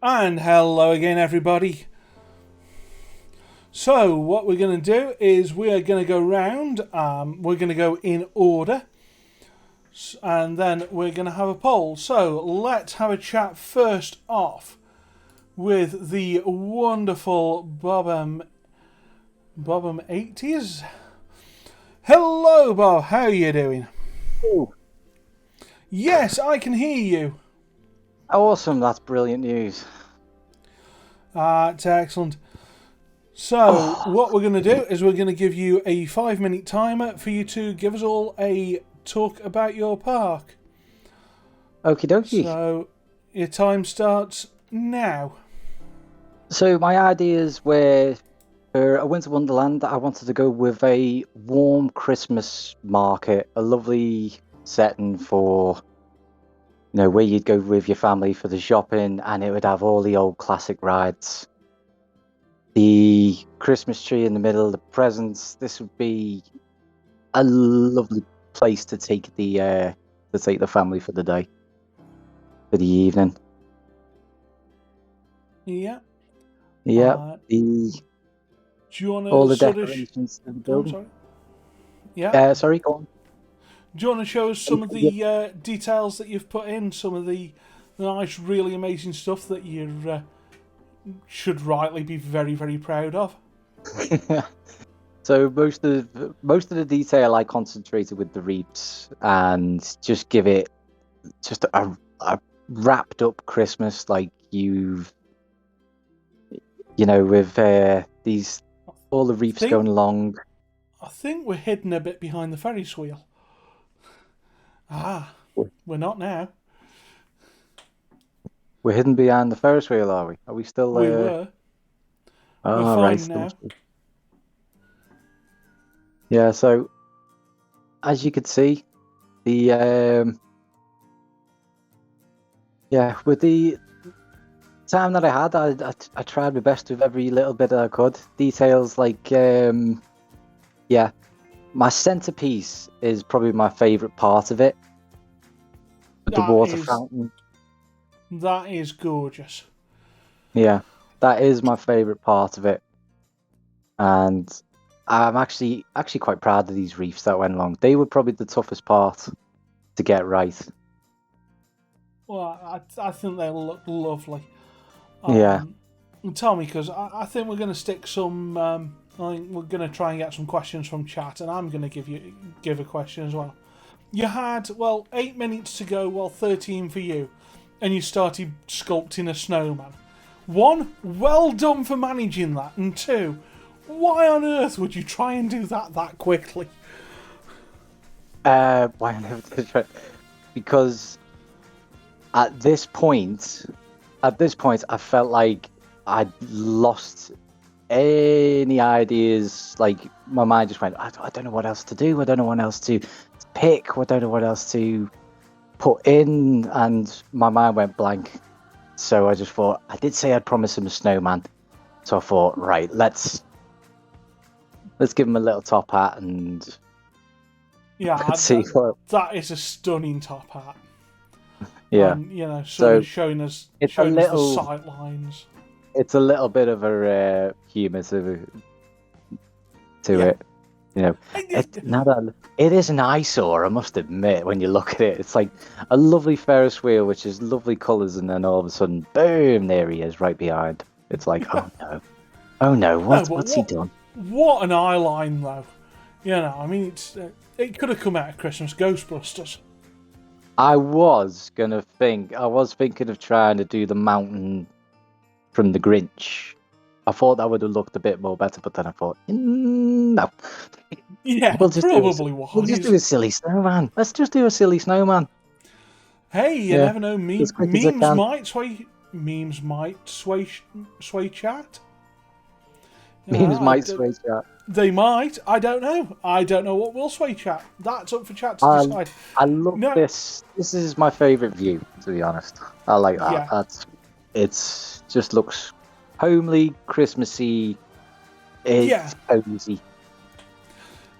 And hello again, everybody. So, what we're going to do is we're going to go round. We're going to go in order. And then we're going to have a poll. So, let's have a chat first off with the wonderful Bob 80s. Hello, Bob. How are you doing? Oh, Yes, I can hear you. awesome. That's brilliant news. It's excellent. So, what we're going to do is we're going to give you a 5-minute timer for you to give us all a talk about your park. Okie dokie. So, your time starts now. So my ideas were for a winter wonderland. I wanted to go with a warm Christmas market, a lovely setting for, where you'd go with your family for the shopping, and it would have all the old classic rides. The Christmas tree in the middle, the presents. This would be a lovely place to take the family for the day, for the evening. Yeah. Yeah, Do you want to all the sort of decorations to the Go on, building. sorry. Yeah. Sorry, go on. Do you want to show us some of the details that you've put in? Some of the nice, really amazing stuff that you should rightly be very, very proud of. So most of the detail I concentrated with the reaps and just give it just a wrapped up Christmas, like with these all the reaps going along. I think we're hidden a bit behind the Ferris wheel. We're not now. We're hidden behind the Ferris wheel, are we? Are we still? We were. Oh, We're right. fine now. Yeah. So, as you could see, the with the time that I had, I tried my best with every little bit that I could. Details like, my centerpiece is probably my favorite part of it. The water fountain. That is gorgeous. Yeah, that is my favorite part of it, and I'm actually quite proud of these reefs that went along. They were probably the toughest part to get right. Well, I think they look lovely. Yeah. Tell me, because I think we're going to stick some. I think we're going to try and get some questions from chat, and I'm going to give a question as well. You had 8 minutes to go, 13 for you, and you started sculpting a snowman. 1, well done for managing that, and 2, why on earth would you try and do that quickly? Why on earth did I try? Because at this point, I felt like I'd lost any ideas. Like my mind just went, I don't know what else to do. I don't know what else to pick. I don't know what else to put in, and my mind went blank. So I just thought, I did say I'd promise him a snowman. So I thought, right, let's give him a little top hat and let's see what. That is a stunning top hat. Yeah. And, so showing us the sight lines. It's a little bit of a humour to it. It is an eyesore, I must admit, when you look at it. It's like a lovely Ferris wheel, which is lovely colours, and then all of a sudden, boom, there he is, right behind. It's like, oh no, what's he done? What an eye line, though. It could have come out of Christmas Ghostbusters. I was thinking of trying to do the mountain from the Grinch. I thought that would have looked a bit more better, but then I thought, no. Yeah, We'll just do a silly snowman. Let's just do a silly snowman. Hey, you never know. Memes might sway chat. Memes might sway chat. They might. I don't know. I don't know what will sway chat. That's up for chat to decide. I love this. This is my favourite view, to be honest. I like that. Yeah. It's just looks homely, Christmassy. It's cozy.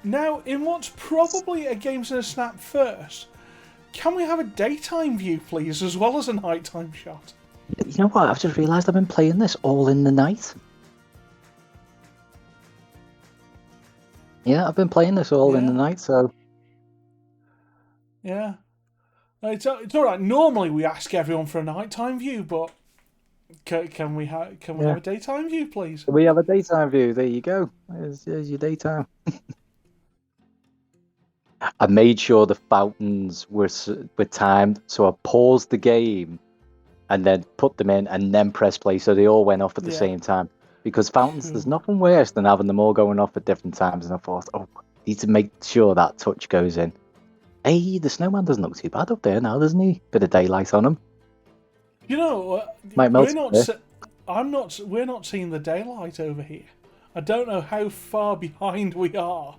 Now, in what's probably a Games in a Snap first, can we have a daytime view, please, as well as a nighttime shot? You know what? I've just realised I've been playing this all in the night. Yeah, I've been playing this all in the Yeah. night, so... Yeah. It's all right. Normally we ask everyone for a nighttime view, but can we have a daytime view, please? We have a daytime view. There you go. There's your daytime. I made sure the fountains were timed, so I paused the game and then put them in and then press play, so they all went off at the Yeah. same time. Because fountains, there's Cool. nothing worse than having them all going off at different times. And I thought, oh, I need to make sure that touch goes in. Hey, the snowman doesn't look too bad up there now, doesn't he? Bit of daylight on him. You know, Might melt we're not. a bit. We're not seeing the daylight over here. I don't know how far behind we are.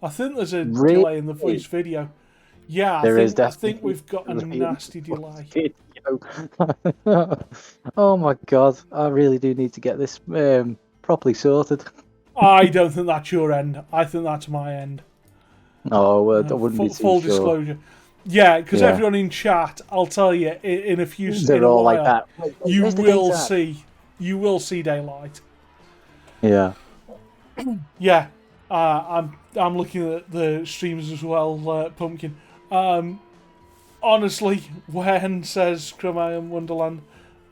I think there's a delay in the voice video. Yeah, There I is think we've got a definitely nasty delay. Oh my god, I really do need to get this properly sorted. I don't think that's your end. I think that's my end. Oh, well, I wouldn't be too Full sure. disclosure. Yeah, because Yeah. everyone in chat, I'll tell you, in a few They're in a all while, like that. you Where's the will daytime? see daylight. Yeah. Yeah, I'm looking at the streams as well, Pumpkin. Honestly, when says Crumay and Wonderland,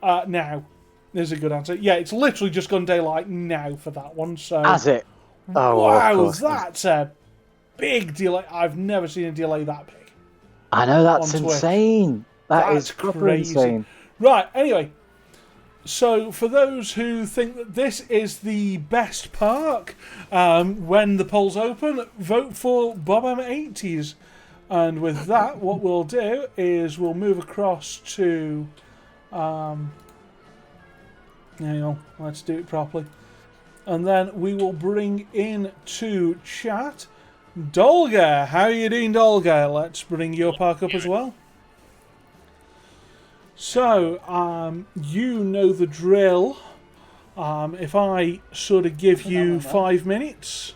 now is a good answer. Yeah, it's literally just gone daylight now for that one. So Has it? Oh, well, of wow, course. that's a big delay. I've never seen a delay that big. I know, that's on Twitch. insane. That's That's proper crazy. insane. Right, anyway. So, for those who think that this is the best park, when the polls open, vote for Bob M80s. And with that, what we'll do is we'll move across to... hang on, let's do it properly. And then we will bring in to chat Dolga. How are you doing, Dolga? Let's bring your park up as well. So, you know the drill. If I sort of give you 5 minutes,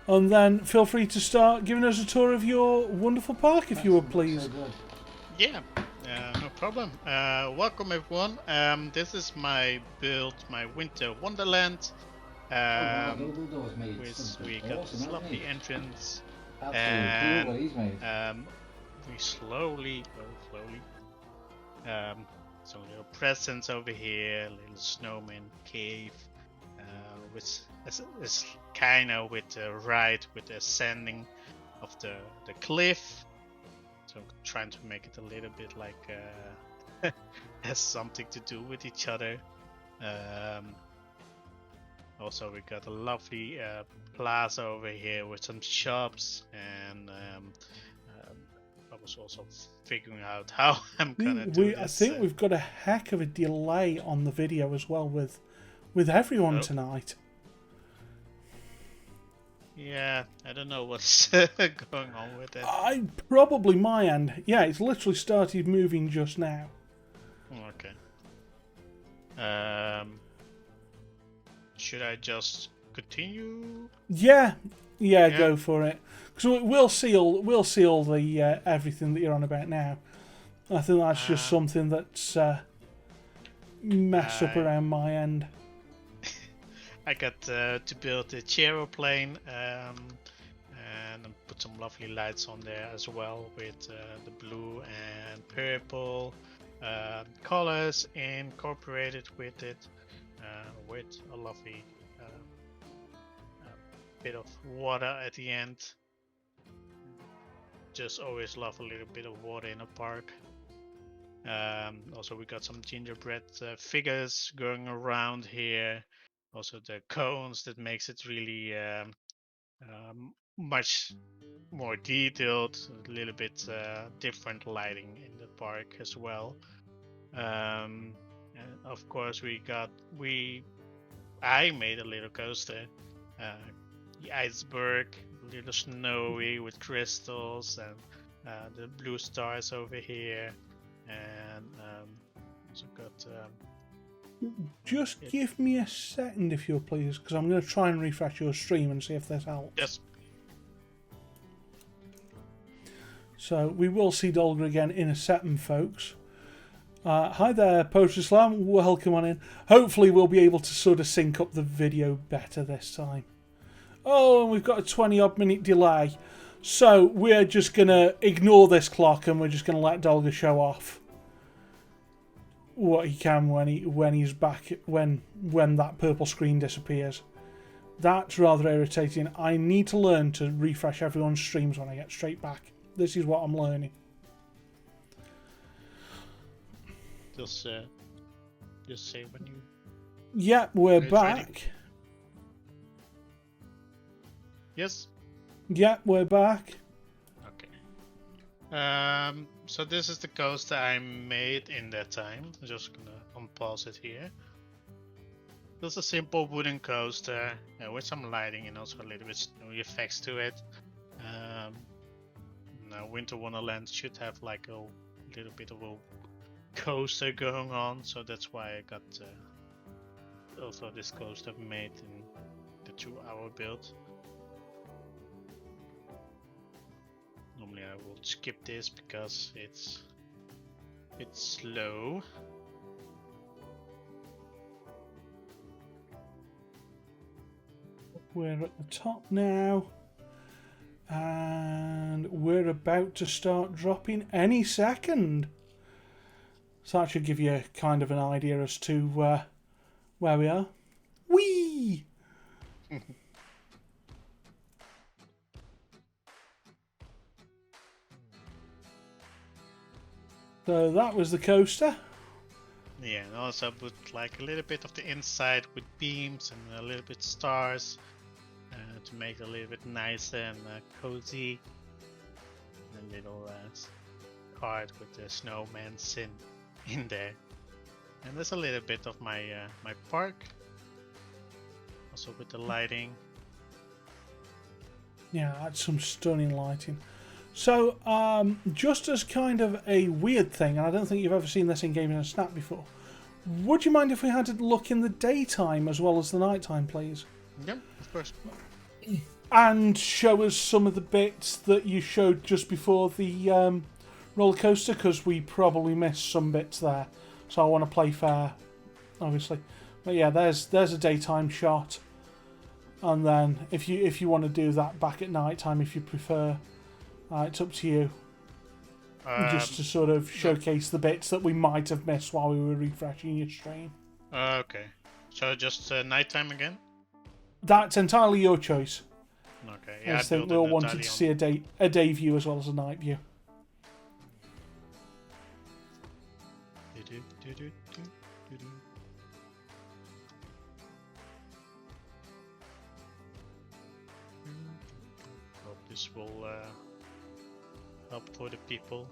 and then feel free to start giving us a tour of your wonderful park, if you would please. Yeah, no problem. Welcome everyone. This is my build, my winter wonderland. We got this lovely entrance, and we slowly, some little presents over here, little snowman cave, with it's kind of with the ride with the ascending of the cliff. So I'm trying to make it a little bit like has something to do with each other. Also, we got a lovely plaza over here with some shops, and I was also figuring out how I'm gonna do this. I think we've got a heck of a delay on the video as well with everyone tonight. Yeah, I don't know what's going on with it. Probably my end. Yeah, it's literally started moving just now. Okay. Should I just continue? Yeah, go for it. Because we'll see all the everything that you're on about now. I think that's just something that's messed up around my end. I got to build a aeroplane and put some lovely lights on there as well with the blue and purple colors incorporated with it, with a lovely bit of water at the end. Just always love a little bit of water in a park. Also we got some gingerbread figures going around here. Also the cones that makes it really much more detailed, a little bit different lighting in the park as well. And of course I made a little coaster, the iceberg, a little snowy with crystals, and the blue stars over here, and also got Just give me a second if you'll please, because I'm going to try and refresh your stream and see if this helps. yes. So we will see Dolga again in a second, folks. Hi there, Post Islam. Welcome on in. Hopefully we'll be able to sort of sync up the video better this time. Oh, and we've got a 20-odd minute delay. So we're just going to ignore this clock and we're just going to let Dolga show off what he can when he's back, when that purple screen disappears. That's rather irritating. I need to learn to refresh everyone's streams when I get straight back. This is what I'm learning. Just say when you. Yeah, we're It's back. ready. Yes. Yeah, we're back. Okay. So this is the coaster I made in that time. I'm just gonna unpause it here. Just a simple wooden coaster with some lighting and also a little bit snowy effects to it. Now Winter Wonderland should have like a little bit of a coaster going on, so that's why I got also this coaster made in the 2-hour build. Normally I will skip this because it's slow. We're at the top now. And we're about to start dropping any second. So that should give you kind of an idea as to where we are. Whee! So that was the coaster. Yeah, and also put like a little bit of the inside with beams and a little bit stars to make it a little bit nicer and cozy. And a little card with the snowman in there. And there's a little bit of my my park, also with the lighting. Yeah, that's some stunning lighting. So, just as kind of a weird thing, and I don't think you've ever seen this in Gaming and Snap before, would you mind if we had to look in the daytime as well as the nighttime, please? Yeah, of course. And show us some of the bits that you showed just before the roller coaster, because we probably missed some bits there. So I want to play fair, obviously. But yeah, there's a daytime shot, and then if you want to do that back at night time, if you prefer, it's up to you. Just to sort of showcase the bits that we might have missed while we were refreshing your stream. Okay, so just nighttime again. That's entirely your choice. Okay, I yeah. just think we all wanted to see a day view as well as a night view. Hope this will help for the people.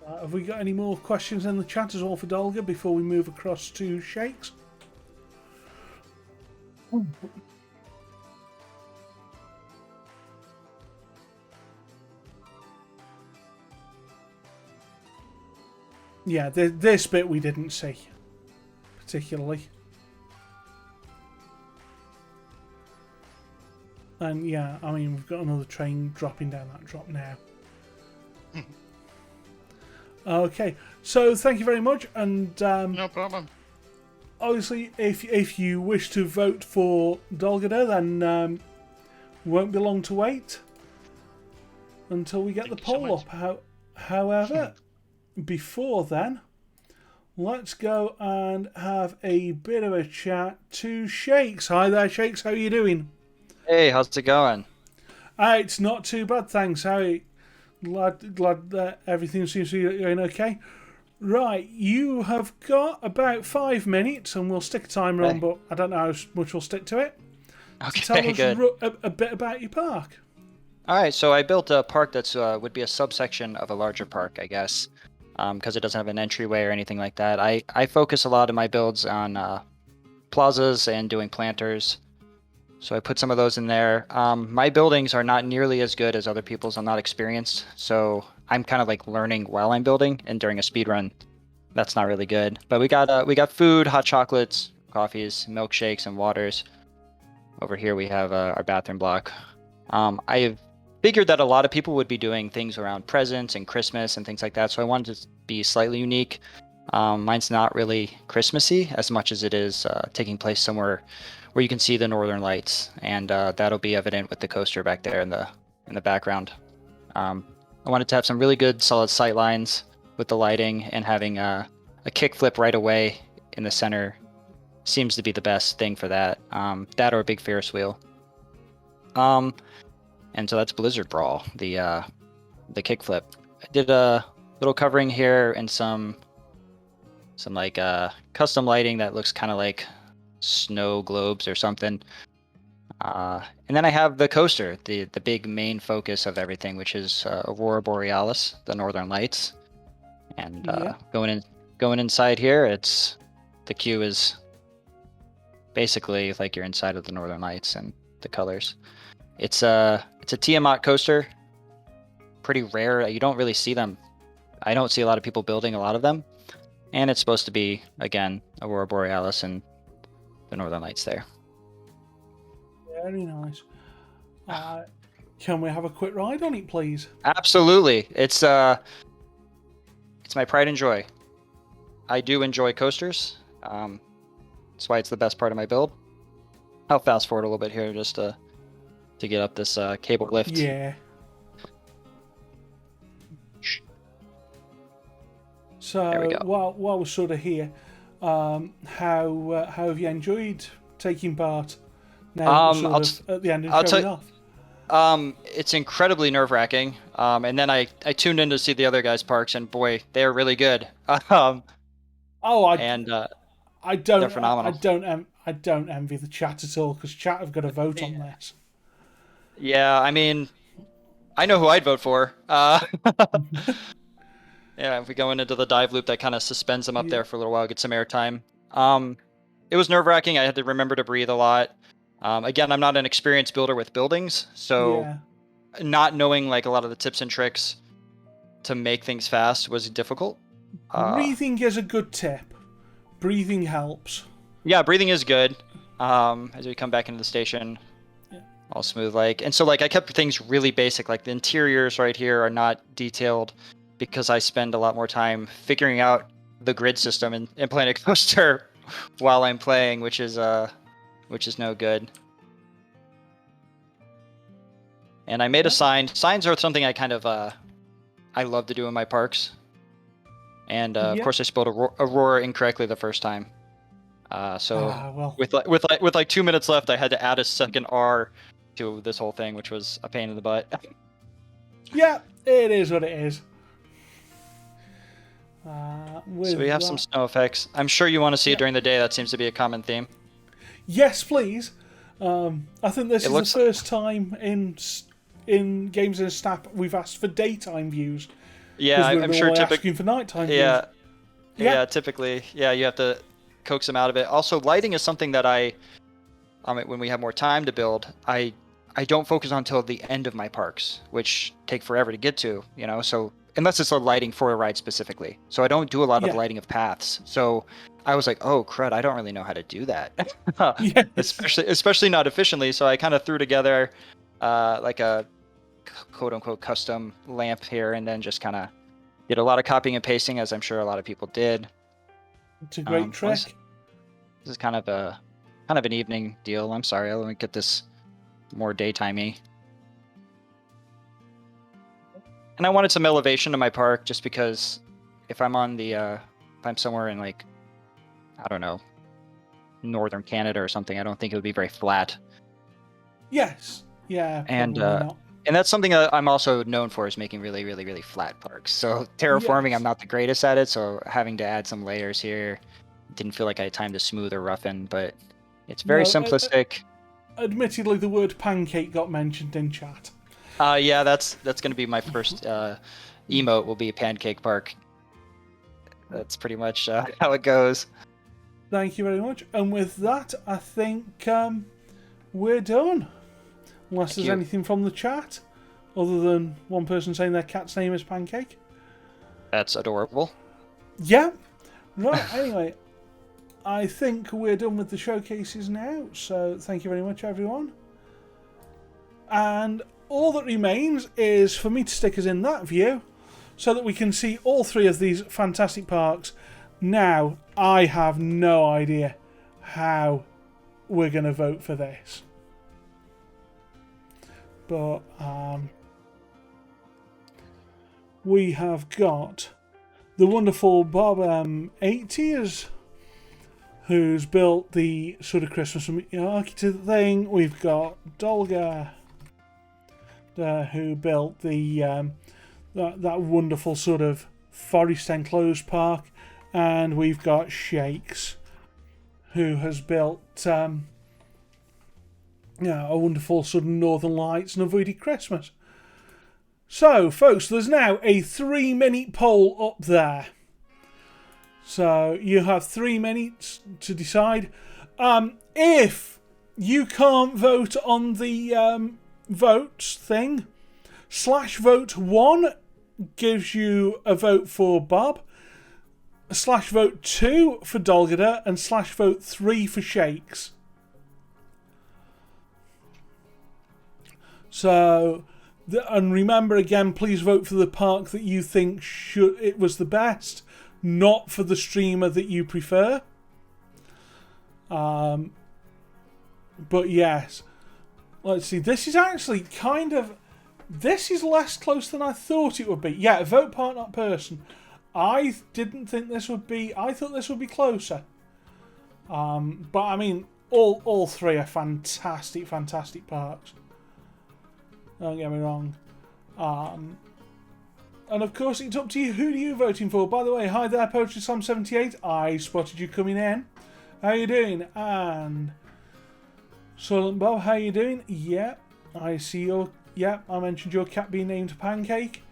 Have we got any more questions in the chat as well for Dolga before we move across to Shakes? Yeah, this bit we didn't see particularly. And yeah, I mean, we've got another train dropping down that drop now. Okay, so thank you very much, and No problem. obviously, if you wish to vote for Dolgada, then won't be long to wait until we get Thank the you so poll much. up. However, before then, let's go and have a bit of a chat to Shakes. Hi there, Shakes. How are you doing? Hey, how's it going? It's not too bad, thanks. How are you? Glad that everything seems to be going okay. Right, you have got about 5 minutes, and we'll stick a timer on, but I don't know how much we'll stick to it. Okay, Tell us good. a bit about your park. All right, so I built a park that's would be a subsection of a larger park, I guess, because it doesn't have an entryway or anything like that. I focus a lot of my builds on plazas and doing planters, so I put some of those in there. My buildings are not nearly as good as other people's. I'm not experienced, so I'm kind of like learning while I'm building, and during a speed run, that's not really good. But we got food, hot chocolates, coffees, milkshakes, and waters. Over here we have our bathroom block. I've figured that a lot of people would be doing things around presents and Christmas and things like that, so I wanted to be slightly unique. Mine's not really Christmassy as much as it is taking place somewhere where you can see the northern lights, and that'll be evident with the coaster back there in the background. I wanted to have some really good solid sight lines with the lighting, and having a kickflip right away in the center seems to be the best thing for that. That or a big Ferris wheel. And so that's Blizzard Brawl, the kickflip. I did a little covering here and some like custom lighting that looks kind of like snow globes or something. And then I have the coaster, the big main focus of everything, which is Aurora Borealis, the Northern Lights. And going inside here, the queue is basically like you're inside of the Northern Lights and the colors. It's a Tiamat coaster. Pretty rare. You don't really see them. I don't see a lot of people building a lot of them. And it's supposed to be, again, Aurora Borealis and the Northern Lights there. Very nice. Can we have a quick ride on it, please? Absolutely. It's my pride and joy. I do enjoy coasters. That's why it's the best part of my build. I'll fast forward a little bit here just to get up this cable lift. Yeah. So while we're sort of here, how have you enjoyed taking part? Now that we're sort of at the end and showing off. It's incredibly nerve-wracking. And then I tuned in to see the other guys' parks, and boy, they are really good. I don't. They're phenomenal. I don't envy the chat at all, because chat have got a vote on this. Yeah, I mean, I know who I'd vote for. Yeah, if we go into the dive loop, that kind of suspends them up there for a little while, get some airtime. It was nerve-wracking. I had to remember to breathe a lot. Again, I'm not an experienced builder with buildings, so not knowing like a lot of the tips and tricks to make things fast was difficult. Breathing is a good tip. Breathing helps. Yeah, breathing is good. As we come back into the station, all smooth like. And so like I kept things really basic, like the interiors right here are not detailed because I spend a lot more time figuring out the grid system and playing a coaster while I'm playing, which is no good. And I made a sign. Signs are something I kind of I love to do in my parks. And of course I spelled Aurora incorrectly the first time. With like 2 minutes left, I had to add a second R to this whole thing, which was a pain in the butt. Yeah, it is what it is. So we have some snow effects. I'm sure you want to see it during the day. That seems to be a common theme. Yes, please. I think this is the first time in Games in a Snap we've asked for daytime views. Yeah, I'm sure typically for nighttime views. Yeah, typically. Yeah, you have to coax them out of it. Also, lighting is something that when we have more time to build, I don't focus on until the end of my parks, which take forever to get to, so unless it's a lighting for a ride specifically. So I don't do a lot of lighting of paths. So I was like, oh crud, I don't really know how to do that. Especially not efficiently. So I kind of threw together like a quote unquote custom lamp here, and then just kind of did a lot of copying and pasting, as I'm sure a lot of people did. It's a great trick. This is kind of an evening deal. I'm sorry, let me get this more daytimey. And I wanted some elevation to my park, just because if I'm on if I'm somewhere in like, I don't know, northern Canada or something, I don't think it would be very flat. Yes. Yeah. And that's something that I'm also known for, is making really, really, really flat parks. So terraforming, I'm not the greatest at it. So having to add some layers here, didn't feel like I had time to smooth or roughen, but it's very simplistic. Admittedly, the word pancake got mentioned in chat. Yeah, that's going to be my first emote. Will be a pancake park. That's pretty much how it goes. Thank you very much. And with that, I think we're done. Unless there's anything from the chat, other than one person saying their cat's name is Pancake. That's adorable. Yeah. Right, anyway, I think we're done with the showcases now. So thank you very much, everyone. And all that remains is for me to stick us in that view so that we can see all three of these fantastic parks. Now, I have no idea how we're going to vote for this. But we have got the wonderful Bob 80s, who's built the sort of Christmas architect thing. We've got Dolga, who built the that wonderful sort of forest enclosed park, and we've got Shakes, who has built a wonderful sort of Northern Lights and Avoided Christmas. So, folks, there's now a 3-minute poll up there. So you have 3 minutes to decide. If you can't vote on the votes thing, /vote1 gives you a vote for Bob, /vote2 for Dolgada, and /vote3 for Shakes. So, and remember again, please vote for the park that you think it was the best, not for the streamer that you prefer. But yes, let's see. This is actually this is less close than I thought it would be. Yeah, vote part, not person. I didn't think this would be. I thought this would be closer. But I mean, all three are fantastic parks. Don't get me wrong. And of course, it's up to you. Who are you voting for? By the way, hi there, Poetry Slam 78. I spotted you coming in. How you doing? And Silent Bob, how you doing? Yeah, I see your. Yeah, I mentioned your cat being named Pancake.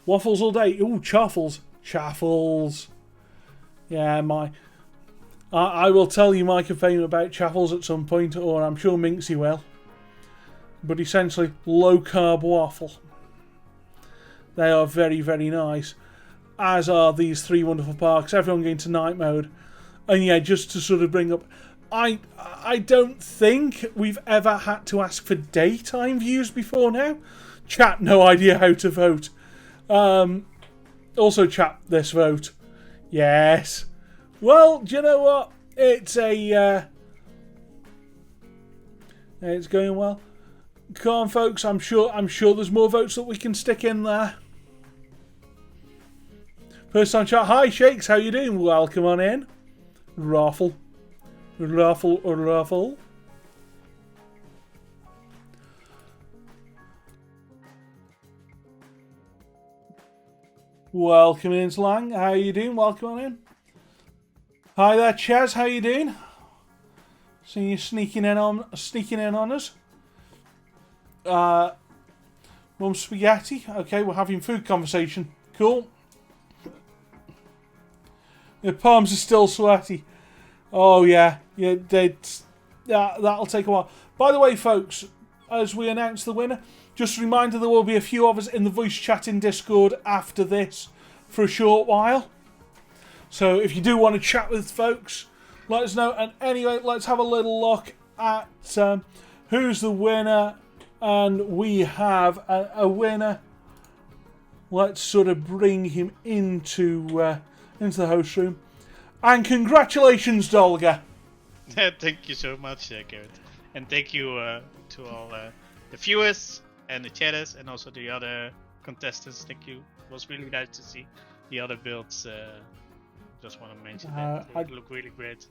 Waffles all day. Ooh, Chaffles. Yeah, I will tell you my fame about Chaffles at some point, or I'm sure Minxie will. But essentially, low-carb waffle. They are very, very nice. As are these three wonderful parks. Everyone going to night mode. And yeah, just to sort of bring up... I don't think we've ever had to ask for daytime views before now. Chat, no idea how to vote. Also, chat, this vote. Yes. Well, do you know what? It's it's going well. Come on, folks. I'm sure there's more votes that we can stick in there. First time chat. Hi, Shakes. How you doing? Welcome on in. Raffle. Welcome in, Slang. How you doing? Welcome on in. Hi there, Chaz. How you doing? Seeing you sneaking in on us. Mum Spaghetti. Okay, we're having food conversation. Cool. Your palms are still sweaty. Oh yeah, that'll take a while. By the way, folks, as we announce the winner, just a reminder there will be a few of us in the voice chat in Discord after this for a short while. So if you do want to chat with folks, let us know. And anyway, let's have a little look at who's the winner. And we have a winner. Let's sort of bring him into the host room. And congratulations, Dolga. Thank you so much, Garrett. And thank you to all the viewers and the chatters and also the other contestants. Thank you. It was really nice to see the other builds. Just want to mention that. They look really great.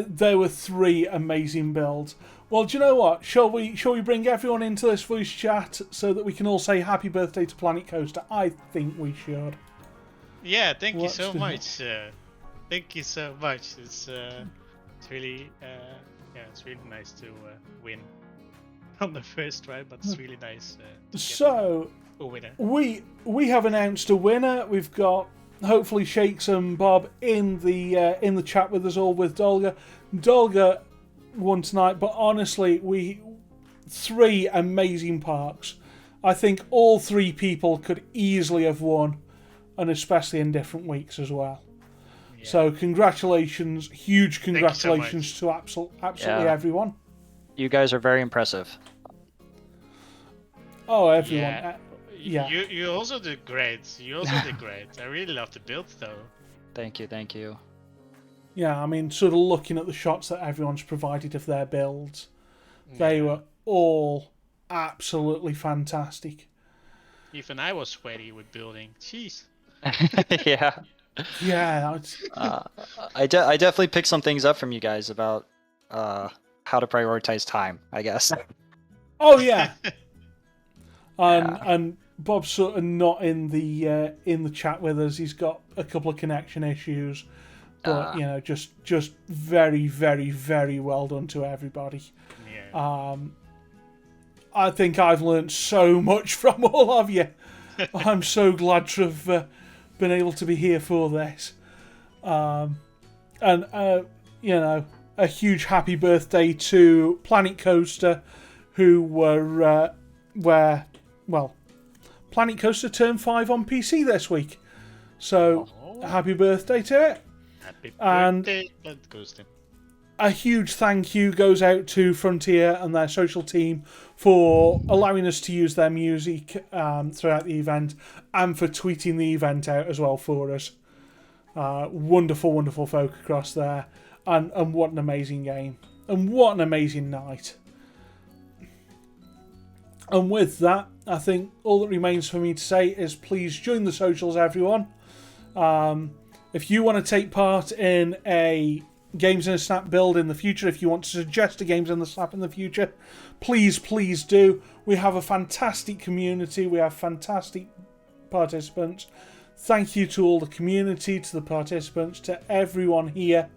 There were 3 amazing builds. Well, do you know what? Shall we bring everyone into this voice chat so that we can all say happy birthday to Planet Coaster? I think we should. Yeah, thank you so much. Thank you so much. It's really it's really nice to win on the first try, but it's really nice. So a winner. We have announced a winner. We've got hopefully Shakes and Bob in the chat with us all with Dolga. Dolga won tonight, but honestly, 3 amazing parks. I think all 3 people could easily have won, and especially in different weeks as well. Yeah. So congratulations, huge congratulations to absolutely everyone. You guys are very impressive. Oh, everyone. Yeah. Yeah. You also did great. You also did great. I really love the build though. Thank you, thank you. Yeah, I mean, sort of looking at the shots that everyone's provided of their builds, they were all absolutely fantastic. Even I was sweaty with building. Jeez. Yeah. Yeah, I definitely picked some things up from you guys about how to prioritize time, I guess. oh yeah. And Bob's sort of not in the chat with us. He's got a couple of connection issues, but you know, just very, very, very well done to everybody. Yeah. I think I've learned so much from all of you. I'm so glad to have been able to be here for this. And you know, a huge happy birthday to Planet Coaster, who Planet Coaster turned 5 on PC this week. So happy birthday to it. Happy and birthday, Planet Coaster. A huge thank you goes out to Frontier and their social team for allowing us to use their music throughout the event, and for tweeting the event out as well for us. Wonderful, wonderful folk across there. And what an amazing game. And what an amazing night. And with that, I think all that remains for me to say is please join the socials, everyone. If you want to take part in a Games in a Snap build in the future, if you want to suggest a Games in the Snap in the future, please do. We have a fantastic community. We have fantastic participants. Thank you to all the community, to the participants, to everyone here,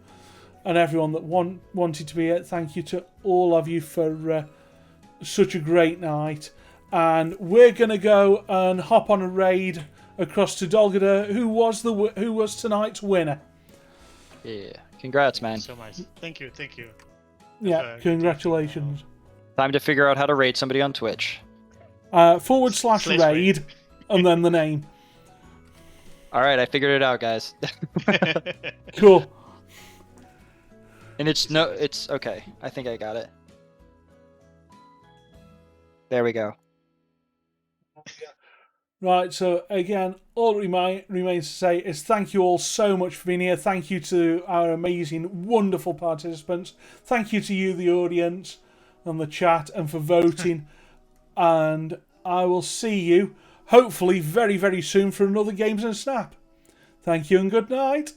and everyone that wanted to be here. Thank you to all of you for such a great night. And we're going to go and hop on a raid across to Dolgada, who was tonight's winner. Yeah. Congrats, man. So much. Thank you. Yeah, congratulations. Time to figure out how to raid somebody on Twitch. /raid and then the name. Alright, I figured it out, guys. Cool. And it's okay. I think I got it. There we go. Right, so again, all that remains to say is thank you all so much for being here. Thank you to our amazing, wonderful participants. Thank you to you, the audience, and the chat, and for voting. And I will see you, hopefully, very, very soon for another Games and Snap. Thank you and good night.